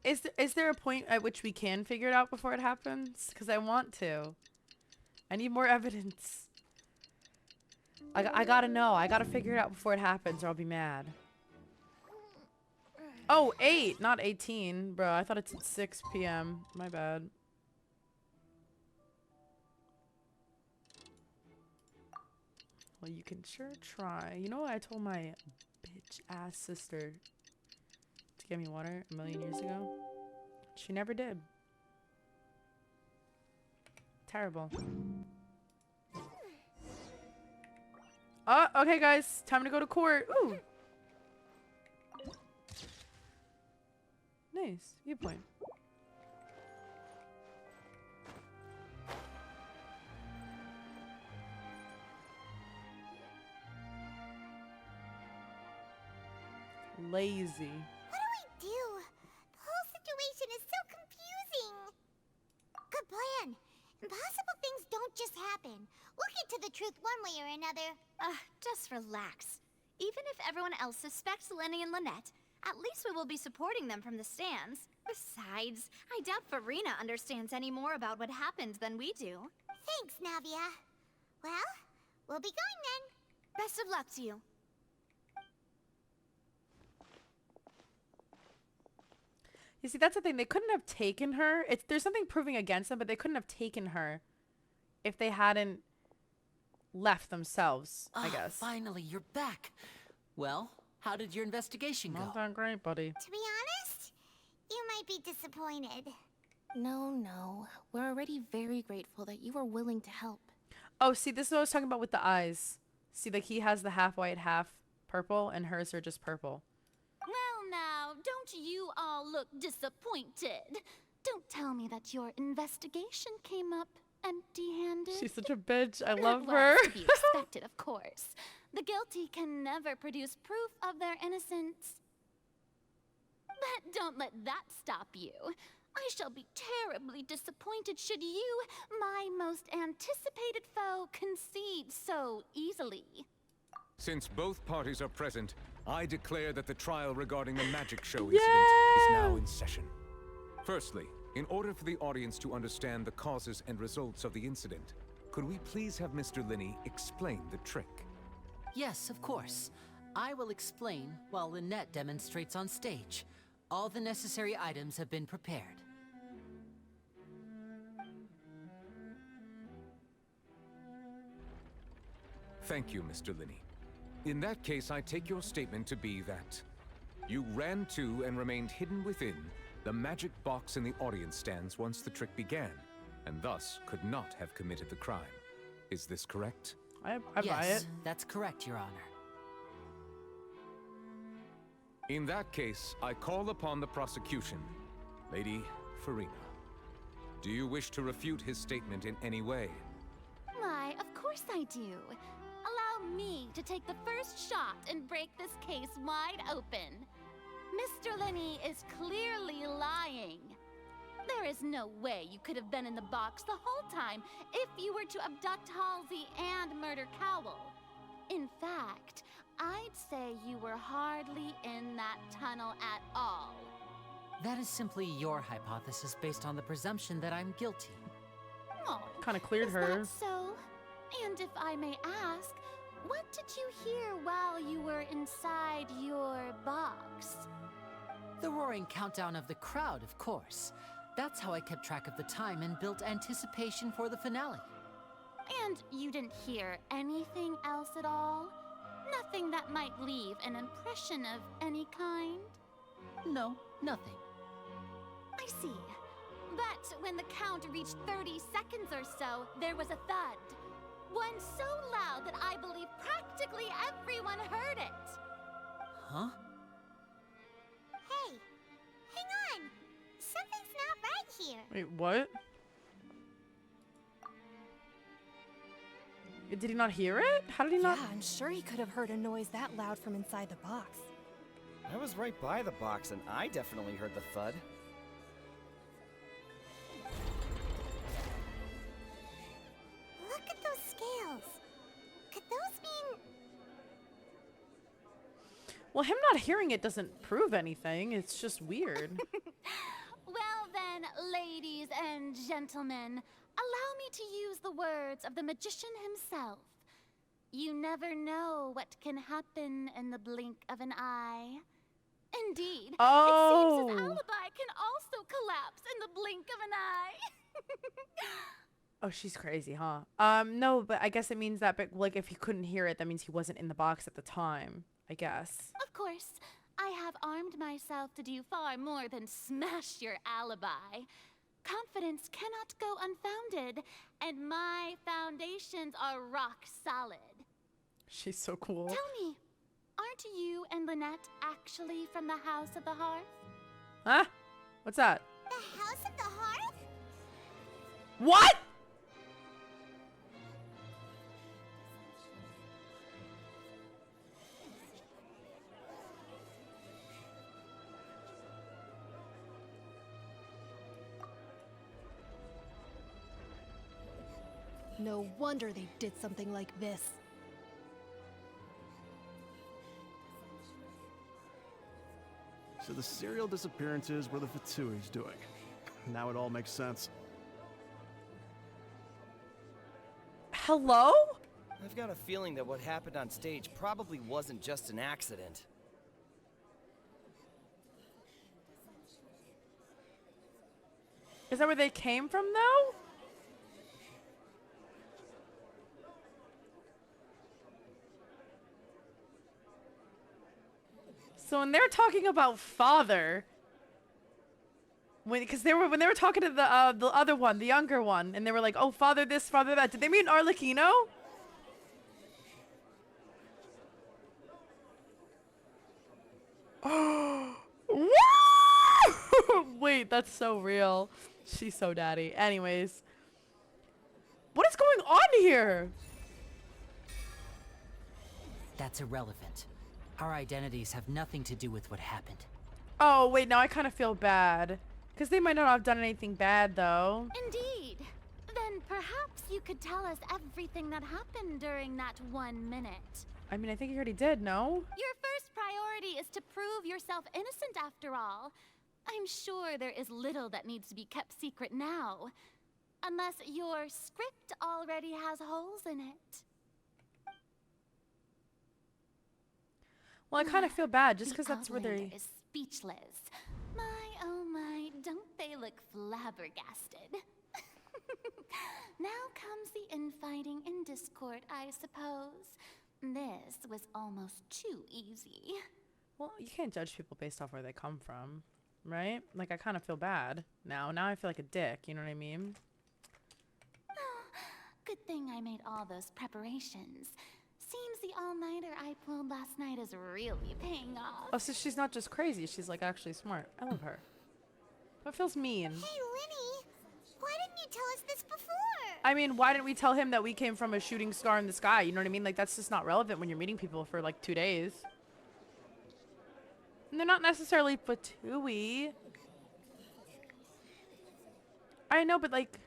Is there a point at which we can figure it out before it happens? Because I want to. I need more evidence. I gotta know. I gotta figure it out before it happens or I'll be mad. Oh, 8, not 18. Bro, I thought it's at 6 p.m. My bad. Well, you can sure try. You know what I told my bitch-ass sister to get me water a million years ago? She never did. Terrible. Oh, okay, guys. Time to go to court. Ooh. Nice. Viewpoint. Lazy. What do? The whole situation is so confusing. Good plan. Impossible things don't just happen. We'll get to the truth one way or another. Just relax. Even if everyone else suspects Lenny and Lynette, at least we will be supporting them from the stands. Besides, I doubt Farina understands any more about what happened than we do. Thanks, Navia. Well, we'll be going then. Best of luck to you. You see, that's the thing. They couldn't have taken her. There's something proving against them, but they couldn't have taken her if they hadn't left themselves, I guess. Finally, you're back. Well, how did your investigation go? Not that great, buddy. To be honest, you might be disappointed. No. We're already very grateful that you were willing to help. Oh, see, this is what I was talking about with the eyes. See, like he has the half white, half purple, and hers are just purple. Well, now, don't you all look disappointed. Don't tell me that your investigation came up empty-handed. She's such a bitch. I love Well, her. to be expected, of course. The guilty can never produce proof of their innocence. But don't let that stop you. I shall be terribly disappointed should you, my most anticipated foe, concede so easily. Since both parties are present, I declare that the trial regarding the magic show incident is now in session. Firstly, in order for the audience to understand the causes and results of the incident, could we please have Mr. Linney explain the trick? Yes, of course. I will explain while Lynette demonstrates on stage. All the necessary items have been prepared. Thank you, Mr. Linney. In that case, I take your statement to be that you ran to and remained hidden within the magic box in the audience stands once the trick began, and thus could not have committed the crime. Is this correct? I buy Yes, it. that's correct, Your Honor. In that case, I call upon the prosecution. Lady Farina, do you wish to refute his statement in any way? Why, of course I do. Allow me to take the first shot and break this case wide open. Mr. Linney is clearly lying. There is no way you could have been in the box the whole time if you were to abduct Halsey and murder Cowell. In fact, I'd say you were hardly in that tunnel at all. That is simply your hypothesis based on the presumption that I'm guilty. Oh, Kind of cleared is her. that so? And if I may ask, what did you hear while you were inside your box? The roaring countdown of the crowd, of course. That's how I kept track of the time and built anticipation for the finale. And you didn't hear anything else at all? Nothing that might leave an impression of any kind? No, nothing. I see. But when the count reached 30 seconds or so, there was a thud. One so loud that I believe practically everyone heard it. Huh? Hey, hang on. Something's not right here. Wait, what? Did he not hear it? How did he not? Yeah, I'm sure he could have heard a noise that loud from inside the box. I was right by the box, and I definitely heard the thud. Look at those scales. Could those mean... Well, him not hearing it doesn't prove anything. It's just weird. Well then, ladies and gentlemen, allow me to use the words of the magician himself. You never know what can happen in the blink of an eye. Indeed, it seems his alibi can also collapse in the blink of an eye. Oh, she's crazy, huh? No, but I guess it means that, but like, if he couldn't hear it, that means he wasn't in the box at the time, I guess. Of course, I have armed myself to do far more than smash your alibi. Confidence cannot go unfounded, and my foundations are rock solid. She's so cool. Tell me, aren't you and Lynette actually from the House of the Hearth? Huh? What's that? The House of the Hearth? What? No wonder they did something like this. So the serial disappearances were the Fatsui's doing. Now it all makes sense. Hello? I've got a feeling that what happened on stage probably wasn't just an accident. Is that where they came from, though? So when they're talking about father, when they were talking to the other one, the younger one, and they were like, "Oh, father this, father that," did they mean Arlecchino? Wait, that's so real. She's so daddy. Anyways, what is going on here? That's irrelevant. Our identities have nothing to do with what happened. Oh, wait, now I kind of feel bad. Because they might not have done anything bad, though. Indeed. Then perhaps you could tell us everything that happened during that 1 minute. I mean, I think you already did, no? Your first priority is to prove yourself innocent after all. I'm sure there is little that needs to be kept secret now. Unless your script already has holes in it. Well, I kind of feel bad just because The that's where they... Outlander is speechless. My, oh my, don't they look flabbergasted? Now comes the infighting and discord, I suppose. This was almost too easy. Well, you can't judge people based off where they come from, right? Like, I kind of feel bad now. Now I feel like a dick, you know what I mean? Good thing I made all those preparations. Seems the all-nighter I pulled last night is really paying off. Oh, so she's not just crazy. She's, like, actually smart. I love her. That feels mean. Hey, Linny, why didn't you tell us this before? I mean, why didn't we tell him that we came from a shooting star in the sky? You know what I mean? Like, that's just not relevant when you're meeting people for, like, 2 days. And they're not necessarily Fatui. I know, but, like...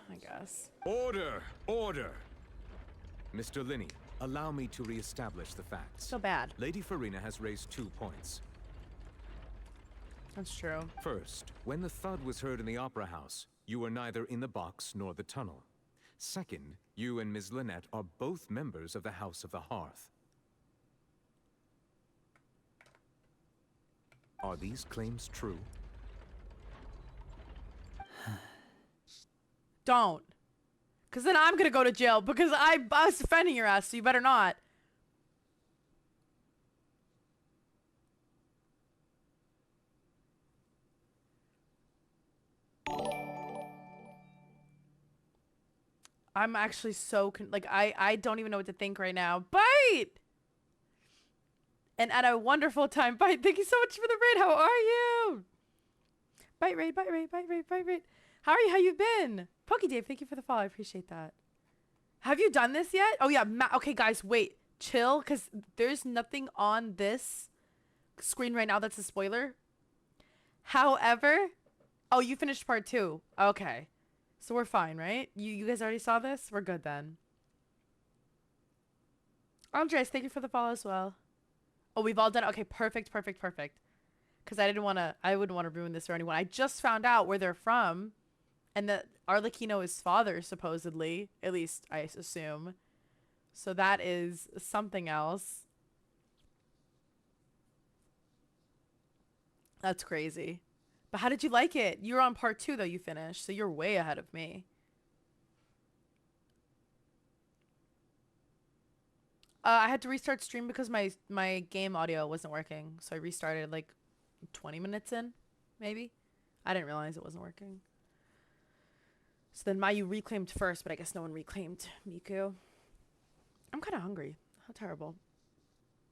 I guess. Order! Order! Mr. Linney, allow me to reestablish the facts. So bad. Lady Farina has raised 2 points. That's true. First, when the thud was heard in the Opera House, you were neither in the box nor the tunnel. Second, you and Ms. Lynette are both members of the House of the Hearth. Are these claims true? Don't. Because then I'm going to go to jail because I was defending your ass, so you better not. I'm actually so... I don't even know what to think right now. Bite! And at a wonderful time. Bite, thank you so much for the raid. How are you? Bite raid, bite raid, bite raid, bite raid. How are you? How you been? Pokey Dave, thank you for the follow. I appreciate that. Have you done this yet? Oh, yeah. Okay, guys, wait. Chill, because there's nothing on this screen right now that's a spoiler. However... Oh, you finished part 2. Okay. So we're fine, right? You guys already saw this? We're good then. Andres, thank you for the follow as well. Oh, we've all done it. Okay, perfect, perfect, perfect. Because I wouldn't want to ruin this for anyone. I just found out where they're from. And that Arlecchino is father, supposedly. At least, I assume. So that is something else. That's crazy. But how did you like it? You were on part 2, though, you finished. So you're way ahead of me. I had to restart stream because my game audio wasn't working. So I restarted like 20 minutes in, maybe. I didn't realize it wasn't working. So then Mayu reclaimed first, but I guess no one reclaimed Miku. I'm kind of hungry. How terrible.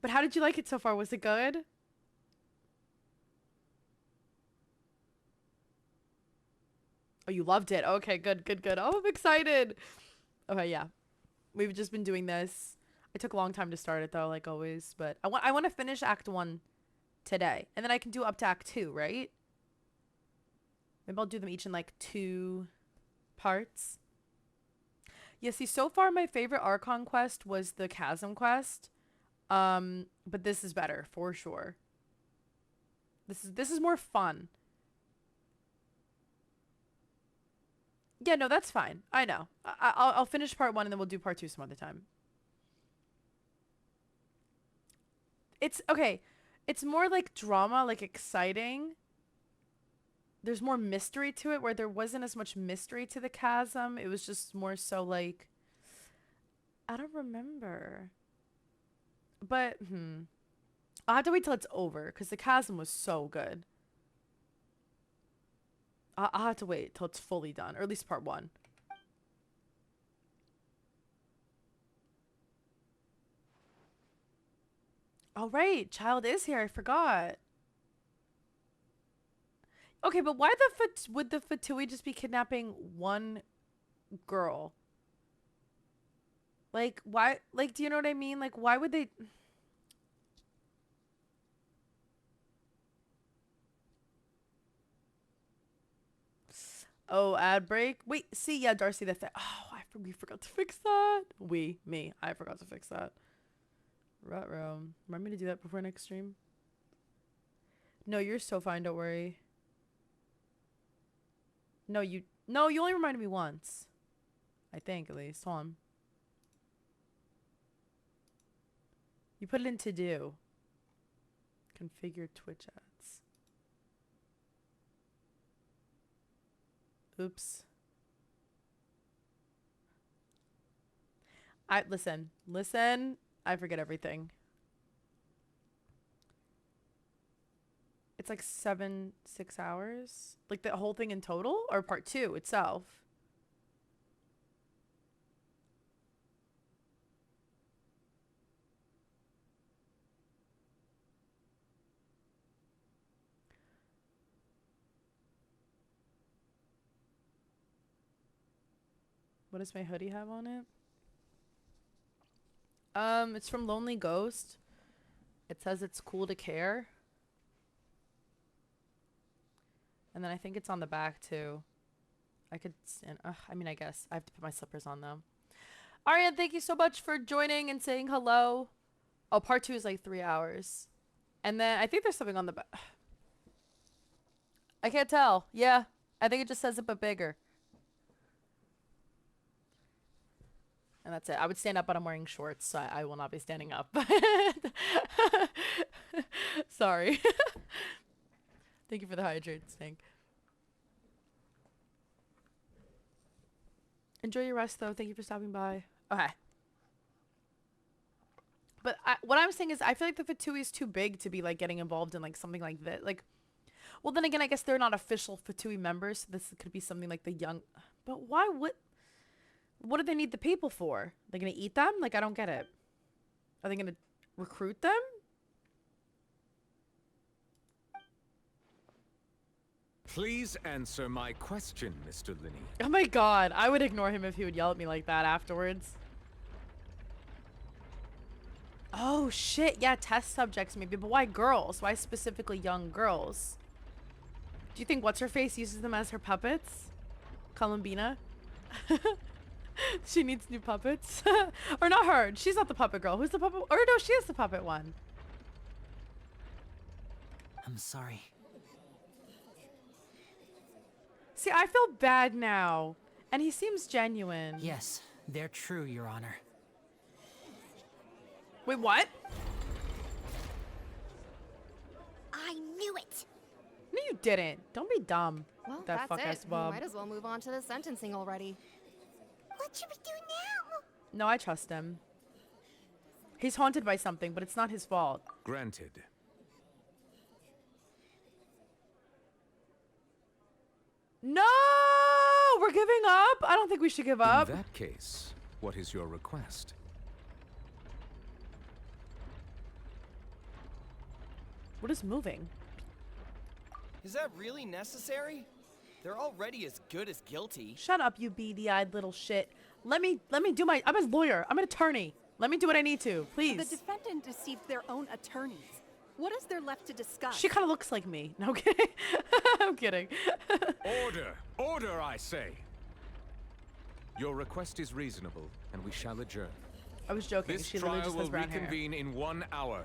But how did you like it so far? Was it good? Oh, you loved it. Okay, good, good, good. Oh, I'm excited. Okay, yeah. We've just been doing this. It took a long time to start it, though, like always. But I want to finish Act 1 today. And then I can do up to Act 2, right? Maybe I'll do them each in, like, 2 parts. Yeah, see, so far my favorite Archon quest was the Chasm quest. But this is better, for sure. This is more fun. Yeah, no, that's fine. I know. I'll finish part 1 and then we'll do part 2 some other time. It's okay. It's more like drama, like exciting. There's more mystery to it where there wasn't as much mystery to the Chasm. It was just more so like, I don't remember. But, I'll have to wait till it's over because the Chasm was so good. I'll have to wait till it's fully done, or at least part 1. All right, Child is here. I forgot. Okay, but why would the Fatui just be kidnapping one girl? Like, why? Like, do you know what I mean? Like, why would they? Oh, ad break. Wait, see, yeah, Darcy, we forgot to fix that. I forgot to fix that. Ruh-roh. Remind me to do that before next stream. No, you're so fine. Don't worry. No, you only reminded me once. I think, at least. Hold on. You put it in to do. Configure Twitch ads. Oops. Listen. I forget everything. It's like 6 hours? Like the whole thing in total? Or part 2 itself? What does my hoodie have on it? It's from Lonely Ghost. It says it's cool to care. And then I think it's on the back too. I could stand. I mean, I guess I have to put my slippers on though. Ariane, thank you so much for joining and saying hello. Oh, part 2 is like 3 hours. And then I think there's something on the back. I can't tell. Yeah. I think it just says it but bigger. And that's it. I would stand up, but I'm wearing shorts, so I will not be standing up. Sorry. Thank you for the hydrate, Snake. Enjoy your rest, though. Thank you for stopping by. Okay. But what I'm saying is I feel like the Fatui is too big to be, like, getting involved in, like, something like this. Like, well, then again, I guess they're not official Fatui members, so this could be something like the young... But why would... What do they need the people for? They're gonna eat them? Like, I don't get it. Are they gonna recruit them? Please answer my question, Mr. Linney. Oh my god, I would ignore him if he would yell at me like that afterwards. Oh shit, yeah, test subjects maybe, but why girls? Why specifically young girls? Do you think What's-Her-Face uses them as her puppets? Columbina? She needs new puppets. Or not her. She's not the puppet girl. Who's the puppet? Or no, she is the puppet one. I'm sorry. See, I feel bad now. And he seems genuine. Yes, they're true, Your Honor. Wait, what? I knew it. No, you didn't. Don't be dumb. Well, That that's fuck-ass it. Bob. Might as well move on to the sentencing already. What should we do now? No, I trust him. He's haunted by something, but it's not his fault. Granted. No! We're giving up? I don't think we should give up. In that case, what is your request? What is moving? Is that really necessary? They're already as good as guilty. Shut up, you beady-eyed little shit. Let me do my... I'm a lawyer. I'm an attorney. Let me do what I need to, please. The defendant deceived their own attorneys. What is there left to discuss? She kind of looks like me. No, I'm kidding. I'm kidding. Order! Order, I say! Your request is reasonable, and we shall adjourn. I was joking. This She literally trial just will has brown hair. reconvene in 1 hour.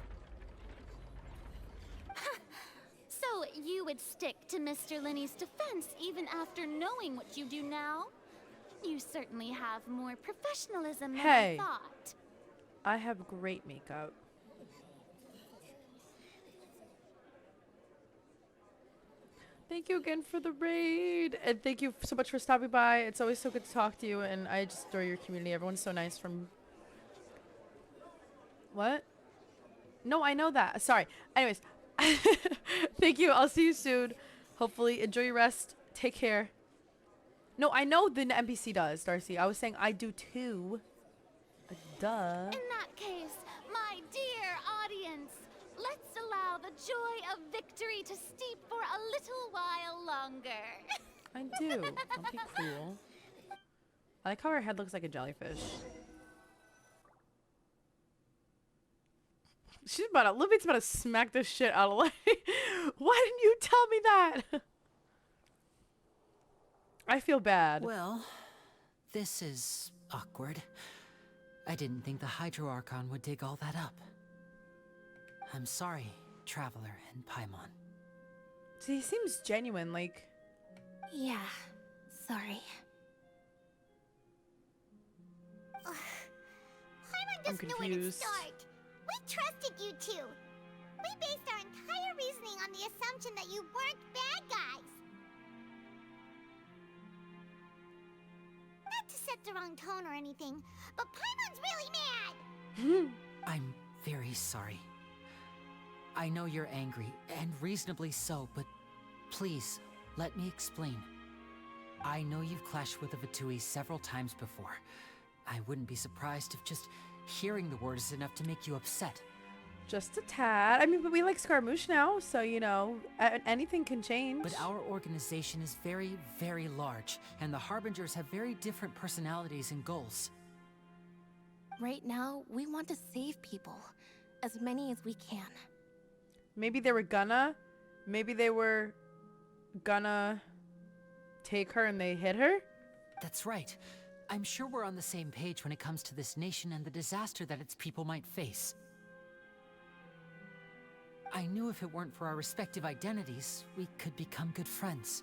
So you would stick to Mr. Linney's defense even after knowing what you do now? You certainly have more professionalism than Hey. I thought. I have great makeup. Thank you again for the raid. And thank you so much for stopping by. It's always so good to talk to you. And I just adore your community. Everyone's so nice from... What? No, I know that. Sorry. Anyways. Thank you. I'll see you soon. Hopefully. Enjoy your rest. Take care. No, I know the NPC does, Darcy. I was saying I do too. Duh. In that case, my dear audience, let's allow the joy of victory to steep for a little while longer. I do. Don't be cruel. I like how her head looks like a jellyfish. She's about to... Libby's about to smack the shit out of Lily. Why didn't you tell me that? I feel bad. Well, this is awkward. I didn't think the Hydro Archon would dig all that up. I'm sorry, Traveler and Paimon. See, he seems genuine, like... Yeah, sorry. Paimon I'm just knew it would confused. start. We trusted you two. We based our entire reasoning on the assumption that you weren't bad guys. set the wrong tone or anything, but Paimon's really mad! I'm very sorry. I know you're angry, and reasonably so, but please, let me explain. I know you've clashed with the Vitui several times before. I wouldn't be surprised if just hearing the word is enough to make you upset. Just a tad. I mean, but we like Scaramouche now, so, you know, anything can change. But our organization is very, very large, and the Harbingers have very different personalities and goals. Right now, we want to save people. As many as we can. Maybe they were gonna take her and they hit her? That's right. I'm sure we're on the same page when it comes to this nation and the disaster that its people might face. I knew if it weren't for our respective identities, we could become good friends.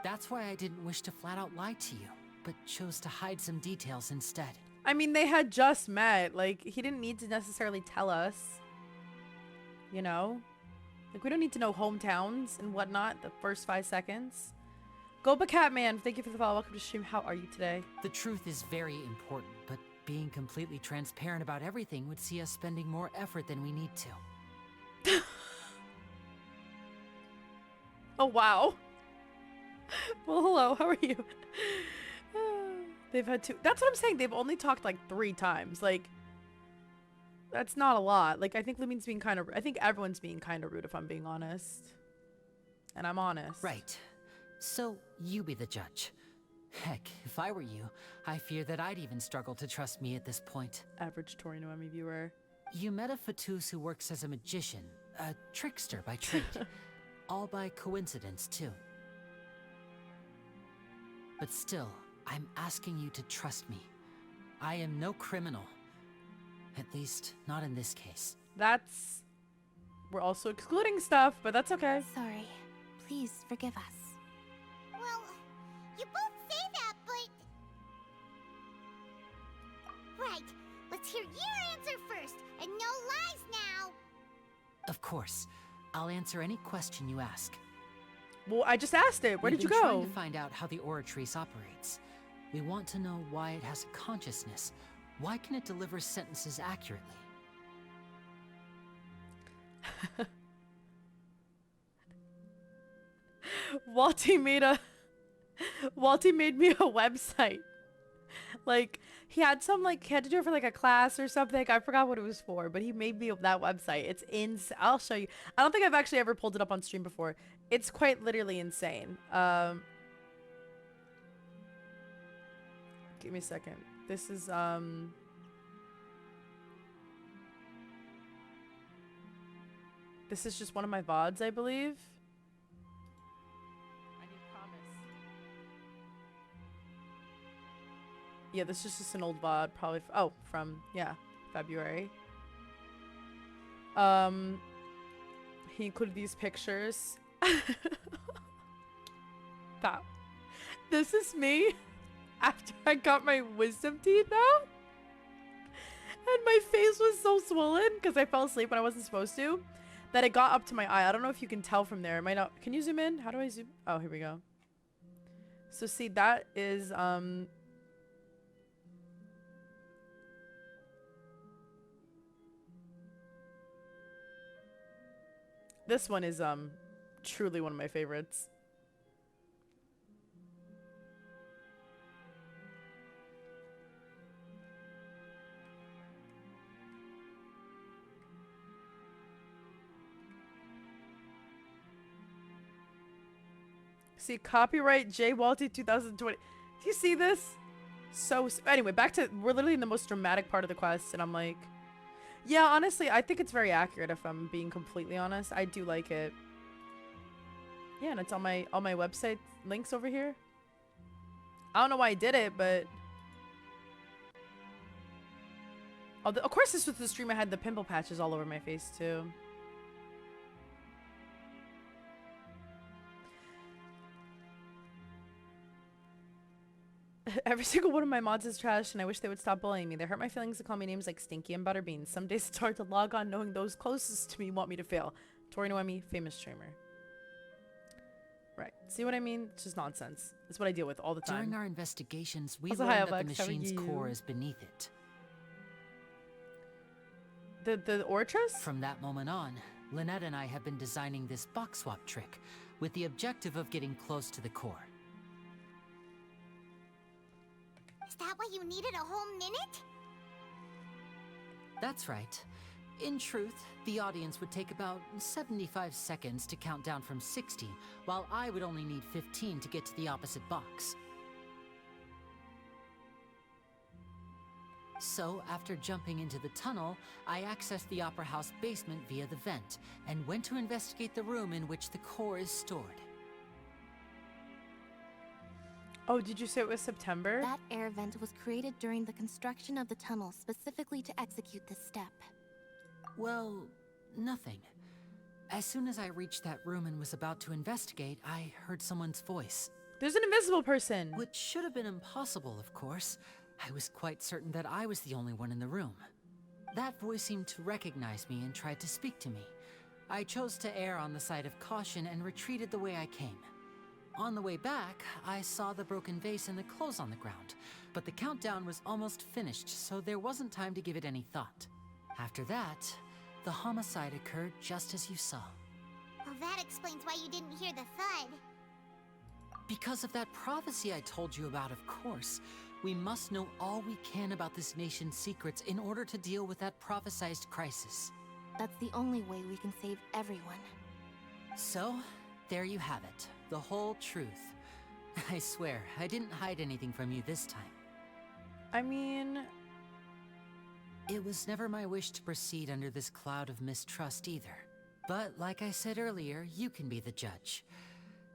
That's why I didn't wish to flat out lie to you, but chose to hide some details instead. I mean, they had just met. Like, he didn't need to necessarily tell us. You know? Like, we don't need to know hometowns and whatnot the first 5 seconds. Goba Catman, thank you for the follow. Welcome to stream. How are you today? The truth is very important, but being completely transparent about everything would see us spending more effort than we need to. Oh, wow. Well, hello. How are you? They've had 2. That's what I'm saying. They've only talked like 3 times. Like, that's not a lot. Like, I think Lumine's being kind of... I think everyone's being kind of rude, if I'm being honest. And I'm honest. Right. So, you be the judge. Heck, if I were you, I fear that I'd even struggle to trust me at this point. Average Tori Noemi viewer. You met a Fatus who works as a magician, a trickster by trade. All by coincidence, too. But still, I'm asking you to trust me. I am no criminal. At least, not in this case. That's... We're also excluding stuff, but that's okay. Sorry. Please forgive us. Well, you both say that, but... Right. Let's hear your answer first, and no lies now. Of course. I'll answer any question you ask. Well, I just asked it. Where did you go? We've been trying to find out how the Oratrice operates. We want to know why it has a consciousness. Why can it deliver sentences accurately? Walty made me a website. Like, he had to do it for like a class or something. I forgot what it was for, but he made me that website. It's I'll show you. I don't think I've actually ever pulled it up on stream before. It's quite literally insane. Give me a second. This is just one of my VODs, I believe. Yeah, this is just an old VOD, probably. From February. He included these pictures. This is me after I got my wisdom teeth out, and my face was so swollen because I fell asleep when I wasn't supposed to, that it got up to my eye. I don't know if you can tell from there. It might not. Can you zoom in? How do I zoom? Oh, here we go. So see, that is this one is truly one of my favorites. See, copyright J. Walty 2020. Do you see this? So anyway, back to, we're literally in the most dramatic part of the quest, and I'm like, yeah, honestly, I think it's very accurate, if I'm being completely honest. I do like it. Yeah, and it's on my website links over here. I don't know why I did it, but of course this was the stream I had the pimple patches all over my face too. Every single one of my mods is trash, and I wish they would stop bullying me. They hurt my feelings to call me names like Stinky and Butterbean. Some days it's hard to log on knowing those closest to me want me to fail. Tori Noemi, famous streamer. Right. See what I mean? It's just nonsense. It's what I deal with all the time. During our investigations, we Also, learned hi, that the Alex. How are machine's you? core is beneath it. The Ortress? From that moment on, Lynette and I have been designing this box swap trick with the objective of getting close to the core. Is that why you needed a whole minute? That's right. In truth, the audience would take about 75 seconds to count down from 60, while I would only need 15 to get to the opposite box. So, after jumping into the tunnel, I accessed the Opera House basement via the vent, and went to investigate the room in which the core is stored. Oh, did you say it was September? That air vent was created during the construction of the tunnel specifically to execute this step. Well, nothing. As soon as I reached that room and was about to investigate, I heard someone's voice. There's an invisible person! Which should have been impossible, of course. I was quite certain that I was the only one in the room. That voice seemed to recognize me and tried to speak to me. I chose to err on the side of caution and retreated the way I came. On the way back, I saw the broken vase and the clothes on the ground, but the countdown was almost finished, so there wasn't time to give it any thought. After that, the homicide occurred just as you saw. Well, that explains why you didn't hear the thud. Because of that prophecy I told you about, of course. We must know all we can about this nation's secrets in order to deal with that prophesized crisis. That's the only way we can save everyone. So, there you have it. The whole truth. I swear, I didn't hide anything from you this time. I mean... It was never my wish to proceed under this cloud of mistrust either. But like I said earlier, you can be the judge.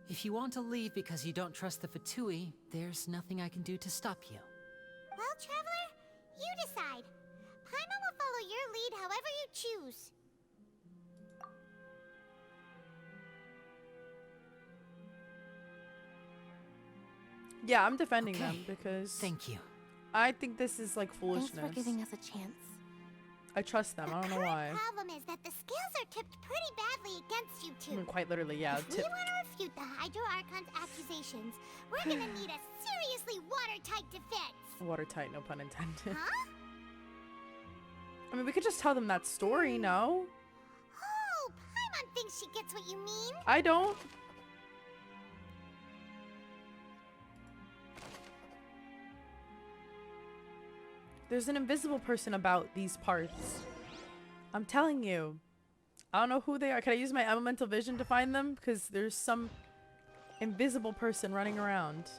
If you want to leave because you don't trust the Fatui, there's nothing I can do to stop you. Well, Traveler, you decide. Paimon will follow your lead however you choose. Yeah, I'm defending them because... Thank you. I think this is like foolishness. Thanks for giving us a chance. I trust them. I don't know why. The problem is that the scales are tipped pretty badly against you two. I mean, quite literally, yeah. If we want to refute the Hydro Archon's accusations, we're gonna need a seriously watertight defense. Watertight, no pun intended. Huh? I mean, we could just tell them that story, no? Oh, Paimon thinks she gets what you mean. I don't. There's an invisible person about these parts. I'm telling you. I don't know who they are. Can I use my elemental vision to find them? Because there's some invisible person running around.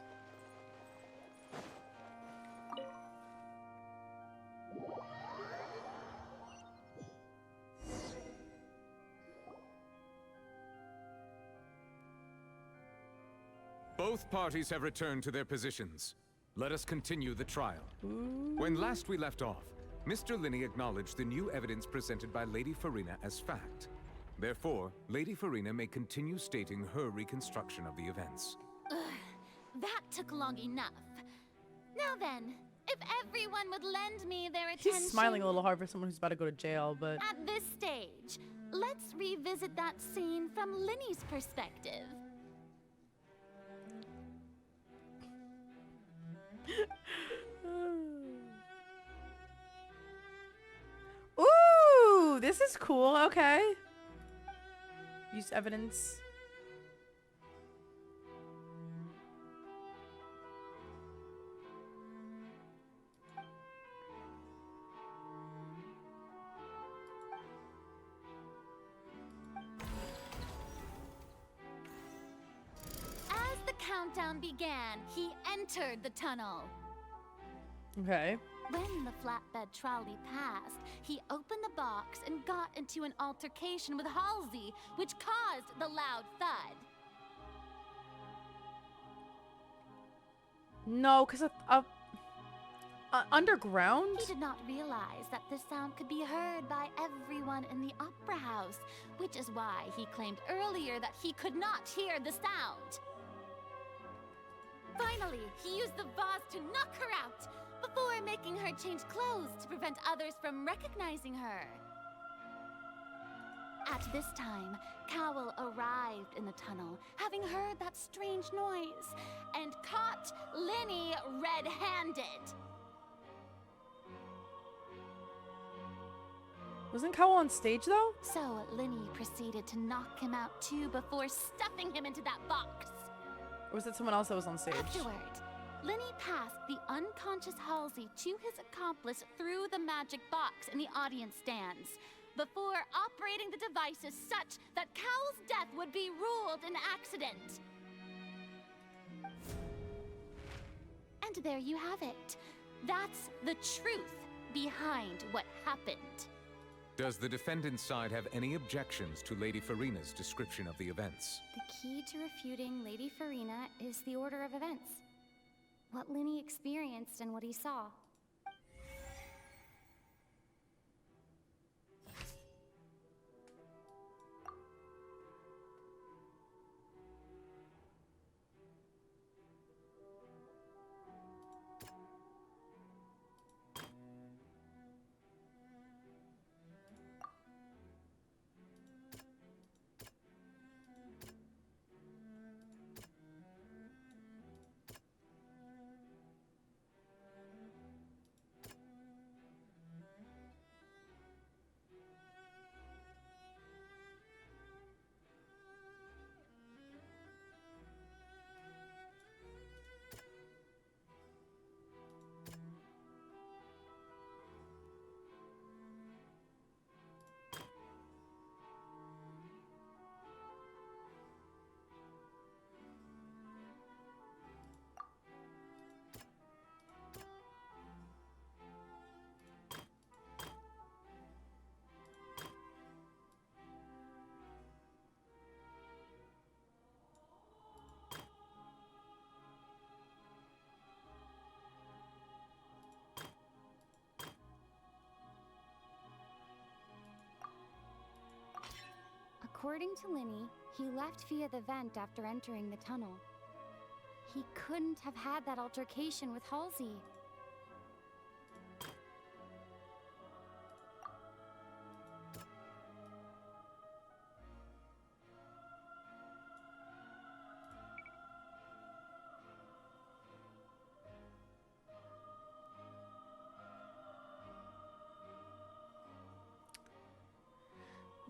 Both parties have returned to their positions. Let us continue the trial. When last we left off, Mr. Linney acknowledged the new evidence presented by Lady Farina as fact. Therefore, Lady Farina may continue stating her reconstruction of the events. Ugh, that took long enough. Now then, if everyone would lend me their attention... He's smiling a little hard for someone who's about to go to jail, but... At this stage, let's revisit that scene from Linney's perspective. Ooh, this is cool. Okay. Use evidence. As the countdown began, he entered the tunnel. Okay. When the flatbed trolley passed, he opened the box and got into an altercation with Halsey, which caused the loud thud. No, because underground? He did not realize that this sound could be heard by everyone in the opera house, which is why he claimed earlier that he could not hear the sound. Finally, he used the vase to knock her out, before making her change clothes to prevent others from recognizing her. At this time, Cowell arrived in the tunnel, having heard that strange noise, and caught Linny red-handed. Wasn't Cowell on stage though? So Linny proceeded to knock him out too before stuffing him into that box. Or was it someone else that was on stage? Afterward, Linny passed the unconscious Halsey to his accomplice through the magic box in the audience stands, before operating the devices such that Cowell's death would be ruled an accident. And there you have it. That's the truth behind what happened. Does the defendant's side have any objections to Lady Farina's description of the events? The key to refuting Lady Farina is the order of events. What Linny experienced and what he saw. According to Linny, he left via the vent after entering the tunnel. He couldn't have had that altercation with Halsey.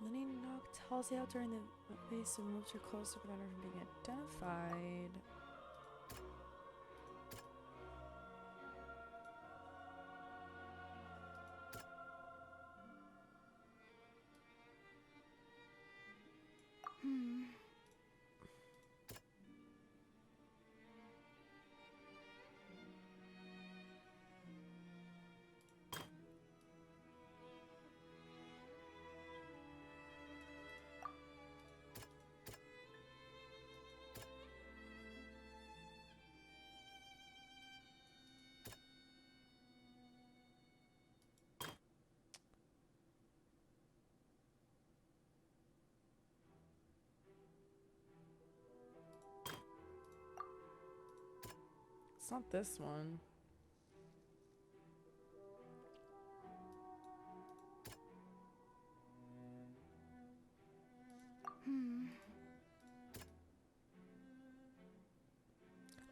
Linny knocked Halsey out during the base and moved her close to prevent her from being identified. It's not this one.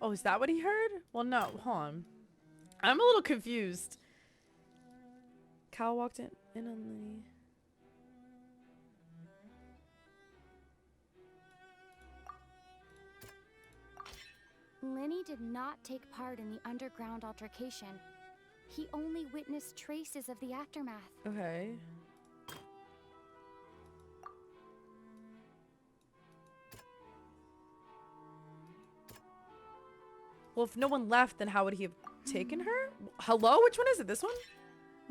Oh, is that what he heard? Well, no. Hold on. I'm a little confused. Cal walked in on Linny. Linny did not take part in the underground altercation. He only witnessed traces of the aftermath. Okay. Well, if no one left, then how would he have taken her? Hello? Which one is it? This one?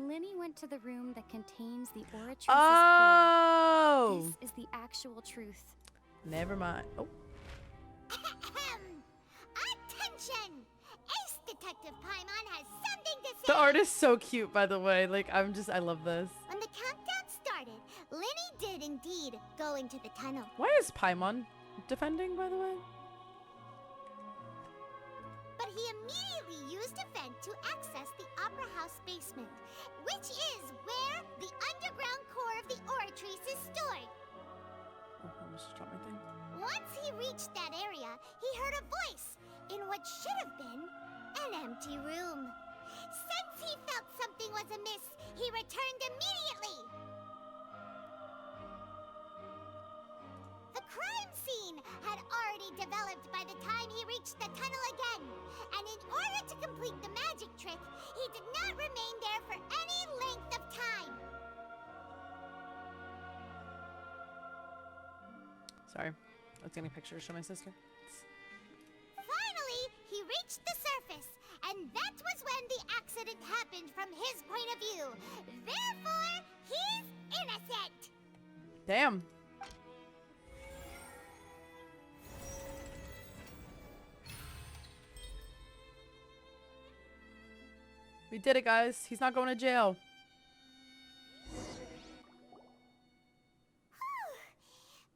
Linny went to the room that contains the Oratrice's Oh! core. This is the actual truth. Never mind. Oh. Attention! Ace Detective Paimon has something to say! The art is so cute, by the way. Like, I love this. When the countdown started, Linny did indeed go into the tunnel. Why is Paimon defending, by the way? But he immediately used a vent to access the Opera House basement, which is where the underground core of the Oratrice is stored. supposed to drop my thing? Once he reached that area, he heard a voice in what should have been an empty room. Since he felt something was amiss, he returned immediately. The crime scene had already developed by the time he reached the tunnel again, and in order to complete the magic trick, he did not remain there for any length of time. Sorry. I was getting a picture to show my sister. Finally, he reached the surface, and that was when the accident happened from his point of view. Therefore, he's innocent. Damn. We did it, guys. He's not going to jail.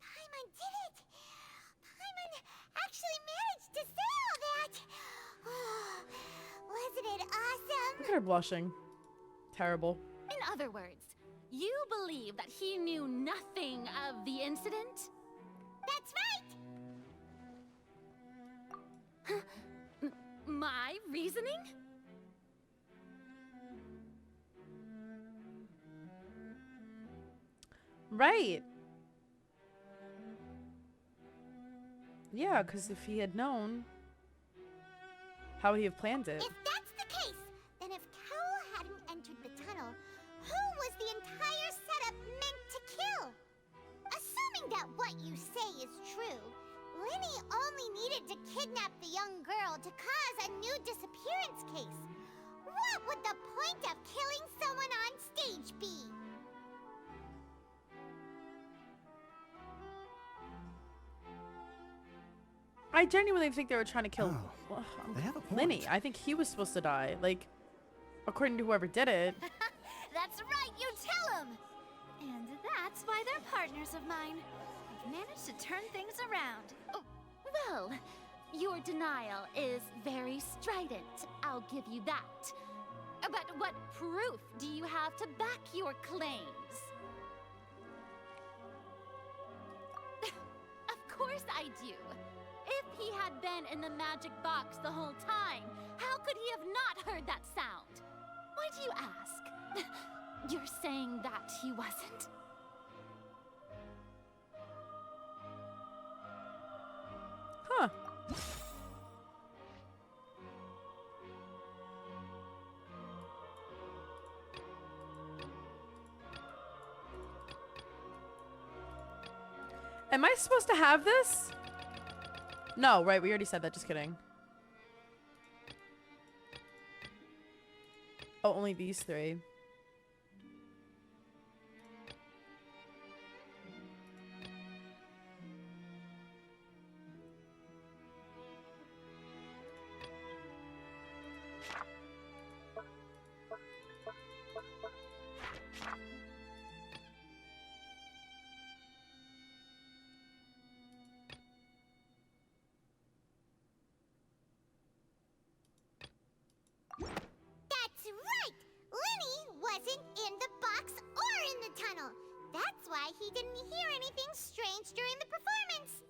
Paimon did it! Paimon actually managed to say all that! Wasn't it awesome? Look at her blushing. Terrible. In other words, you believe that he knew nothing of the incident? That's right! My reasoning? Right. Yeah, because if he had known, how would he have planned it? If that's the case, then if Cowl hadn't entered the tunnel, who was the entire setup meant to kill? Assuming that what you say is true, Linny only needed to kidnap the young girl to cause a new disappearance case. What would the point of killing someone on stage be? I genuinely think they were trying to kill they have a point. Linny. I think he was supposed to die. Like, according to whoever did it. That's right, you tell him! And that's why they're partners of mine. I've managed to turn things around. Oh, well, your denial is very strident. I'll give you that. But what proof do you have to back your claims? Of course I do. If he had been in the magic box the whole time, how could he have not heard that sound? Why do you ask? You're saying that he wasn't? Huh. Am I supposed to have this? No, right, we already said that, just kidding. Oh, only these three. That's right! Linny wasn't in the box or in the tunnel. That's why he didn't hear anything strange during the performance.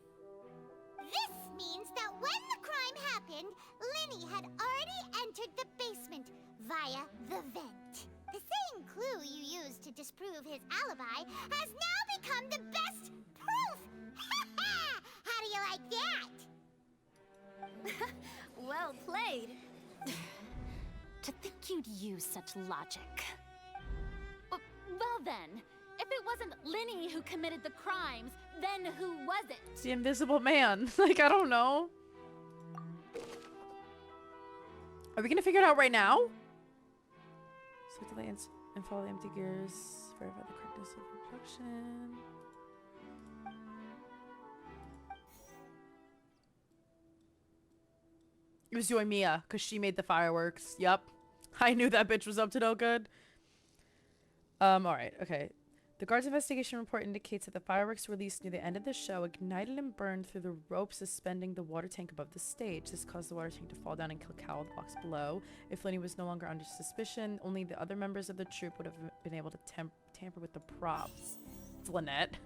This means that when the crime happened, Linny had already entered the basement via the vent. The same clue you used to disprove his alibi has now become the best proof! How do you like that? Well played. To think you'd use such logic. Well then, if it wasn't Linny who committed the crimes, then who was it? It's the Invisible Man. Like, I don't know. Are we gonna figure it out right now? Select the lanes and follow the empty gears. Verify the correctness of reproduction. It was Yoimiya, because she made the fireworks. Yep. I knew that bitch was up to no good. Alright, okay. The guard's investigation report indicates that the fireworks released near the end of the show ignited and burned through the rope suspending the water tank above the stage. This caused the water tank to fall down and kill Cowl, the box below. If Linny was no longer under suspicion, only the other members of the troupe would have been able to tamper with the props. It's Lynette.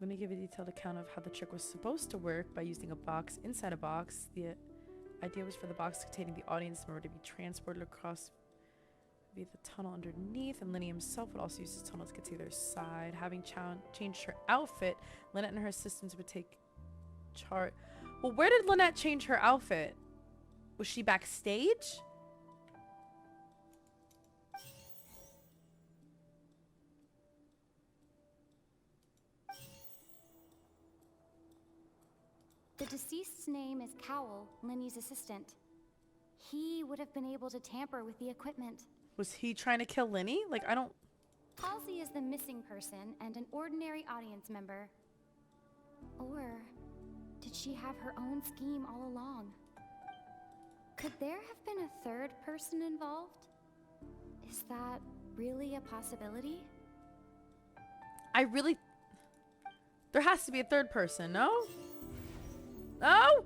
Let me give a detailed account of how the trick was supposed to work by using a box inside a box. The idea was for the box containing the audience member to be transported across via the tunnel underneath, and Linny himself would also use his tunnel to get to the other side. Having changed her outfit, Lynette and her assistants would take charge. Well, where did Lynette change her outfit? Was she backstage? The deceased's name is Cowell, Linny's assistant. He would have been able to tamper with the equipment. Was he trying to kill Linny? Like, I don't... Halsey is the missing person and an ordinary audience member. Or did she have her own scheme all along? Could there have been a third person involved? Is that really a possibility? I really... There has to be a third person, no? No?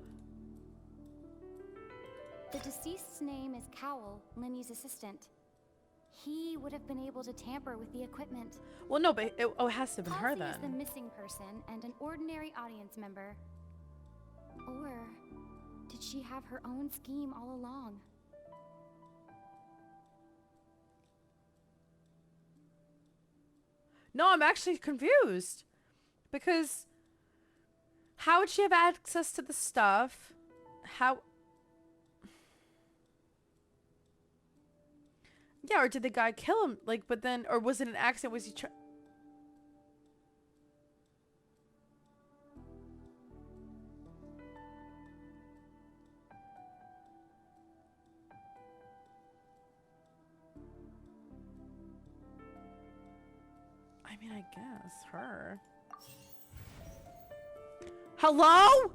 The deceased's name is Cowell, Linny's assistant. He would have been able to tamper with the equipment. Well, no, but it has to have been her Halsey then. is the missing person and an ordinary audience member. Or did she have her own scheme all along? No, I'm actually confused. Because how would she have access to the stuff? How... Yeah, or did the guy kill him? Like, but then, or was it an accident? Was he I mean, I guess her. Hello?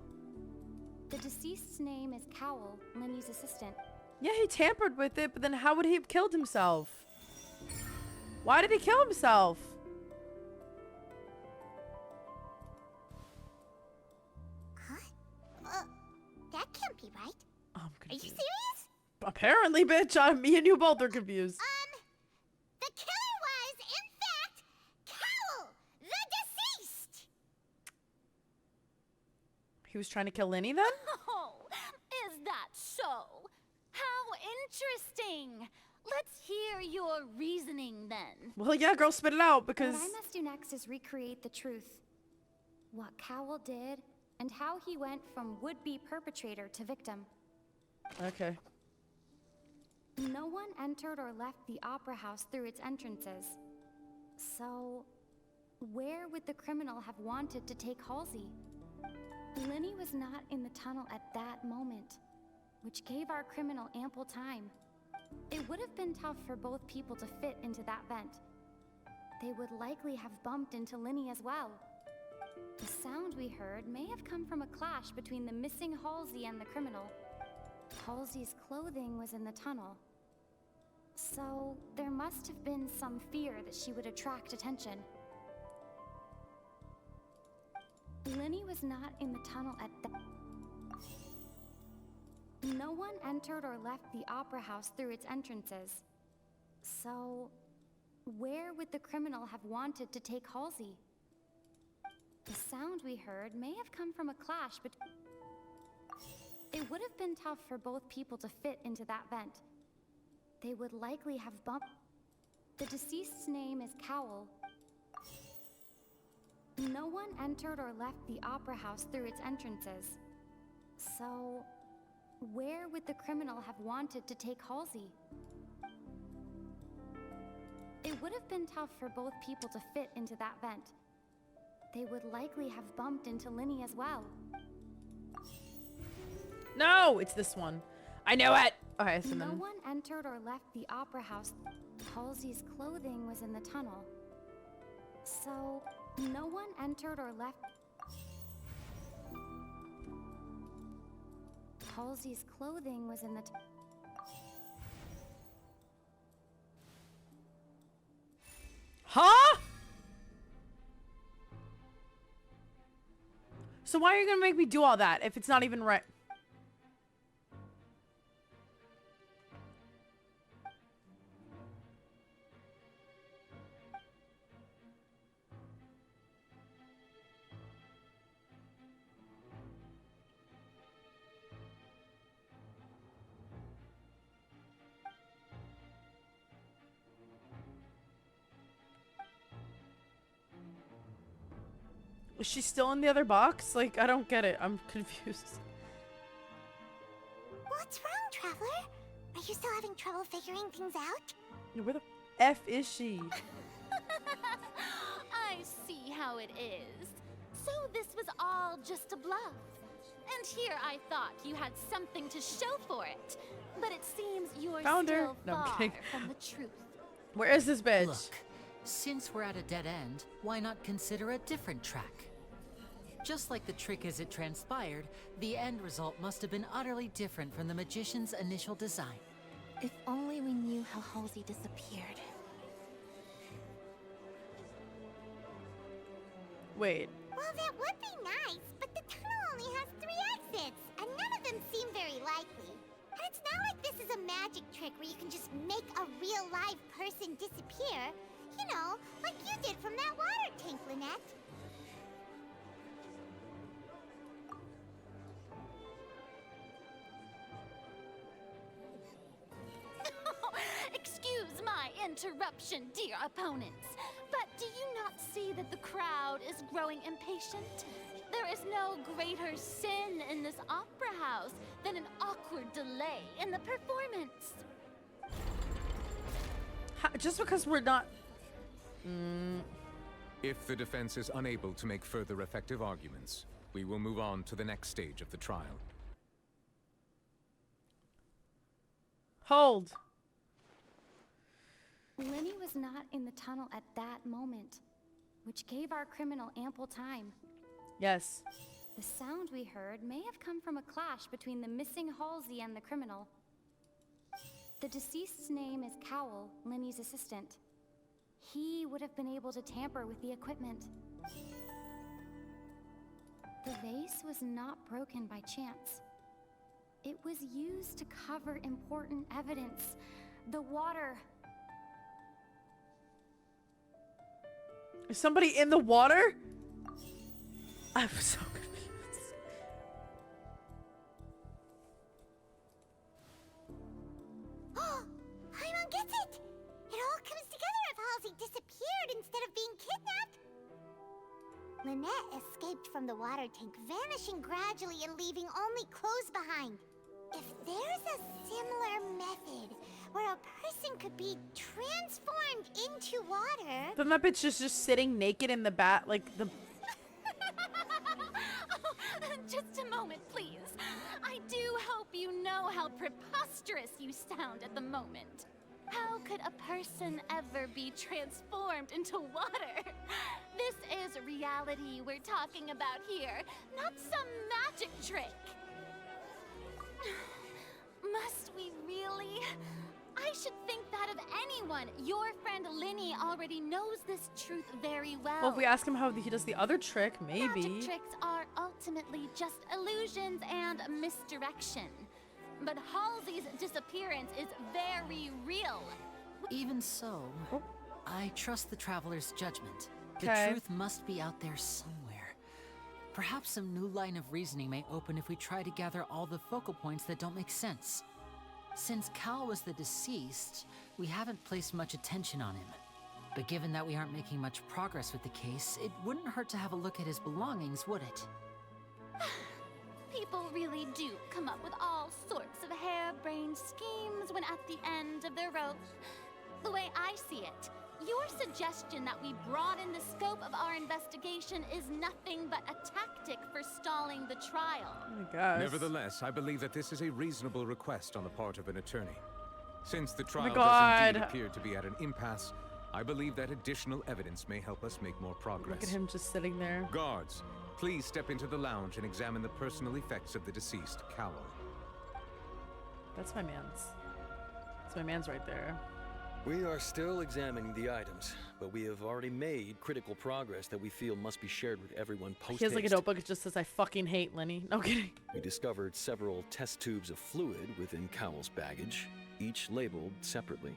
The deceased's name is Cowell, Linny's assistant. Yeah, he tampered with it, but then how would he have killed himself? Why did he kill himself? Huh? That can't be right. I'm Are you confused. serious? Apparently, bitch. Me and you both are confused. The killer was, in fact, Cowell, the deceased! He was trying to kill Linny then? Oh, is that so? How interesting! Let's hear your reasoning then. Well, yeah, girl, spit it out because... What I must do next is recreate the truth. What Cowell did, and how he went from would-be perpetrator to victim. Okay. No one entered or left the opera house through its entrances. So, where would the criminal have wanted to take Halsey? Linny was not in the tunnel at that moment, which gave our criminal ample time. It would have been tough for both people to fit into that vent. They would likely have bumped into Linny as well. The sound we heard may have come from a clash between the missing Halsey and the criminal. Halsey's clothing was in the tunnel. So, there must have been some fear that she would attract attention. Linny was not in the tunnel at that... No one entered or left the opera house through its entrances. So, where would the criminal have wanted to take Halsey? The sound we heard may have come from a clash, but it would have been tough for both people to fit into that vent. They would likely have bumped... The deceased's name is Cowell. No one entered or left the opera house through its entrances. So, where would the criminal have wanted to take Halsey? It would have been tough for both people to fit into that vent. They would likely have bumped into Linny as well. No, it's this one. I know it. Okay, so No then... one entered or left the opera house. Halsey's clothing was in the tunnel. So, no one entered or left... Halsey's clothing was in the... Huh? So why are you gonna make me do all that if it's not even right? Is she still in the other box? Like, I don't get it. I'm confused. What's wrong, Traveler? Are you still having trouble figuring things out? Where the F is she? I see how it is. So this was all just a bluff. And here I thought you had something to show for it. But it seems you're Found her. still No, I'm far kidding. from the truth. Where is this bitch? Look, since we're at a dead end, why not consider a different track? Just like the trick as it transpired, the end result must have been utterly different from the magician's initial design. If only we knew how Halsey disappeared. Wait. Well, that would be nice, but the tunnel only has 3 exits, and none of them seem very likely. And it's not like this is a magic trick where you can just make a real live person disappear. You know, like you did from that water tank, Lynette. Excuse my interruption, dear opponents. But do you not see that the crowd is growing impatient? There is no greater sin in this opera house than an awkward delay in the performance. Just because we're not... If the defense is unable to make further effective arguments, we will move on to the next stage of the trial. Hold. Lenny was not in the tunnel at that moment, which gave our criminal ample time. Yes. The sound we heard may have come from a clash between the missing Halsey and the criminal. The deceased's name is Cowell, Lenny's assistant. He would have been able to tamper with the equipment. The vase was not broken by chance. It was used to cover important evidence. The water. Is somebody in the water? I'm so confused. Oh, Paimon gets it! It all comes together if Halsey disappeared instead of being kidnapped. Lynette escaped from the water tank, vanishing gradually and leaving only clothes behind. If there's a similar method where a person could be transformed into water... Then that bitch is just sitting naked in the bat, like the... Just a moment, please. I do hope you know how preposterous you sound at the moment. How could a person ever be transformed into water? This is reality we're talking about here, not some magic trick. Must we really? I should think that of anyone. Your friend Linny already knows this truth very well. Well, if we ask him how he does the other trick, maybe. Magic tricks are ultimately just illusions and misdirection. But Halsey's disappearance is very real. Even so, I trust the Traveler's judgment. The Okay. truth must be out there somewhere. Perhaps some new line of reasoning may open if we try to gather all the focal points that don't make sense. Since Cal was the deceased, we haven't placed much attention on him. But given that we aren't making much progress with the case, it wouldn't hurt to have a look at his belongings, would it? People really do come up with all sorts of harebrained schemes when at the end of their rope. The way I see it, your suggestion that we broaden the scope of our investigation is nothing but a tactic for stalling the trial. Oh my gosh. Nevertheless, I believe that this is a reasonable request on the part of an attorney. Since the my trial does God. indeed appear to be at an impasse, I believe that additional evidence may help us make more progress. Look at him just sitting there. Guards, please step into the lounge and examine the personal effects of the deceased, Cowell. That's my man's. That's my man's right there. We are still examining the items, but we have already made critical progress that we feel must be shared with everyone post-haste. He has like a notebook that just says, I fucking hate Lenny. No kidding. We discovered several test tubes of fluid within Cowell's baggage, each labeled separately.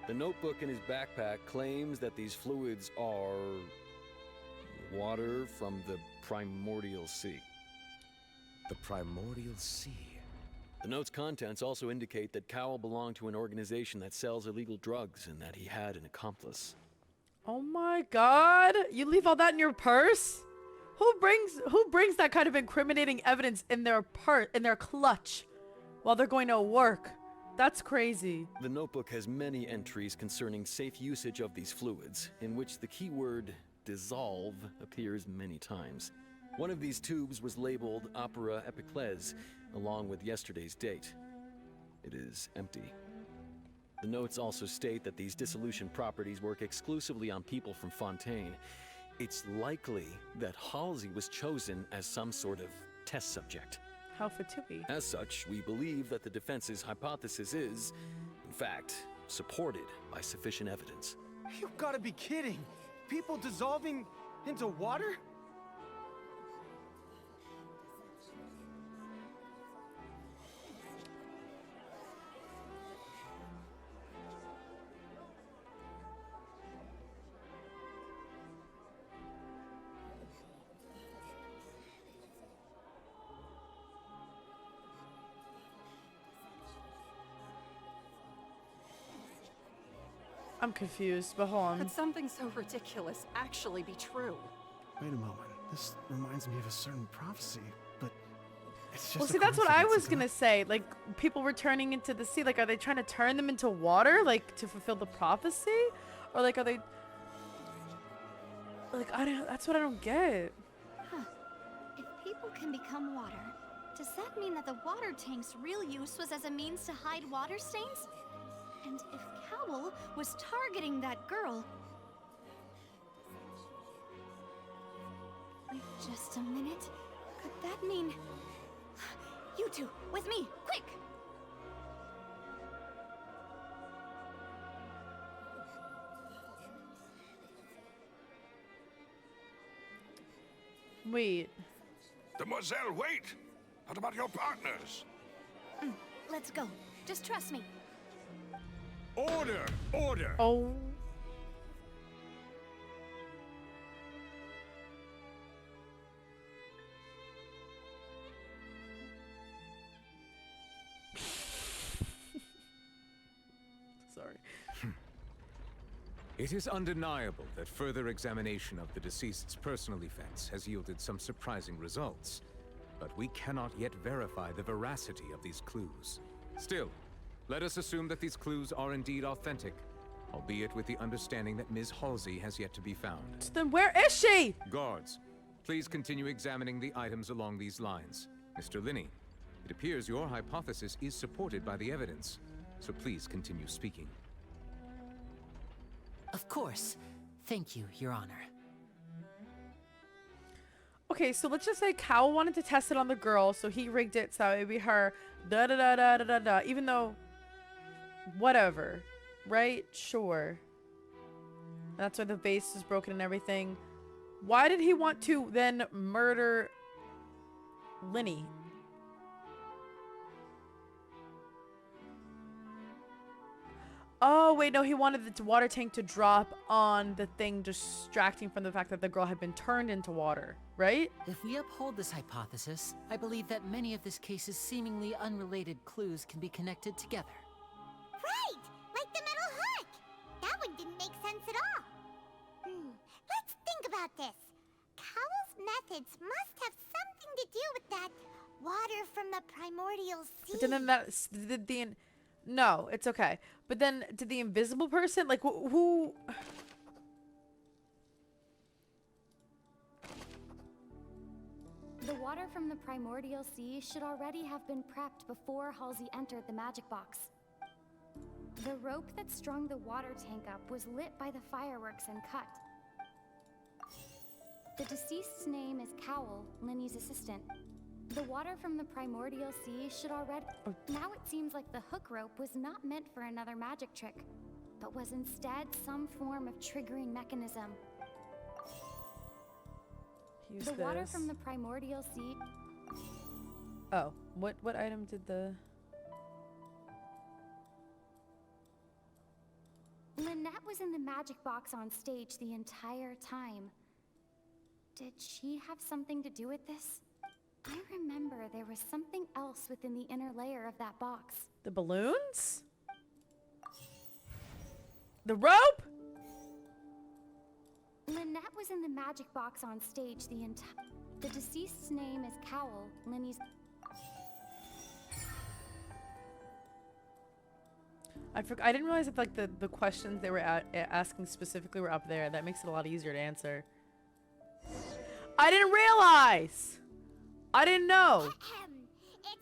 The notebook in his backpack claims that these fluids are water from the primordial sea. The primordial sea? The note's contents also indicate that Cowell belonged to an organization that sells illegal drugs and that he had an accomplice. Oh my god. You leave all that in your purse? Who brings that kind of incriminating evidence in their clutch while they're going to work? That's crazy. The notebook has many entries concerning safe usage of these fluids, in which the keyword dissolve appears many times. One of these tubes was labeled Opera Epiclese, along with yesterday's date. It is empty. The notes also state that these dissolution properties work exclusively on people from Fontaine. It's likely that Halsey was chosen as some sort of test subject. How fatui. As such, we believe that the defense's hypothesis is, in fact, supported by sufficient evidence. You've got to be kidding! People dissolving into water? I'm confused, but hold on. Could something so ridiculous actually be true? Wait a moment. This reminds me of a certain prophecy, but it's just Well, see, that's what I was gonna say. Like, people were turning into the sea. Like, are they trying to turn them into water, like, to fulfill the prophecy? Or, like, are they... Like, I don't... That's what I don't get. Huh. If people can become water, does that mean that the water tank's real use was as a means to hide water stains? And if Cowell was targeting that girl... Wait just a minute. Could that mean... You two, with me, quick! Wait. Demoiselle, wait! What about your partners? Let's go. Just trust me. Order! Order! Oh. Sorry. It is undeniable that further examination of the deceased's personal effects has yielded some surprising results, but we cannot yet verify the veracity of these clues. Still, let us assume that these clues are indeed authentic, albeit with the understanding that Ms. Halsey has yet to be found. Then where is she? Guards, please continue examining the items along these lines. Mr. Linney, it appears your hypothesis is supported by the evidence, so please continue speaking. Of course. Thank you, Your Honor. Okay, so let's just say Cowell wanted to test it on the girl, so he rigged it so it'd be her. Da da da da da da da. Even though, whatever, right? Sure. That's why the vase is broken and everything. Why did he want to then murder Linney? Oh, wait, no, he wanted the water tank to drop on the thing, distracting from the fact that the girl had been turned into water, right? If we uphold this hypothesis, I believe that many of this case's seemingly unrelated clues can be connected together. Right! Like the metal hook! That one didn't make sense at all. Let's think about this. Cowell's methods must have something to do with that water from the primordial sea. But then that's no, it's okay. But then, did the invisible person, like, who... The water from the primordial sea should already have been prepped before Halsey entered the magic box. The rope that strung the water tank up was lit by the fireworks and cut. The deceased's name is Cowell, Linney's assistant. The water from the primordial sea should already... Now it seems like the hook rope was not meant for another magic trick, but was instead some form of triggering mechanism. Use the water this. from the primordial sea... Oh, what item did the... Lynette was in the magic box on stage the entire time. Did she have something to do with this? I remember there was something else within the inner layer of that box. The balloons? The rope? Lynette was in the magic box on stage the entire... The deceased's name is Cowl, Linny's... I didn't realize that like the questions they were asking specifically were up there. That makes it a lot easier to answer. I didn't realize. I didn't know.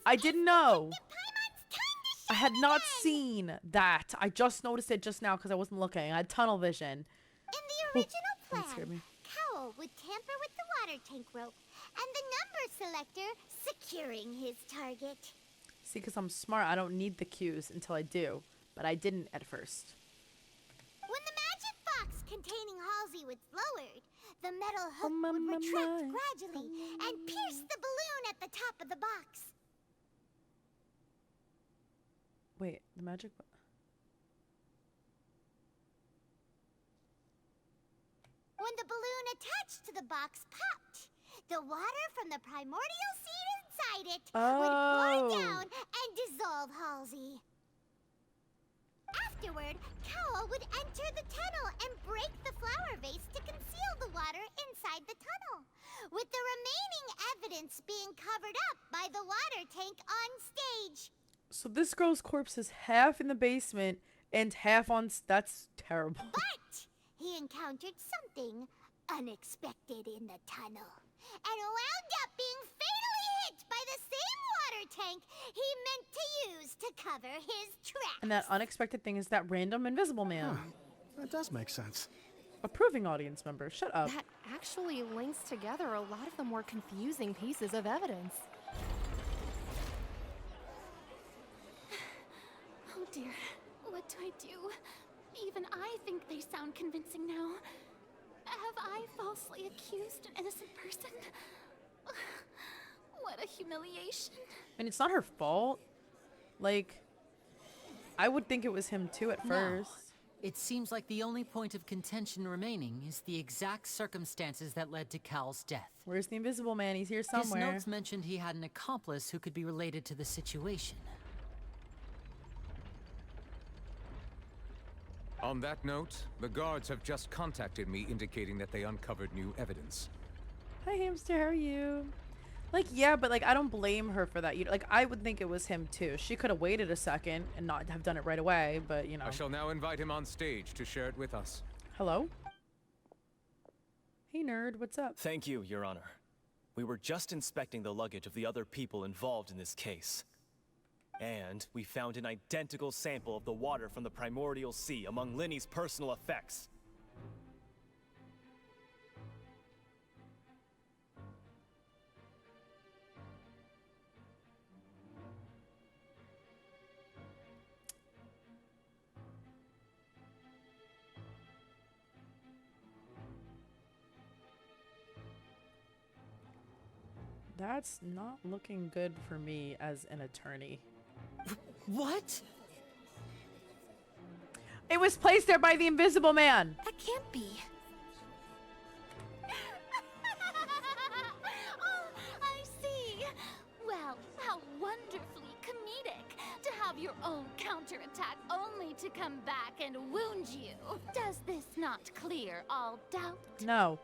I didn't know. I had not seen that. I just noticed it just now because I wasn't looking. I had tunnel vision. In the original That scared me. plan, Cowl would tamper with the water tank rope and the number selector securing his target. See, because I'm smart, I don't need the cues until I do. But I didn't at first. When the magic box containing Halsey was lowered, the metal hook would retract gradually and pierce the balloon at the top of the box. Wait, the magic... When the balloon attached to the box popped, the water from the primordial seed inside it would pour down and dissolve Halsey. Afterward, Cowl would enter the tunnel and break the flower vase to conceal the water inside the tunnel, with the remaining evidence being covered up by the water tank on stage. So this girl's corpse is half in the basement and half on... That's terrible. But he encountered something unexpected in the tunnel and wound up being fatally hit by the same water tank he meant to use to cover his tracks. And that unexpected thing is that random invisible man. That does make sense. Approving audience member, shut up. That actually links together a lot of the more confusing pieces of evidence. Oh dear, what do I do? Even I think they sound convincing now. Have I falsely accused an innocent person? What a humiliation. And it's not her fault. Like, I would think it was him too at first. It seems like the only point of contention remaining is the exact circumstances that led to Cal's death. Where's the invisible man? He's here somewhere. His notes mentioned he had an accomplice who could be related to the situation. On that note, the guards have just contacted me indicating that they uncovered new evidence. Hi, hamster. How are you? Like, yeah, but like, I don't blame her for that. You know, like, I would think it was him too. She could have waited a second and not have done it right away, but you know. I shall now invite him on stage to share it with us. Hello? Hey, nerd. What's up? Thank you, Your Honor. We were just inspecting the luggage of the other people involved in this case. And we found an identical sample of the water from the primordial sea among Linny's personal effects. That's not looking good for me as an attorney. What? It was placed there by the invisible man. That can't be. Oh, I see. Well, how wonderfully comedic to have your own counterattack only to come back and wound you. Does this not clear all doubt? No,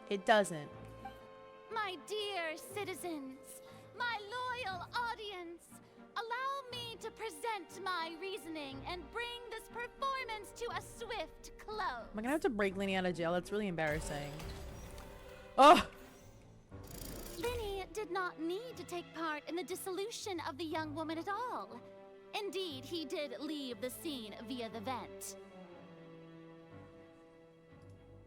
it doesn't. My dear citizens, my loyal audience, allow me to present my reasoning and bring this performance to a swift close. Am I gonna have to break Linny out of jail? That's really embarrassing. Oh! Linny did not need to take part in the dissolution of the young woman at all. Indeed, he did leave the scene via the vent.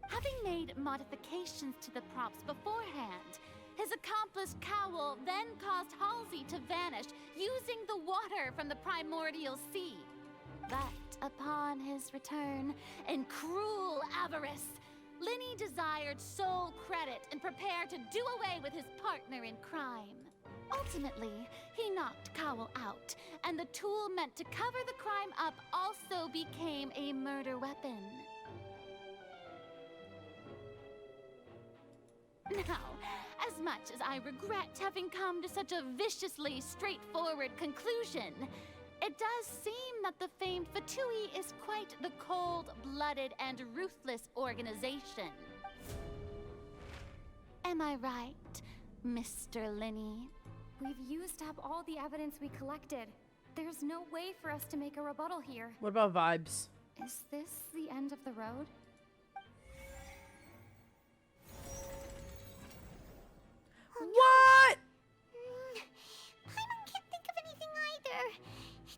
Having made modifications to the props beforehand, his accomplice Cowl then caused Halsey to vanish using the water from the primordial sea. But upon his return, in cruel avarice, Linny desired sole credit and prepared to do away with his partner in crime. Ultimately, he knocked Cowl out, and the tool meant to cover the crime up also became a murder weapon. Now, as much as I regret having come to such a viciously straightforward conclusion, it does seem that the famed Fatui is quite the cold-blooded and ruthless organization. Am I right, Mr. Linny? We've used up all the evidence we collected. There's no way for us to make a rebuttal here. What about vibes? Is this the end of the road? What? Paimon can't think of anything either.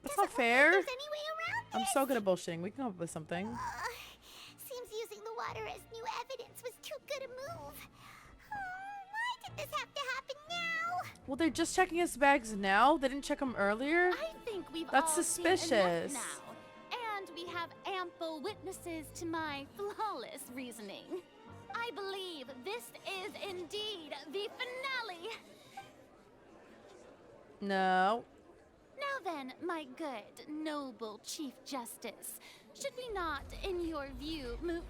That's not fair. There's any way around I'm so good at bullshitting. We can come up with something. Seems using the water as new evidence was too good a move. Why did this have to happen now? Well, they're just checking his bags now. They didn't check them earlier. I think we've That's all suspicious. seen enough now, and we have ample witnesses to my flawless reasoning. I believe this is indeed the finale. No. Now then, my good, noble Chief Justice, should we not, in your view, move...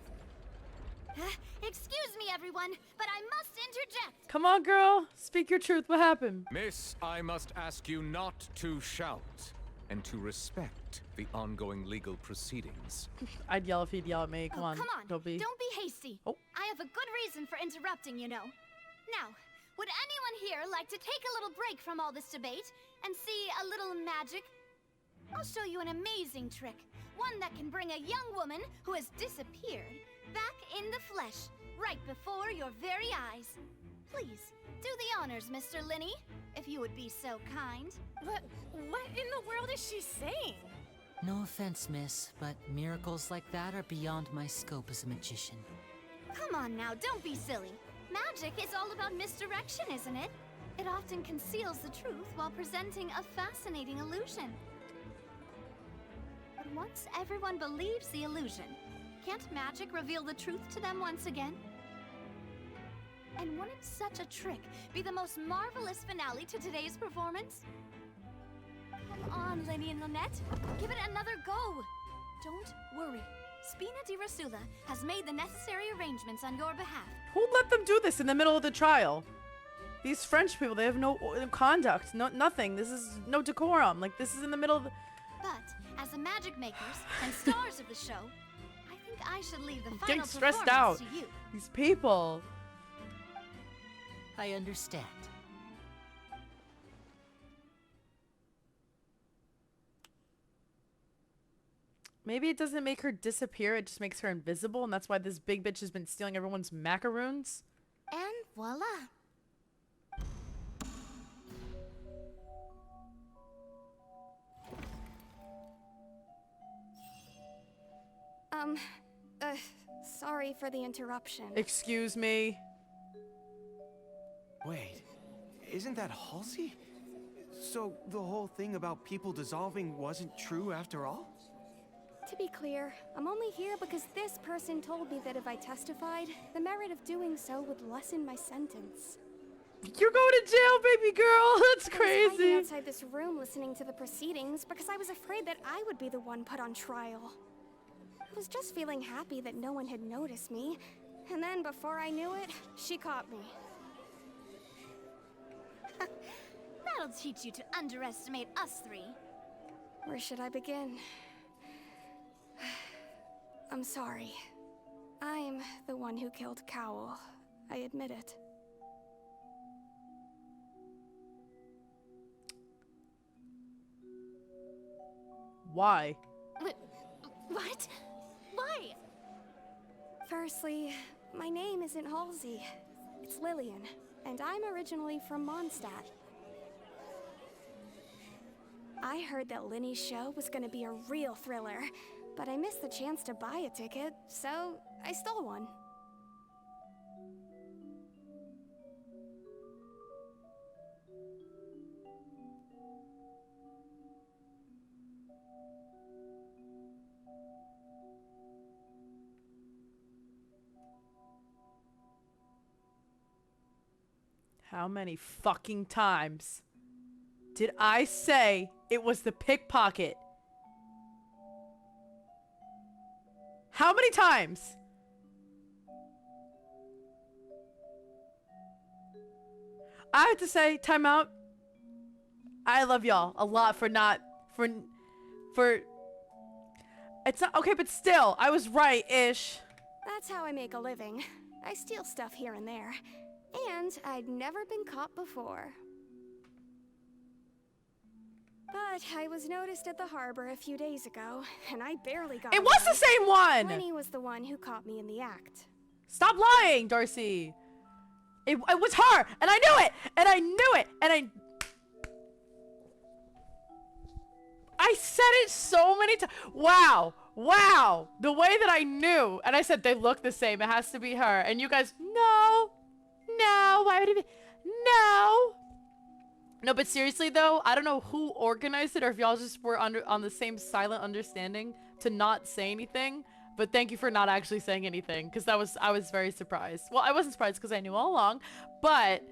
Excuse me, everyone, but I must interject. Come on, girl. Speak your truth. What happened? Miss, I must ask you not to shout and to respect the ongoing legal proceedings. I'd yell if he'd yell at me. Come on. Come on. Don't be. Don't be hasty. Oh. I have a good reason for interrupting, you know. Now, would anyone here like to take a little break from all this debate and see a little magic? I'll show you an amazing trick. One that can bring a young woman who has disappeared back in the flesh, right before your very eyes. Please, do the honors, Mr. Linny, if you would be so kind. What in the world is she saying? No offense, miss, but miracles like that are beyond my scope as a magician. Come on now, don't be silly. Magic is all about misdirection, isn't it? It often conceals the truth while presenting a fascinating illusion. But once everyone believes the illusion, can't magic reveal the truth to them once again? And wouldn't such a trick be the most marvelous finale to today's performance? Come on, Lenny and Lynette. Give it another go. Don't worry. Spina di Rasula has made the necessary arrangements on your behalf. Who let them do this in the middle of the trial? These French people, they have no conduct, nothing. This is no decorum. Like, this is in the middle of the... But, as the magic makers and stars of the show, I think I should leave the final Getting stressed performance out. to you. These people. I understand. Maybe it doesn't make her disappear, it just makes her invisible, and that's why this big bitch has been stealing everyone's macaroons? And voila. Sorry for the interruption. Excuse me? Wait, isn't that Halsey? So the whole thing about people dissolving wasn't true after all? To be clear, I'm only here because this person told me that if I testified, the merit of doing so would lessen my sentence. You're going to jail, baby girl! That's I was crazy! hiding outside this room listening to the proceedings because I was afraid that I would be the one put on trial. I was just feeling happy that no one had noticed me, and then before I knew it, she caught me. That'll teach you to underestimate us three. Where should I begin? I'm sorry. I'm the one who killed Cowl. I admit it. Why? What? Why? Firstly, my name isn't Halsey. It's Lillian, and I'm originally from Mondstadt. I heard that Linny's show was gonna be a real thriller, but I missed the chance to buy a ticket, so I stole one. How many fucking times did I say it was the pickpocket? How many times? I have to say, time out. I love y'all a lot for it's not okay, but still, I was right-ish. That's how I make a living. I steal stuff here and there. And I'd never been caught before. But I was noticed at the harbor a few days ago, and I barely got It was away. the same one! Winnie was the one who caught me in the act. Stop lying, Darcy. It was her, and I knew it, and I knew it, and I said it so many times. Wow, wow, the way that I knew, and I said they look the same. It has to be her, and you guys, no, why would it be? No, but seriously though, I don't know who organized it, or if y'all just were on the same silent understanding to not say anything. But thank you for not actually saying anything, because I was very surprised. Well, I wasn't surprised because I knew all along, but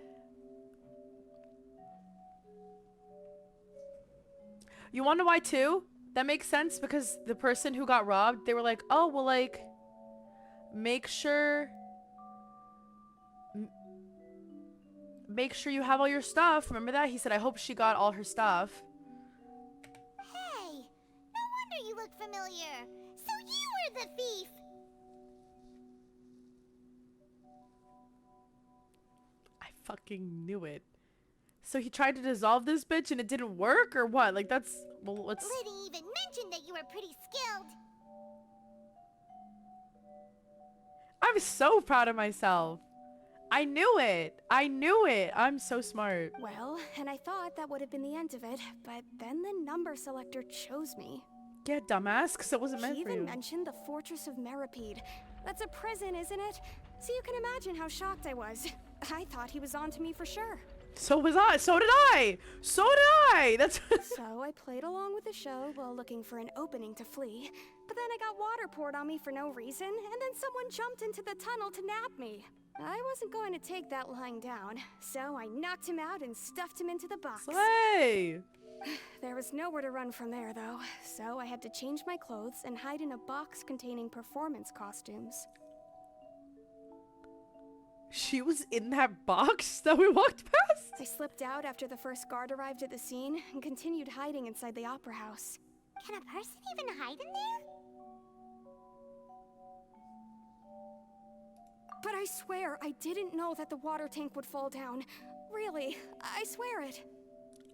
you want to know why too? That makes sense, because the person who got robbed, they were like, oh, well, like, make sure you have all your stuff. Remember that? He said, I hope she got all her stuff. Hey, no wonder you look familiar. So you were the thief. I fucking knew it. So he tried to dissolve this bitch and it didn't work, or what? Like, that's, well, let's... Liddy even mentioned that you were pretty skilled. I'm so proud of myself. I knew it. I'm so smart. Well, and I thought that would have been the end of it, but then the number selector chose me. Yeah, dumbass, because it wasn't meant He for even you. mentioned the Fortress of Meripede. That's a prison, isn't it? So you can imagine how shocked I was. I thought he was on to me for sure. So was I. So did I. That's... So I played along with the show while looking for an opening to flee. But then I got water poured on me for no reason, and then someone jumped into the tunnel to nab me. I wasn't going to take that lying down, so I knocked him out and stuffed him into the box. Slay! There was nowhere to run from there, though, so I had to change my clothes and hide in a box containing performance costumes. She was in that box that we walked past? I slipped out after the first guard arrived at the scene and continued hiding inside the opera house. Can a person even hide in there? But I swear, I didn't know that the water tank would fall down. Really, I swear it.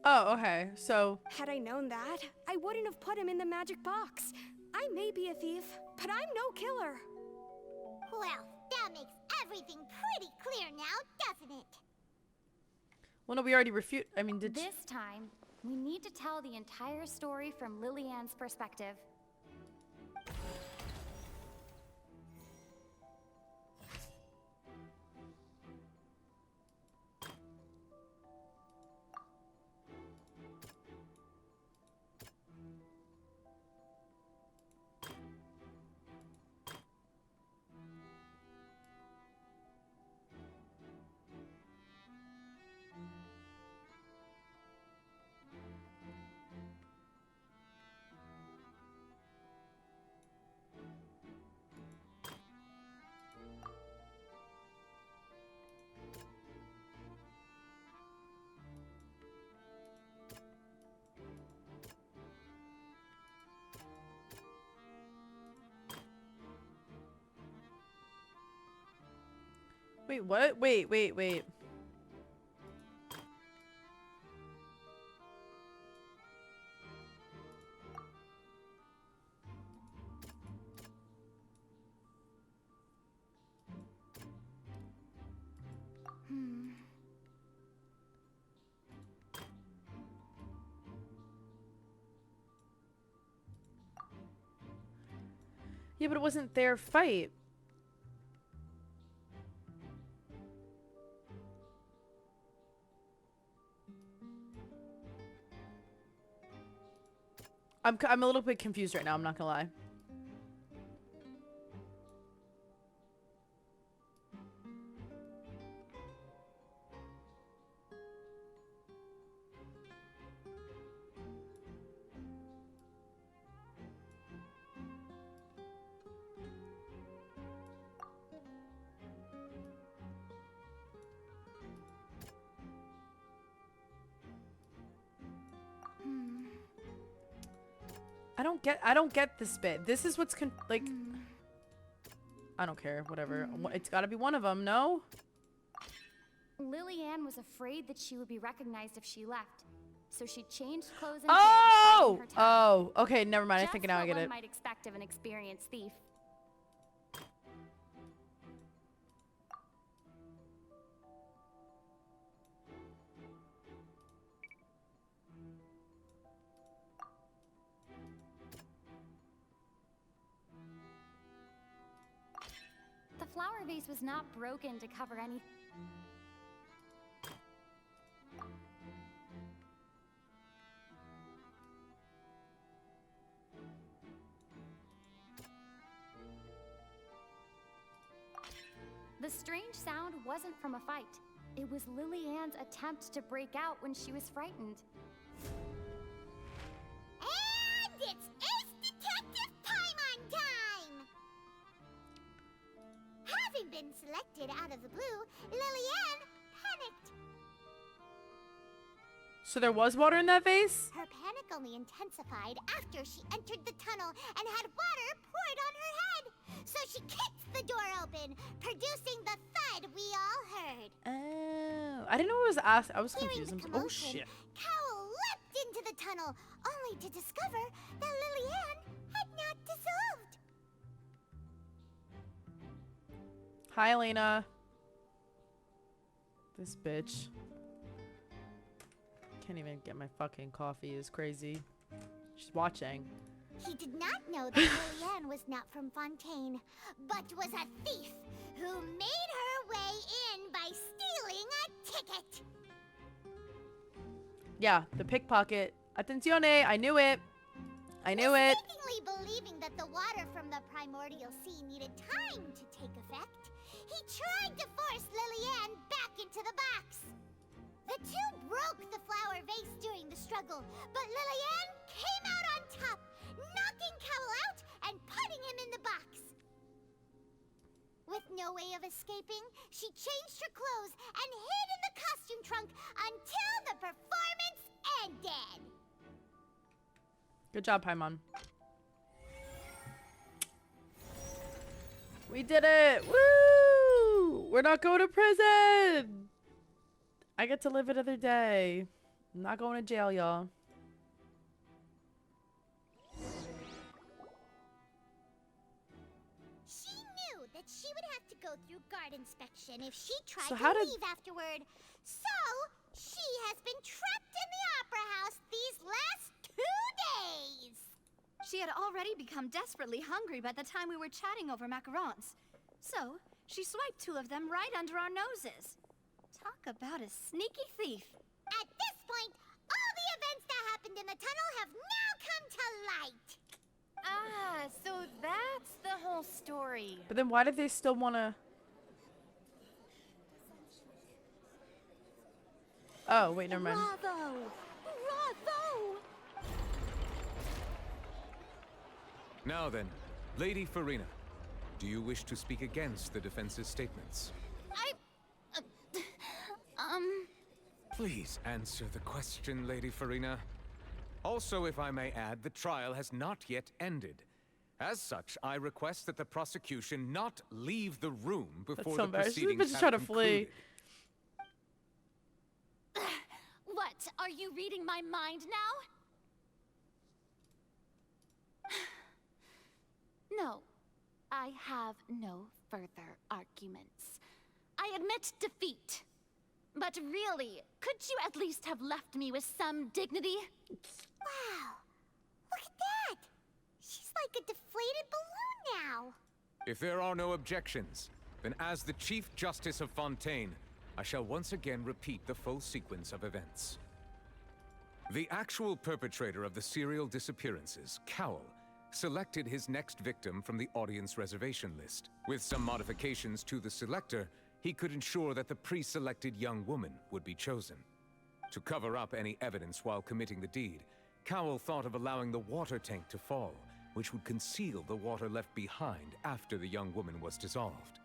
Oh, okay, so... Had I known that, I wouldn't have put him in the magic box. I may be a thief, but I'm no killer. Well, that makes everything pretty clear now, doesn't it? Well, no, we already refute... I mean, did... This time, we need to tell the entire story from Lillian's perspective. Wait, what? Wait. Yeah, but it wasn't their fight. I'm a little bit confused right now, I'm not gonna lie. I don't get this bit. This is what's like, I don't care, whatever. It's gotta be one of them, no? Lillian was afraid that she would be recognized if she left, so she changed clothes and Oh! hid, biding her time. Oh, okay, never mind. I Just think now I what get one it. might expect of an experienced thief. The flower vase was not broken to cover any. The strange sound wasn't from a fight. It was Lillian's attempt to break out when she was frightened. And it's Ace Detective Paimon time! Having been selected out of the blue, Lillian panicked. So there was water in that vase? Her panic only intensified after she entered the tunnel and had water poured on her head. So she kicked the door open, producing the thud we all heard. Oh, I didn't know it was asked. I was Hearing confused. the Oh commotion, shit. Cowl leapt into the tunnel, only to discover that Lillian had not dissolved. Hi, Elena. This bitch. Can't even get my fucking coffee. Is crazy. She's watching. He did not know that Lillian was not from Fontaine, but was a thief who made her way in by stealing a ticket. Yeah, the pickpocket. Attenzione! I knew it. I knew it. Mistakenly believing that the water from the primordial sea needed time to take effect, he tried to force Lillian back into the box. The two broke the flower vase during the struggle, but Lillian came out on top, knocking Cowl out and putting him in the box. With no way of escaping, she changed her clothes and hid in the costume trunk until the performance ended. Good job, Paimon. We did it! Woo! We're not going to prison! I get to live another day. I'm not going to jail, y'all. She knew that she would have to go through guard inspection if she tried So to how did- leave afterward. So, she has been trapped in the Opera House these last 2 days. She had already become desperately hungry by the time we were chatting over macarons. So, she swiped 2 of them right under our noses. Talk about a sneaky thief. At this point, all the events that happened in the tunnel have now come to light. Ah, so that's the whole story. But then why did they still want to... Oh, wait, never mind. Bravo! Bravo! Now then, Lady Farina, do you wish to speak against the defense's statements? Please answer the question, Lady Farina. Also, if I may add, the trial has not yet ended. As such, I request that the prosecution not leave the room before so the embarrassing. This bitch proceedings is have trying to flee. concluded. What? Are you reading my mind now? No. I have no further arguments. I admit defeat. But really, could you at least have left me with some dignity? Wow, look at that. She's like a deflated balloon now. If there are no objections, then as the Chief Justice of Fontaine, I shall once again repeat the full sequence of events. The actual perpetrator of the serial disappearances, Cowl, selected his next victim from the audience reservation list. With some modifications to the selector, he could ensure that the pre-selected young woman would be chosen. To cover up any evidence while committing the deed, Cowl thought of allowing the water tank to fall, which would conceal the water left behind after the young woman was dissolved.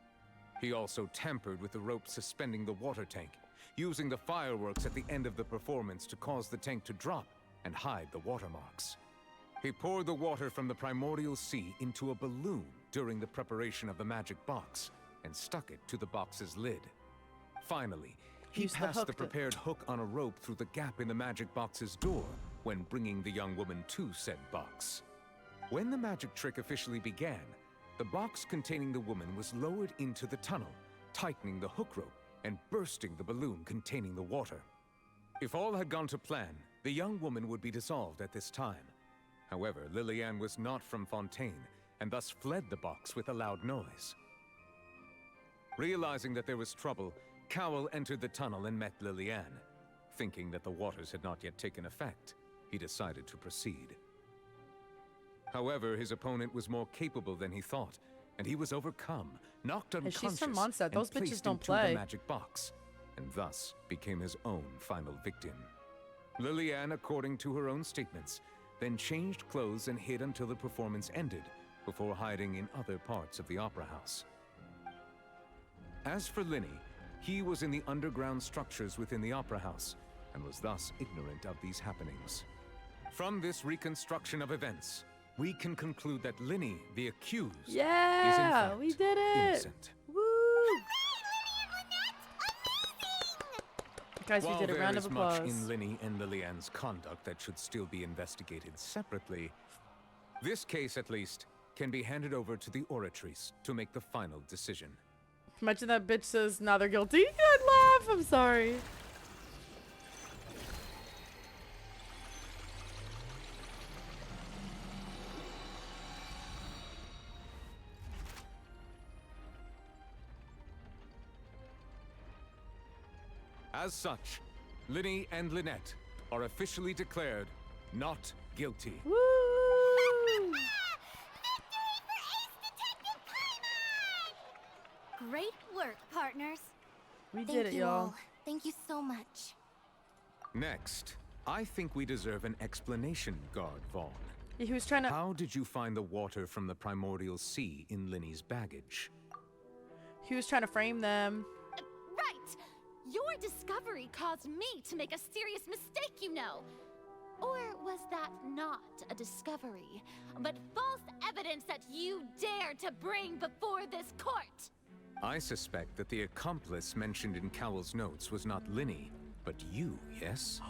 He also tampered with the rope suspending the water tank, using the fireworks at the end of the performance to cause the tank to drop and hide the watermarks. He poured the water from the primordial sea into a balloon during the preparation of the magic box, and stuck it to the box's lid. Finally, He Use the passed hook the to- prepared hook on a rope through the gap in the magic box's door when bringing the young woman to said box. When the magic trick officially began, the box containing the woman was lowered into the tunnel, tightening the hook rope and bursting the balloon containing the water. If all had gone to plan, the young woman would be dissolved at this time. However, Lillian was not from Fontaine, and thus fled the box with a loud noise. Realizing that there was trouble, Cowell entered the tunnel and met Lillian. Thinking that the waters had not yet taken effect, he decided to proceed. However, his opponent was more capable than he thought, and he was overcome, knocked Hey, unconscious, she's from Mondstadt. and Those bitches placed don't into play. the magic box, and thus became his own final victim. Lillian, according to her own statements, then changed clothes and hid until the performance ended, before hiding in other parts of the opera house. As for Linny, he was in the underground structures within the opera house, and was thus ignorant of these happenings. From this reconstruction of events, we can conclude that Linny, the accused, is in Yeah, fact we did it. innocent. Woo! Guys, we While did a there round of is much applause. in Linny and Lillian's conduct that should still be investigated separately, this case, at least, can be handed over to the Oratrice to make the final decision. Imagine that bitch says, now they're guilty. I'd laugh. I'm sorry. As such, Linny and Lynette are officially declared not guilty. Woo! Great work, partners. We Thank did it, you y'all. all. Thank you so much. Next, I think we deserve an explanation, Guard Vaughn. He was trying to... How did you find the water from the primordial sea in Linny's baggage? He was trying to frame them. Right! Your discovery caused me to make a serious mistake, you know. Or was that not a discovery, but false evidence that you dared to bring before this court? I suspect that the accomplice mentioned in Cowell's notes was not Linny, but you, yes?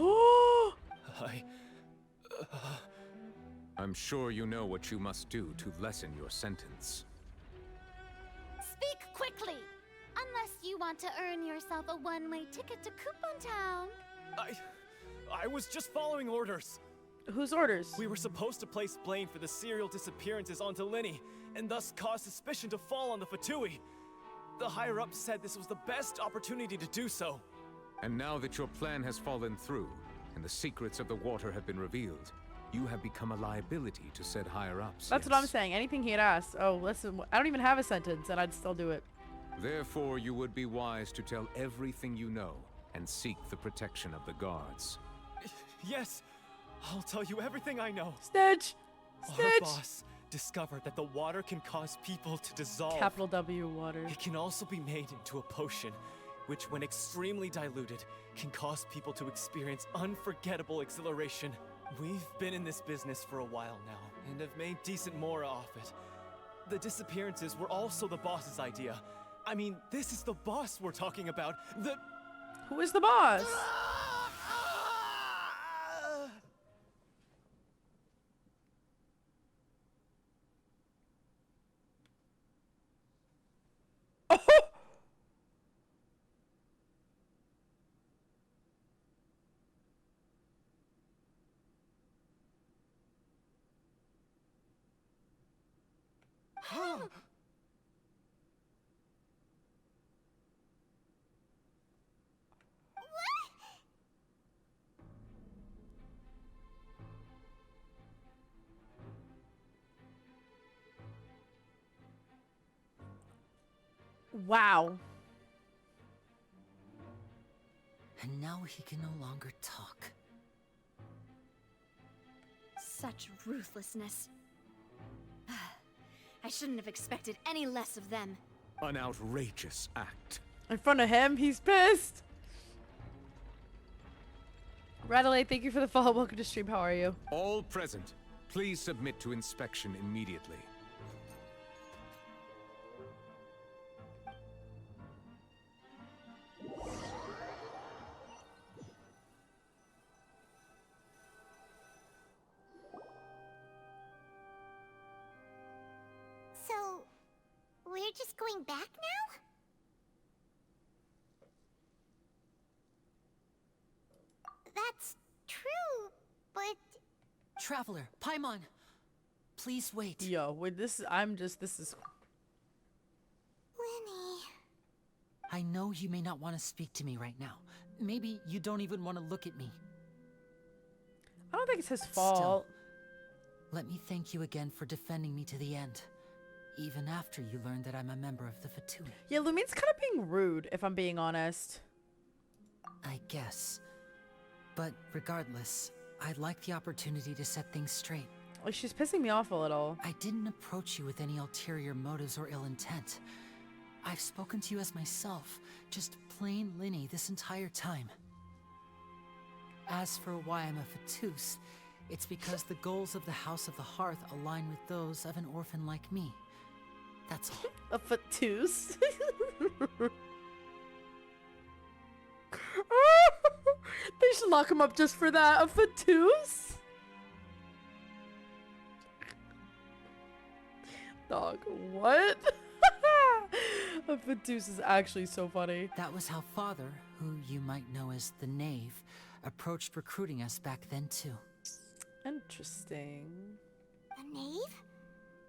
I'm sure you know what you must do to lessen your sentence. Speak quickly! Unless you want to earn yourself a one-way ticket to Coupon Town. I was just following orders. Whose orders? We were supposed to place blame for the serial disappearances onto Linny, and thus cause suspicion to fall on the Fatui. The higher-ups said this was the best opportunity to do so. And now that your plan has fallen through, and the secrets of the water have been revealed, you have become a liability to said higher-ups. That's what I'm saying. Anything he'd asked. Oh, listen, I don't even have a sentence, and I'd still do it. Therefore, you would be wise to tell everything you know, and seek the protection of the guards. Yes, I'll tell you everything I know. Stitch! Our Stitch! boss discovered that the water can cause people to dissolve. Capital W water. It can also be made into a potion, which when extremely diluted, can cause people to experience unforgettable exhilaration. We've been in this business for a while now, and have made decent more off it. The disappearances were also the boss's idea. I mean, this is the boss we're talking about. Who is the boss? Wow. And now he can no longer talk. Such ruthlessness. I shouldn't have expected any less of them. An outrageous act. In front of him, he's pissed. Radley, thank you for the follow. Welcome to stream. How are you? All present, please submit to inspection immediately. going back now? That's true, but... Traveler, Paimon, please wait. Yo, wait, this is Lenny... I know you may not want to speak to me right now. Maybe you don't even want to look at me. I don't think it's his fault. Still, let me thank you again for defending me to the end. Even after you learned that I'm a member of the Fatui. Yeah, Lumine's kind of being rude, if I'm being honest. I guess. But regardless, I'd like the opportunity to set things straight. Like, she's pissing me off a little. I didn't approach you with any ulterior motives or ill intent. I've spoken to you as myself, just plain Linny this entire time. As for why I'm a Fatus, it's because the goals of the House of the Hearth align with those of an orphan like me. That's all. A Fatus? They should lock him up just for that. A Fatus? Dog, what? A Fatus is actually so funny. That was how Father, who you might know as the Knave, approached recruiting us back then too. Interesting. The Knave?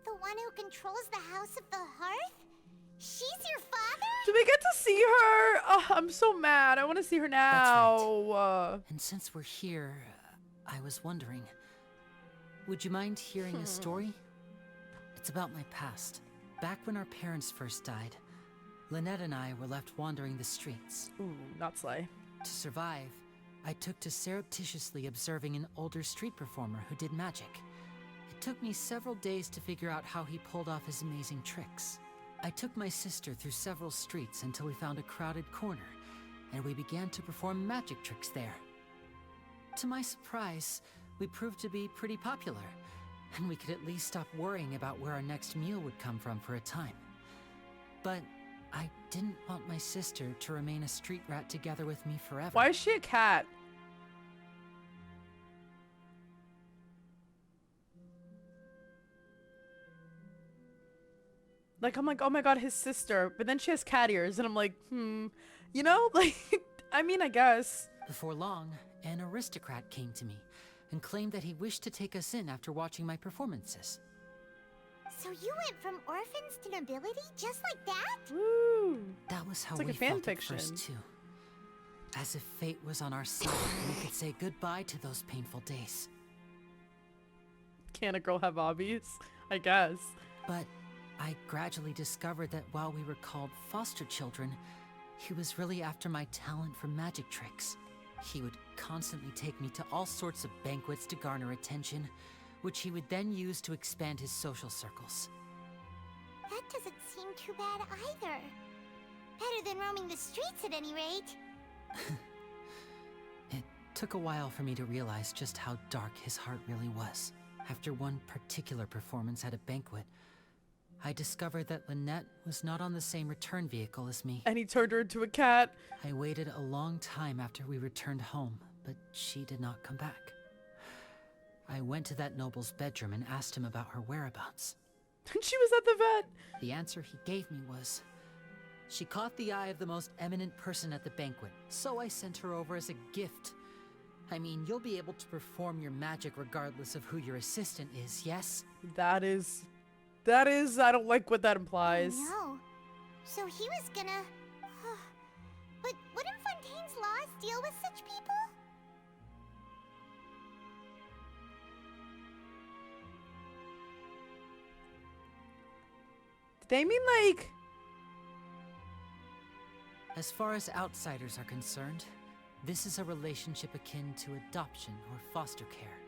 The one who controls the House of the Hearth? She's your father? Do we get to see her? Oh, I'm so mad. I want to see her now. That's right. And since we're here, I was wondering, would you mind hearing a story? It's about my past. Back when our parents first died, Lynette and I were left wandering the streets. Ooh, not Slay. To survive, I took to surreptitiously observing an older street performer who did magic. It took me several days to figure out how he pulled off his amazing tricks. I took my sister through several streets until we found a crowded corner, and we began to perform magic tricks there. To my surprise, we proved to be pretty popular, and we could at least stop worrying about where our next meal would come from for a time. But I didn't want my sister to remain a street rat together with me forever. Why is she a cat? Like, I'm like, oh my god, his sister. But then she has cat ears, and I'm like, you know? Like, I mean, I guess. Before long, an aristocrat came to me and claimed that he wished to take us in after watching my performances. So you went from orphans to nobility just like that? Woo! That was how It's like we a fan felt fiction. at first, too. As if fate was on our side and we could say goodbye to those painful days. Can a girl have hobbies? I guess. But I gradually discovered that while we were called foster children, he was really after my talent for magic tricks. He would constantly take me to all sorts of banquets to garner attention, which he would then use to expand his social circles. That doesn't seem too bad either. Better than roaming the streets at any rate. It took a while for me to realize just how dark his heart really was. After one particular performance at a banquet, I discovered that Lynette was not on the same return vehicle as me. And he turned her into a cat. I waited a long time after we returned home, but she did not come back. I went to that noble's bedroom and asked him about her whereabouts. And she was at the vet. The answer he gave me was, she caught the eye of the most eminent person at the banquet, so I sent her over as a gift. I mean, you'll be able to perform your magic regardless of who your assistant is, yes? That is, I don't like what that implies. No. So he was gonna... But wouldn't Fontaine's laws deal with such people? They mean like... As far as outsiders are concerned, this is a relationship akin to adoption or foster care,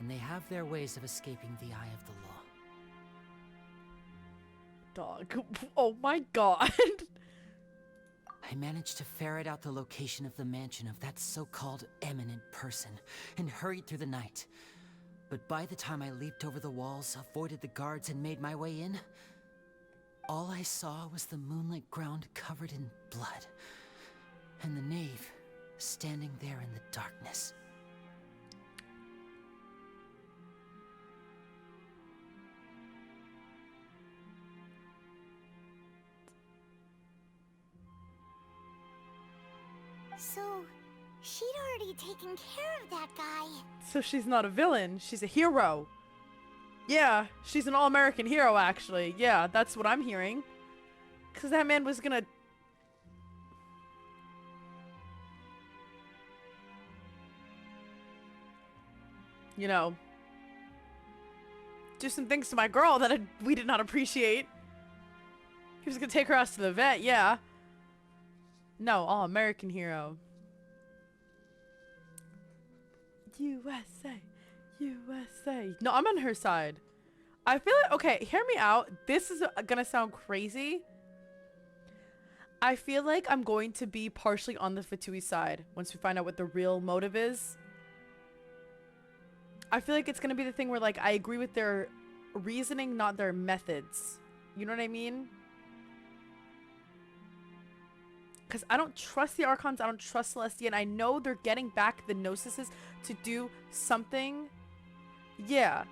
and they have their ways of escaping the eye of the law. Dog. Oh my god. I managed to ferret out the location of the mansion of that so-called eminent person and hurried through the night. But by the time I leaped over the walls, avoided the guards, and made my way in, all I saw was the moonlit ground covered in blood, and the knave standing there in the darkness. So, she'd already taken care of that guy. So she's not a villain. She's a hero. Yeah, she's an all-American hero, actually. Yeah, that's what I'm hearing. Because that man was gonna... You know... do some things to my girl that we did not appreciate. He was gonna take her ass to the vet, yeah. No, all-American hero. USA. USA. No, I'm on her side. I feel like, okay, hear me out. This is gonna sound crazy. I feel like I'm going to be partially on the Fatui side once we find out what the real motive is. I feel like it's gonna be the thing where, like, I agree with their reasoning, not their methods. You know what I mean? Because I don't trust the Archons, I don't trust Celestia, and I know they're getting back the Gnosises to do something. Yeah.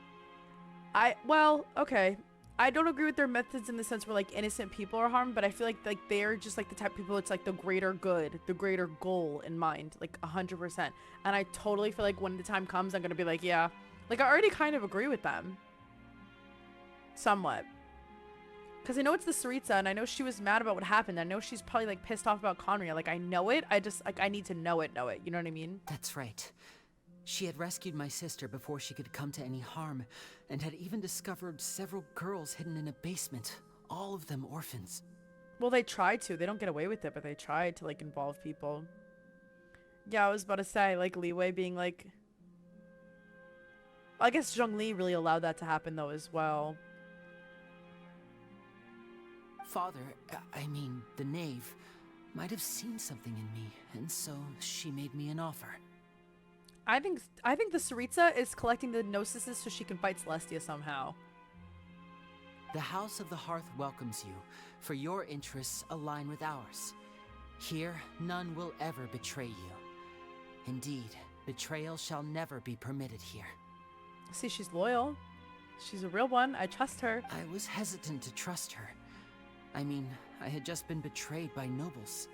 Well, okay. I don't agree with their methods in the sense where, like, innocent people are harmed, but I feel like they're just, like, the type of people, it's, like, the greater good, the greater goal in mind, like, 100%. And I totally feel like when the time comes, I'm gonna be like, yeah. Like, I already kind of agree with them. Somewhat. Because I know it's the Saritsa, and I know she was mad about what happened. I know she's probably, like, pissed off about Conria. Like, I know it. I just, like, I need to know it. You know what I mean? That's right. She had rescued my sister before she could come to any harm, and had even discovered several girls hidden in a basement, all of them orphans. Well, they tried to. They don't get away with it, but they tried to, like, involve people. Yeah, I was about to say, like, Leeway being, like... I guess Zhongli really allowed that to happen, though, as well. Father, I mean, the knave, might have seen something in me, and so she made me an offer. I think the Saritsa is collecting the Gnosises so she can fight Celestia somehow. The House of the Hearth welcomes you, for your interests align with ours. Here, none will ever betray you. Indeed, betrayal shall never be permitted here. See, she's loyal. She's a real one. I trust her. I was hesitant to trust her. I mean, I had just been betrayed by nobles.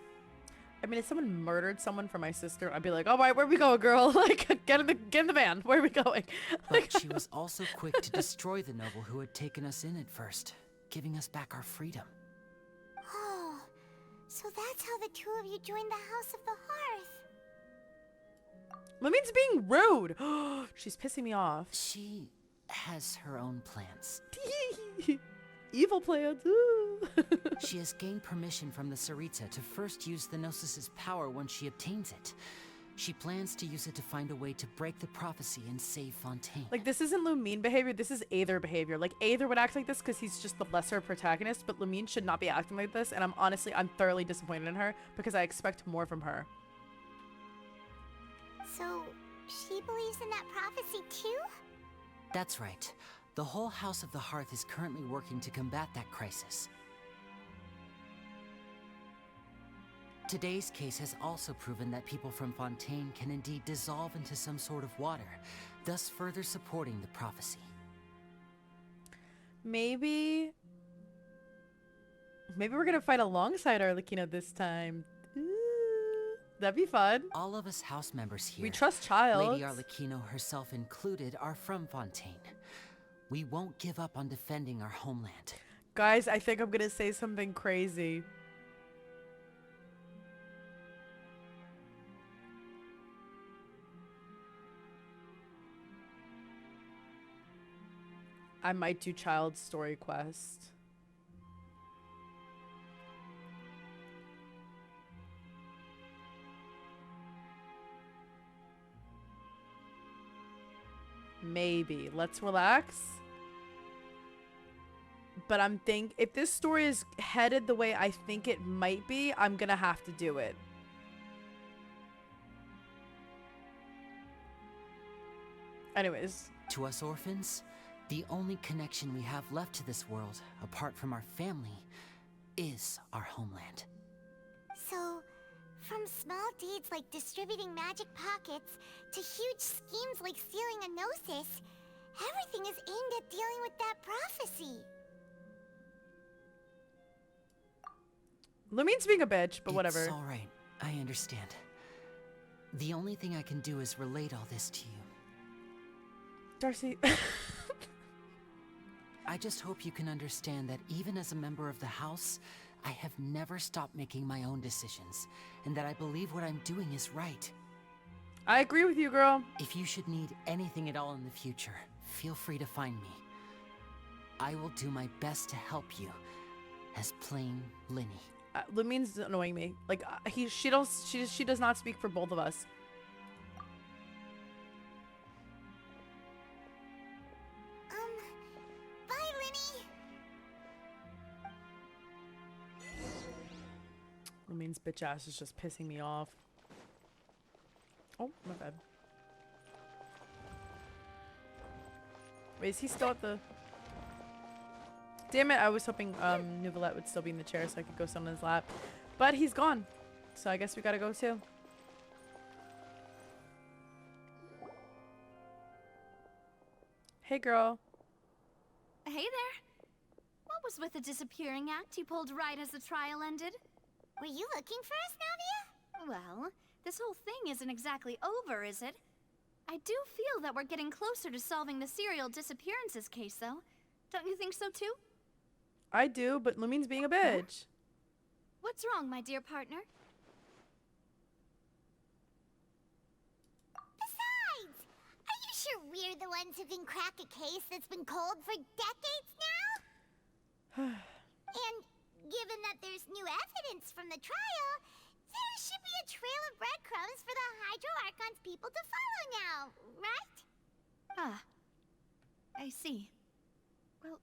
I mean, if someone murdered someone for my sister, I'd be like, all right, where we go, girl? Like, get in the van. Where are we going? But she was also quick to destroy the noble who had taken us in at first, giving us back our freedom. Oh, so that's how the two of you joined the House of the Hearth. Lamine's being rude. She's pissing me off. She has her own plans. Evil plans. She has gained permission from the Saritsa to first use the Gnosis' power when she obtains it. She plans to use it to find a way to break the prophecy and save Fontaine. Like, this isn't Lumine behavior, this is Aether behavior. Like, Aether would act like this because he's just the lesser protagonist, but Lumine should not be acting like this, and I'm thoroughly disappointed in her because I expect more from her. So, she believes in that prophecy too? That's right. The whole House of the Hearth is currently working to combat that crisis. Today's case has also proven that people from Fontaine can indeed dissolve into some sort of water, thus further supporting the prophecy. Maybe we're gonna fight alongside Arlecchino this time. Ooh, that'd be fun. All of us house members here, we trust Childs. Lady Arlecchino herself included, are from Fontaine. We won't give up on defending our homeland. Guys, I think I'm gonna say something crazy. I might do Child's story quest. Maybe. Let's relax. But if this story is headed the way I think it might be, I'm gonna have to do it. Anyways. To us orphans, the only connection we have left to this world, apart from our family, is our homeland. So, from small deeds like distributing magic pockets to huge schemes like stealing a Gnosis, everything is aimed at dealing with that prophecy. Lumine's being a bitch, but whatever. It's alright. I understand. The only thing I can do is relate all this to you. Darcy. I just hope you can understand that even as a member of the House, I have never stopped making my own decisions, and that I believe what I'm doing is right. I agree with you, girl. If you should need anything at all in the future, feel free to find me. I will do my best to help you, as plain Linny. Lumine's annoying me. Like she does not speak for both of us. Bye, Linny. Lumine's bitch ass is just pissing me off. Oh, my bad. Wait, is he still at the... Damn it, I was hoping Nouvellette would still be in the chair so I could go sit on his lap. But he's gone. So I guess we gotta go too. Hey, girl. Hey there. What was with the disappearing act you pulled right as the trial ended? Were you looking for us, Navia? Well, this whole thing isn't exactly over, is it? I do feel that we're getting closer to solving the serial disappearances case, though. Don't you think so, too? I do, but Lumine's being a bitch. What's wrong, my dear partner? Besides, are you sure we're the ones who can crack a case that's been cold for decades now? And given that there's new evidence from the trial, there should be a trail of breadcrumbs for the Hydro Archon's people to follow now, right? Ah, I see. Well,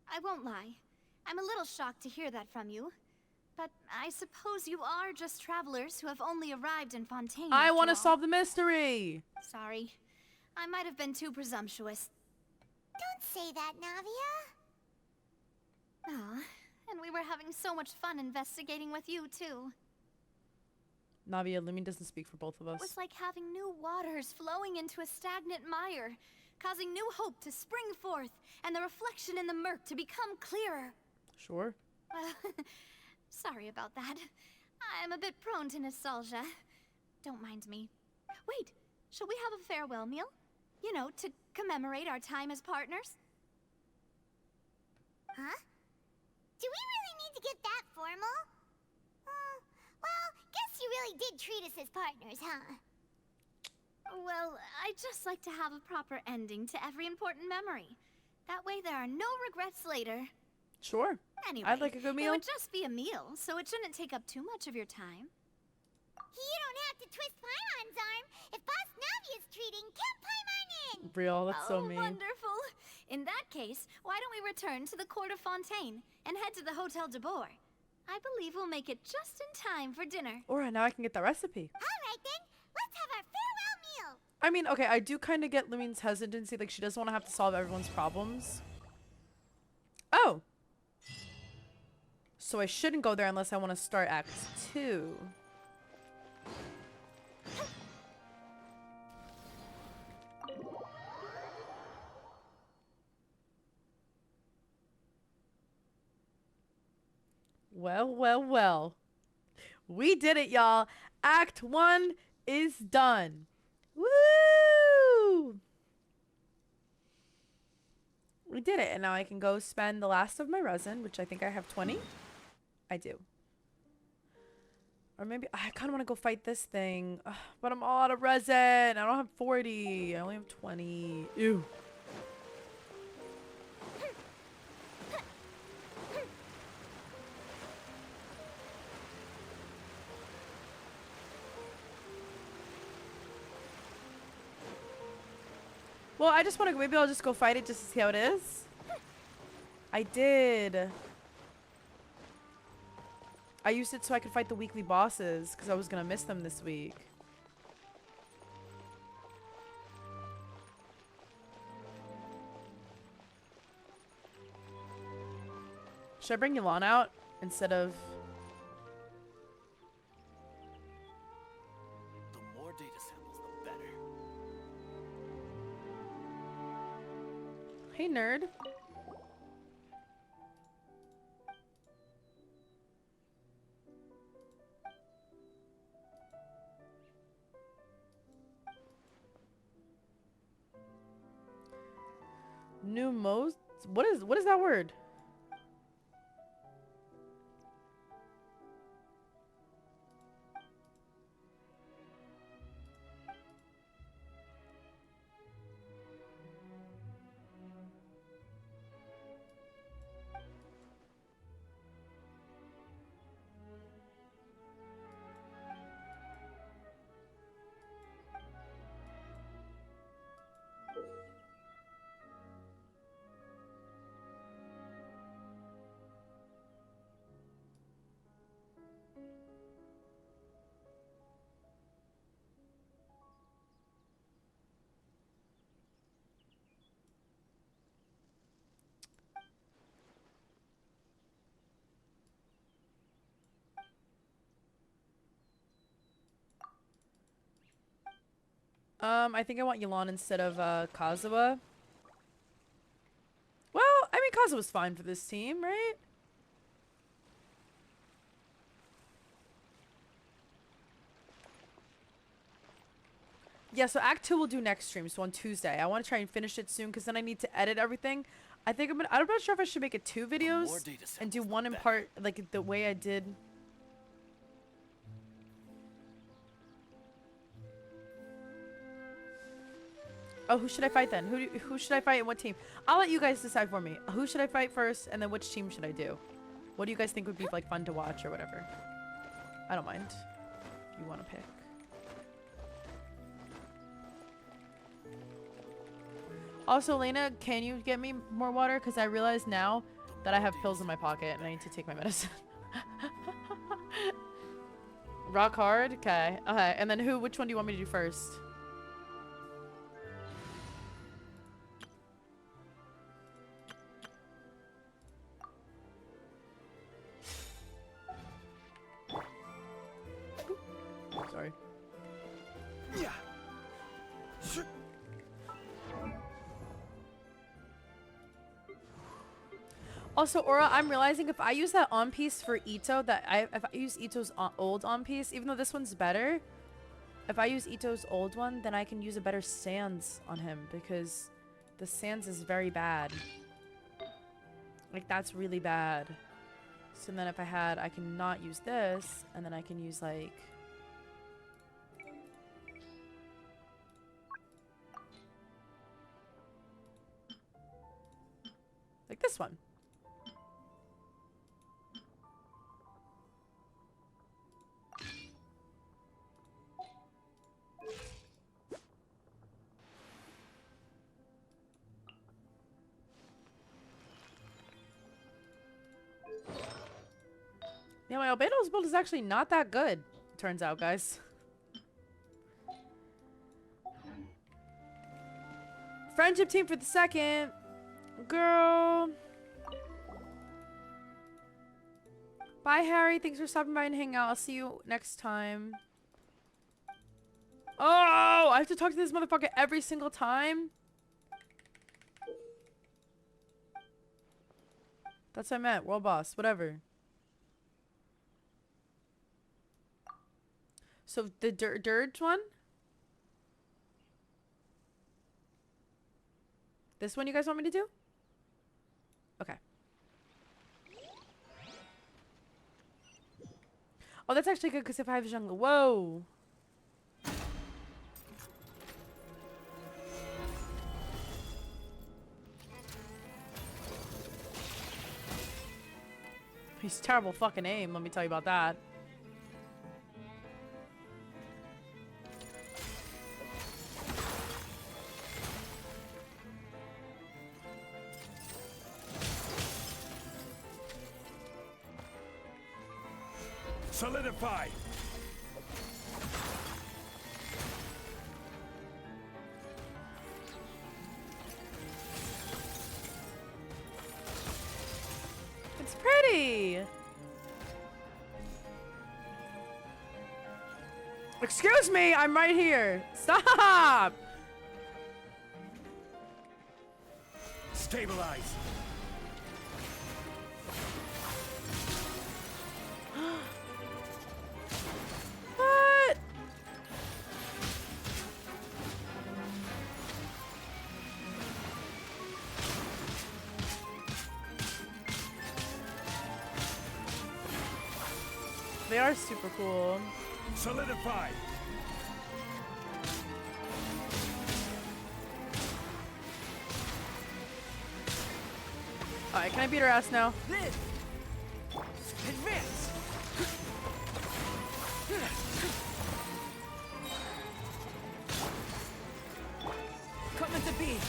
I won't lie. I'm a little shocked to hear that from you. But I suppose you are just travelers who have only arrived in Fontaine. I want to solve the mystery. Sorry. I might have been too presumptuous. Don't say that, Navia. Ah, and we were having so much fun investigating with you, too. Navia, Lumine doesn't speak for both of us. It was like having new waters flowing into a stagnant mire, causing new hope to spring forth, and the reflection in the murk to become clearer. Sure. Well, sorry about that. I'm a bit prone to nostalgia. Don't mind me. Wait, shall we have a farewell meal? You know, to commemorate our time as partners? Huh? Do we really need to get that formal? Well, guess you really did treat us as partners, huh? Well, I'd just like to have a proper ending to every important memory. That way there are no regrets later. Sure. Anyway, I'd like a good meal. It would just be a meal, so it shouldn't take up too much of your time. You don't have to twist Paimon's arm. If Boss Navia's treating, count Paimon in! Real, that's so mean. Wonderful. In that case, why don't we return to the court of Fontaine and head to the Hotel de Boer? I believe we'll make it just in time for dinner. Alright, now I can get that recipe. Alright then, let's have our farewell meal. I mean, okay, I do kind of get Lumine's hesitancy. Like, she doesn't want to have to solve everyone's problems. Oh! So I shouldn't go there unless I want to start Act 2. Well, well, well. We did it, y'all. Act 1 is done. Woo! We did it, and now I can go spend the last of my resin, which I think I have 20. I do. Or maybe I kind of want to go fight this thing, but I'm all out of resin. I don't have 40. I only have 20. Ew. Well, I just want to, maybe I'll just go fight it just to see how it is. I did. I used it so I could fight the weekly bosses because I was going to miss them this week. Should I bring Yulon out instead of... The more data samples, the better. Hey, nerd. Pneumos? What is that word? I think I want Yelan instead of Kazuha. Well, I mean Kazuha's fine for this team, right? Yeah, so Act 2 we'll do next stream, so on Tuesday. I want to try and finish it soon because then I need to edit everything. I'm not sure if I should make it 2 videos and do one in part, like the way I did. Oh, who should I fight then? Who should I fight and what team? I'll let you guys decide for me. Who should I fight first and then which team should I do? What do you guys think would be like fun to watch or whatever? I don't mind if you want to pick. Also, Lena, can you get me more water? Because I realize now that I have pills in my pocket and I need to take my medicine. Rock hard? Okay. Okay. And then which one do you want me to do first? Sorry. Yeah. Also, Aura, I'm realizing if I use that on piece for Ito, if I use Ito's old on piece, even though this one's better, if I use Ito's old one, then I can use a better Sans on him because the Sans is very bad. Like, that's really bad. So then if I can not use this, and then I can use, like... like this one. Yeah, my Albedo's build is actually not that good, turns out, guys. Friendship team for the second. Girl. Bye, Harry. Thanks for stopping by and hanging out. I'll see you next time. Oh, I have to talk to this motherfucker every single time? That's what I meant. World boss. Whatever. So the Dirge one? This one you guys want me to do? Okay. Oh, that's actually good because if I have jungle... Whoa! He's terrible fucking aim, let me tell you about that. Solidify! It's pretty! Excuse me, I'm right here. Stop! Stabilize! What? They are super cool. Solidify. Alright, can I beat her ass now? Advance. Come into being.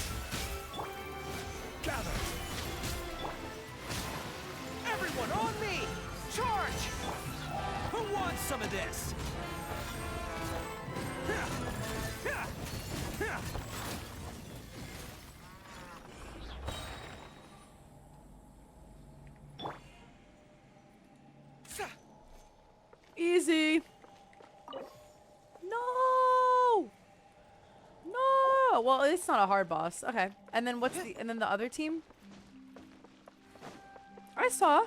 Gather. Everyone on me! Charge! Who wants some of this? Easy. No. No. Well, it's not a hard boss. Okay. And then and then the other team? I saw.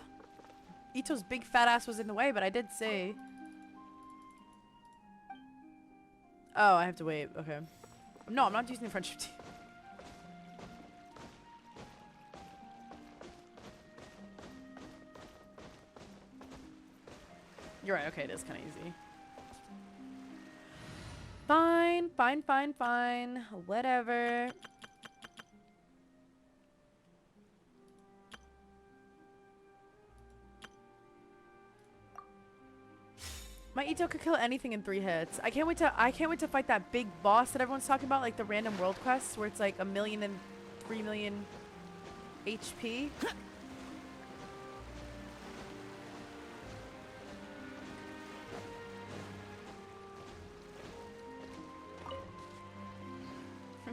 Ito's big fat ass was in the way, but I did say. Oh, I have to wait. Okay. No, I'm not using the friendship team. You're right. Okay, it is kind of easy. Fine, fine, fine, fine. Whatever. My Ito could kill anything in 3 hits. I can't wait to fight that big boss that everyone's talking about, like the random world quests where it's like 1 million and 3 million HP.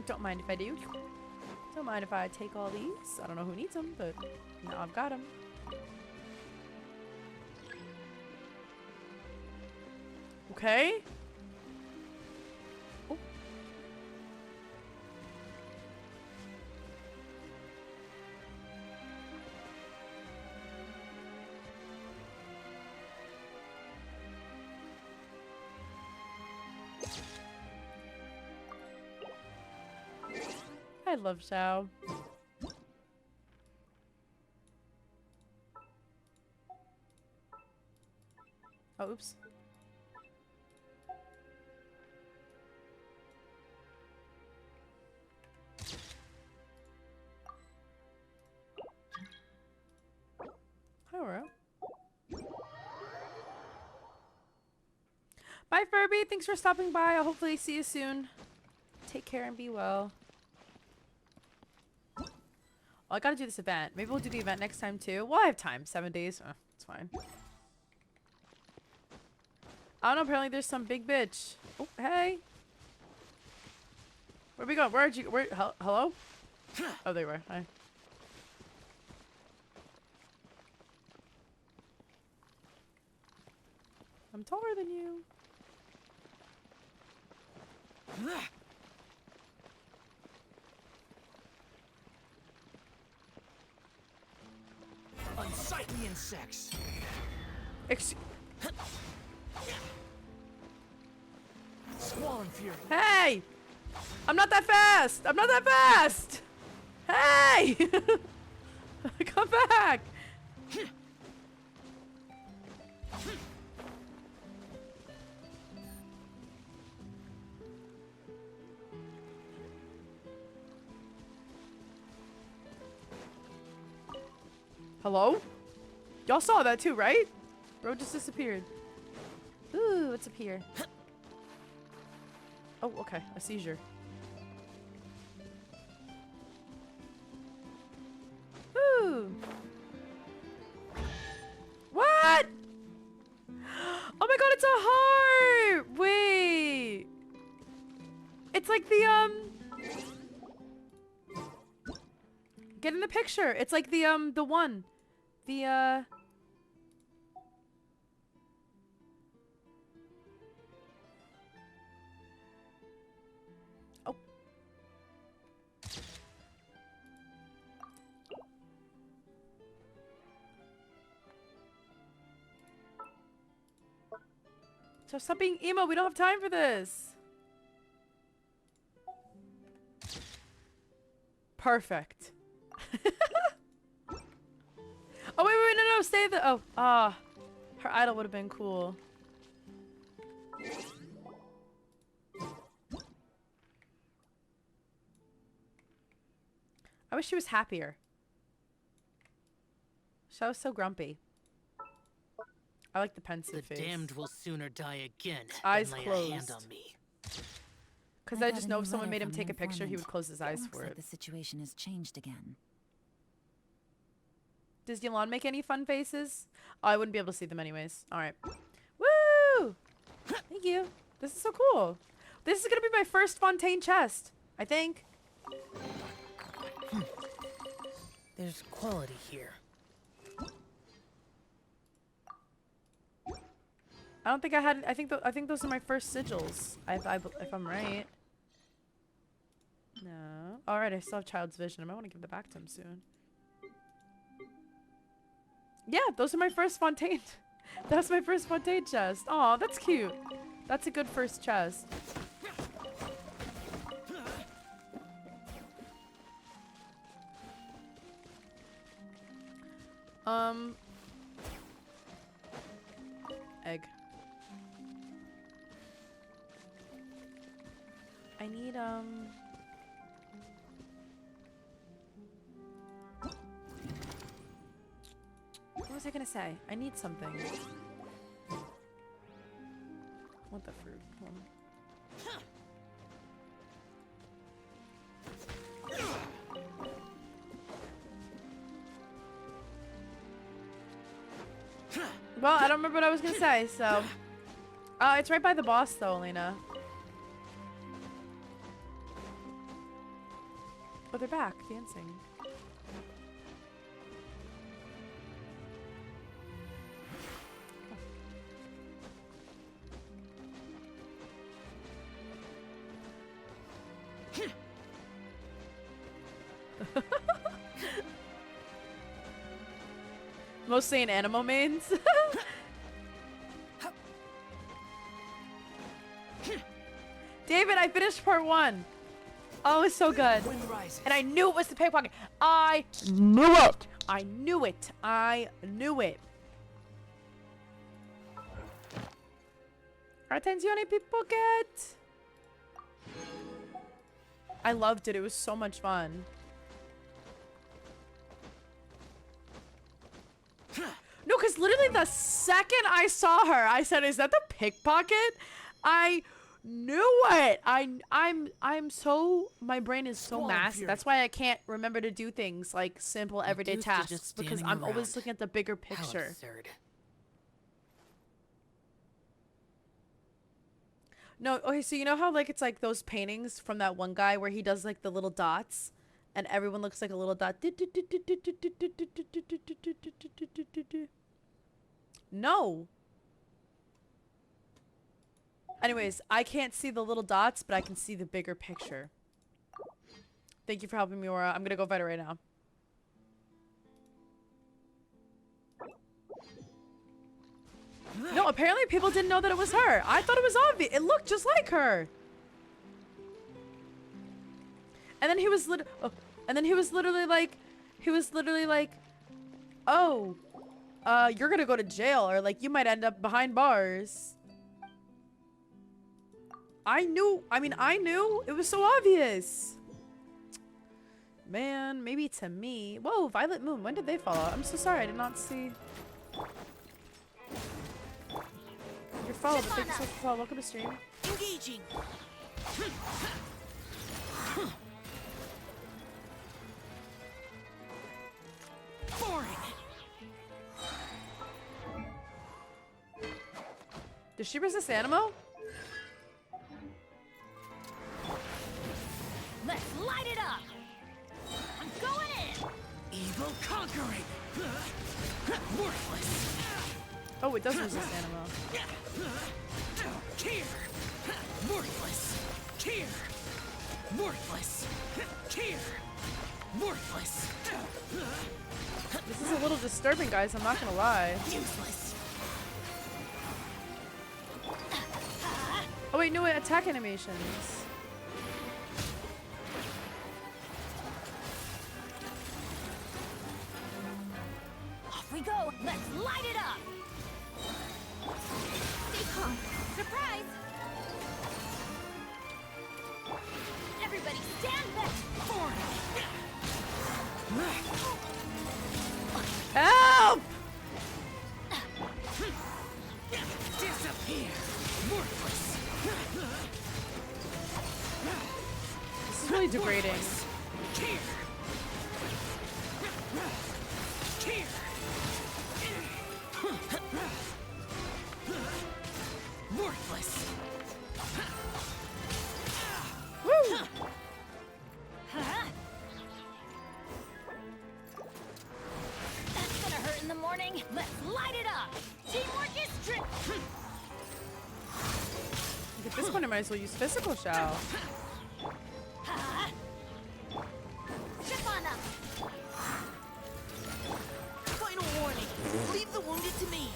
Don't mind if I do. Don't mind if I take all these. I don't know who needs them, but now I've got them. Okay. Oh. I love Xiao. Oh, oops. Hi, Aurora. Bye, Furby. Thanks for stopping by. I'll hopefully see you soon. Take care and be well. Oh, I gotta do this event. Maybe we'll do the event next time too. Well, I have time. 7 days. Oh, it's fine. I don't know. Apparently there's some big bitch. Oh, hey. Where we going? Where'd you... Where... Hello? Oh, there you were. Hi. I'm taller than you. Unsightly insects. Squall and fury. Hey! I'm not that fast! I'm not that fast! Hey! Come back! Hello? Y'all saw that too, right? Bro just disappeared. Ooh, what's up here? Oh, okay. A seizure. Ooh. What? Oh my god, it's a heart! Wait. It's like the, get in the picture. It's like the one. The, oh. So stop being emo. We don't have time for this. Perfect. Oh, wait, no, stay the... Oh, Her idol would have been cool. I wish she was happier. She was so grumpy. I like the pensive face. The damned will sooner die again Eyes than lay closed. a hand on me. Because I just know if someone made him take a picture, he would close his eyes for Looks like it. the situation has changed again. Does Yolande make any fun faces? Oh, I wouldn't be able to see them anyways. Alright. Woo! Thank you. This is so cool. This is going to be my first Fontaine chest, I think. There's quality here. I don't think I had. I think those are my first sigils. If I'm right. No. All right. I still have Child's Vision. I might want to give that back to him soon. Yeah, those are my first Fontaine. That's my first Fontaine chest. Oh, that's cute. That's a good first chest. Egg. I need, what was I gonna say? I need something. I want the fruit. Hold on. Well, I don't remember what I was gonna say, so. It's right by the boss, though, Elena. Oh, they're back, dancing. Mostly in animal mains. David, I finished part 1. Oh, it was so good. And I knew it was the pickpocket. I knew it. I knew it. I knew it. Attenzione, pickpocket. I loved it. It was so much fun. No, because literally the second I saw her, I said, "Is that the pickpocket?" I knew it. I'm so, my brain is so massive. That's why I can't remember to do things like simple everyday tasks, because I'm always looking at the bigger picture. How absurd. No, okay, so you know how like it's like those paintings from that one guy where he does like the little dots and everyone looks like a little dot. No. Anyways, I can't see the little dots, but I can see the bigger picture. Thank you for helping me, Aura. I'm gonna go fight her right now. No, apparently people didn't know that it was her. I thought it was obvious. It looked just like her. And then he was literally like, "Oh, you're gonna go to jail, or like you might end up behind bars." I knew it was so obvious. Man, maybe to me. Whoa, Violet Moon, when did they fall out? I'm so sorry, I did not see. You're followed, but thank you so much for following. Welcome to stream. Engaging. Boring. Does she resist Animo? Let's light it up! I'm going in! Evil conquering. Worthless. Oh, it does resist Animo. Here. Worthless. Here. Worthless. Here. Worthless. This is a little disturbing, guys. I'm not gonna lie. Useless. Oh wait, no, wait, attack animations. Off we go! Let's light it up! Surprise! Everybody stand back! Help! Disappear! Worthless! This is really degrading. Here! Here! Worthless! Woo! That's gonna hurt in the morning. Let's light it up. Teamwork is trick. At this point, I might as well use physical shell. Chip on them. Final warning. Leave the wounded to me.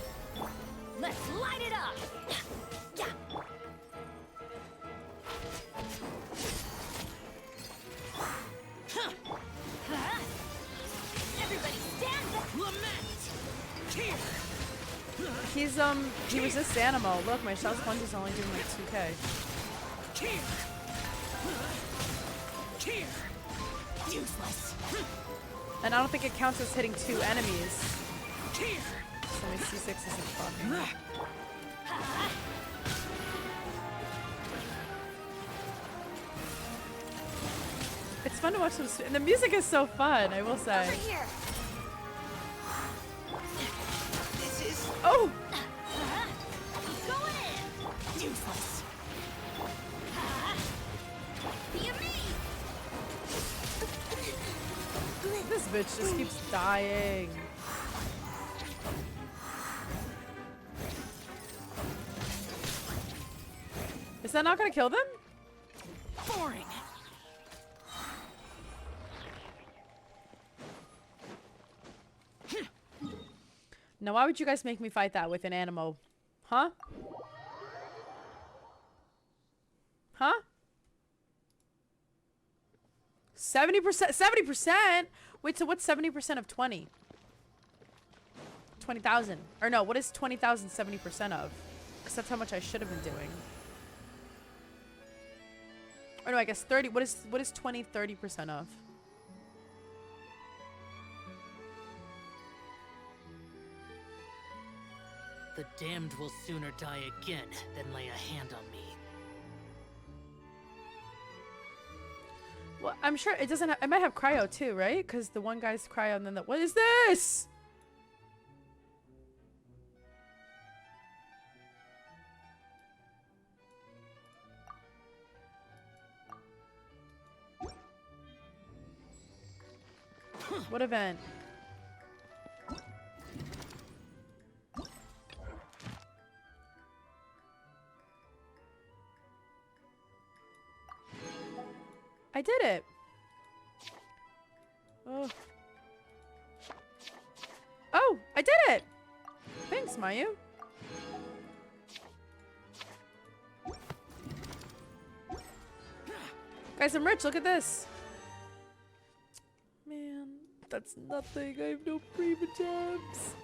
Let's light it up. Yeah. Everybody stand back. Lament. Here. He resists animal. Look, my shell sponge is only doing like 2k. Here. Here. Useless. And I don't think it counts as hitting 2 enemies. Here. So my C6 isn't fucking. It's fun to watch them, and the music is so fun, I will say. Over here. This is Oh! Going in. useless. Be me. This bitch just keeps dying. Is that not gonna kill them? Boring. Now, why would you guys make me fight that with an animal? Huh? Huh? 70%? 70%? Wait, so what's 70% of 20? 20,000. Or no, what is 20,000 70% of? Because that's how much I should have been doing. Or no, I guess 30. What is 20 30% of? The damned will sooner die again than lay a hand on me. Well, I'm sure it doesn't. It might have cryo too, right? Because the one guy's cryo, and then the what is this? What event? I did it. Oh. Oh, I did it. Thanks, Mayu. Guys, I'm rich. Look at this. Man, that's nothing. I have no prima gems.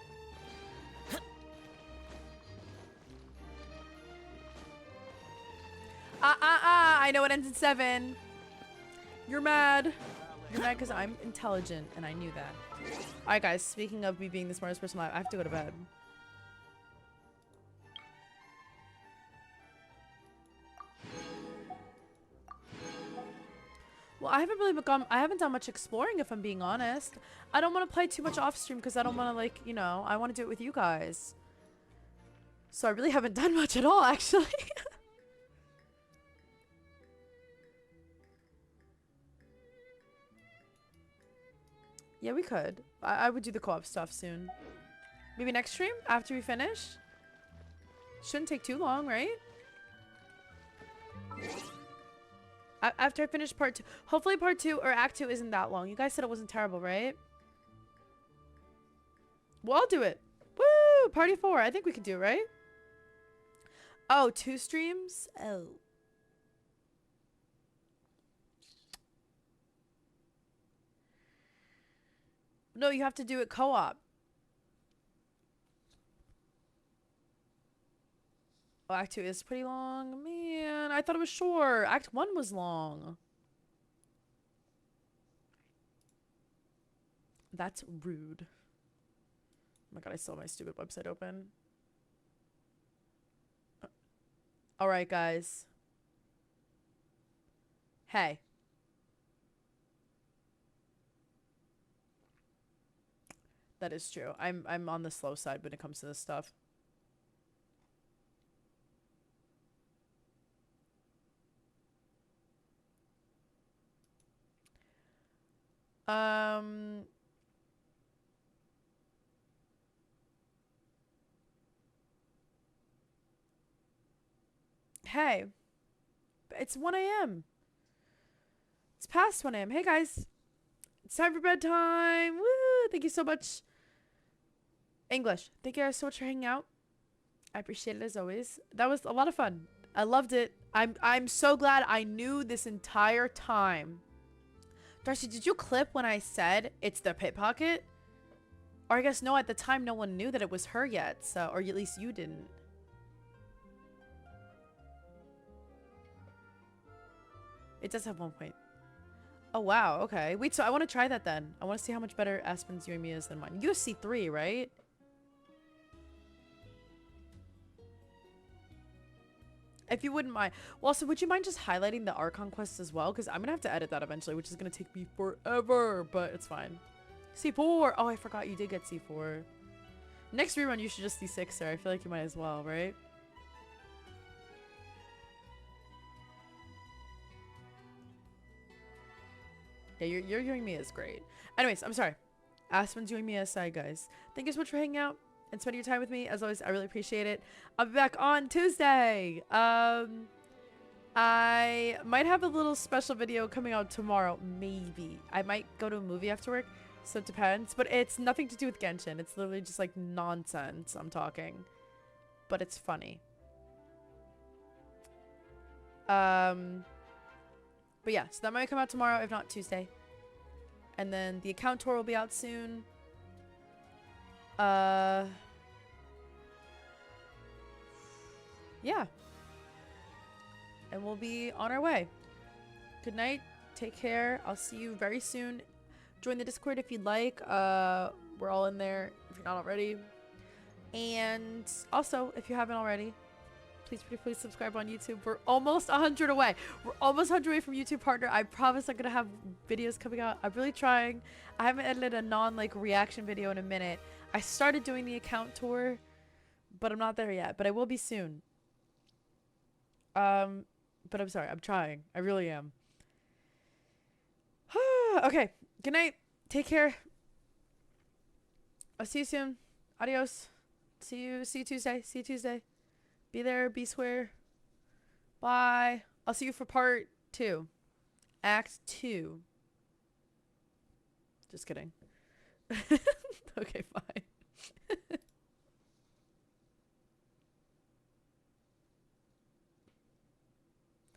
I know it ends in 7. You're mad. You're mad because I'm intelligent, and I knew that. Alright, guys. Speaking of me being the smartest person alive, I have to go to bed. Well, I haven't done much exploring, if I'm being honest. I don't want to play too much off stream because I don't want to, like, you know, I want to do it with you guys. So I really haven't done much at all, actually. Yeah, we could. I would do the co-op stuff soon. Maybe next stream after we finish? Shouldn't take too long, right? After I finish part 2. Hopefully part 2 or act 2 isn't that long. You guys said it wasn't terrible, right? Well, I'll do it. Woo! Party 4. I think we can do it, right? Oh, 2 streams? Oh. No, you have to do it co-op. Oh, Act 2 is pretty long. Man, I thought it was short. Act 1 was long. That's rude. Oh my god, I still have my stupid website open. Alright, guys. Hey. That is true. I'm on the slow side when it comes to this stuff. Hey. It's 1 a.m. It's past 1 a.m. Hey, guys. It's time for bedtime. Woo! Thank you so much. English. Thank you guys so much for hanging out. I appreciate it as always. That was a lot of fun. I loved it. I'm so glad I knew this entire time. Darcy, did you clip when I said it's the pickpocket? Or I guess no, at the time no one knew that it was her yet, so or at least you didn't. It does have 1 point. Oh wow, okay. Wait, so I want to try that then. I want to see how much better Aspen's Yoimi is than mine. USC 3, right? If you wouldn't mind. Well, also, would you mind just highlighting the Archon quest as well? Because I'm going to have to edit that eventually, which is going to take me forever, but it's fine. C4! Oh, I forgot you did get C4. Next rerun, you should just C6, sir. I feel like you might as well, right? Yeah, your Yoimi is great. Anyways, I'm sorry. Aspen's Yoimi aside, guys. Thank you so much for hanging out and spending your time with me. As always, I really appreciate it. I'll be back on Tuesday. I might have a little special video coming out tomorrow. Maybe. I might go to a movie after work. So it depends. But it's nothing to do with Genshin. It's literally just like nonsense I'm talking. But it's funny. But yeah, so that might come out tomorrow, if not Tuesday. And then the account tour will be out soon. Yeah. And we'll be on our way. Good night. Take care. I'll see you very soon. Join the Discord if you'd like. We're all in there if you're not already. And also, if you haven't already, please subscribe on YouTube. We're almost 100 away. We're almost 100 away from YouTube partner. I promise I'm gonna have videos coming out. I'm really trying. I haven't edited a reaction video in a minute. I started doing the account tour, but I'm not there yet. But I will be soon. But I'm sorry. I'm trying. I really am. Okay. Good night. Take care. I'll see you soon. Adios. See you Tuesday. See you Tuesday. Be there, be square. Bye. I'll see you for part 2. Act 2. Just kidding. Okay, fine.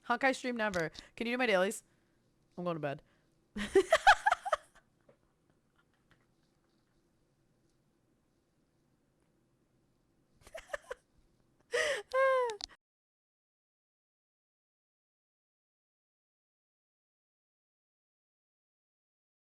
Honkai stream never. Can you do my dailies? I'm going to bed.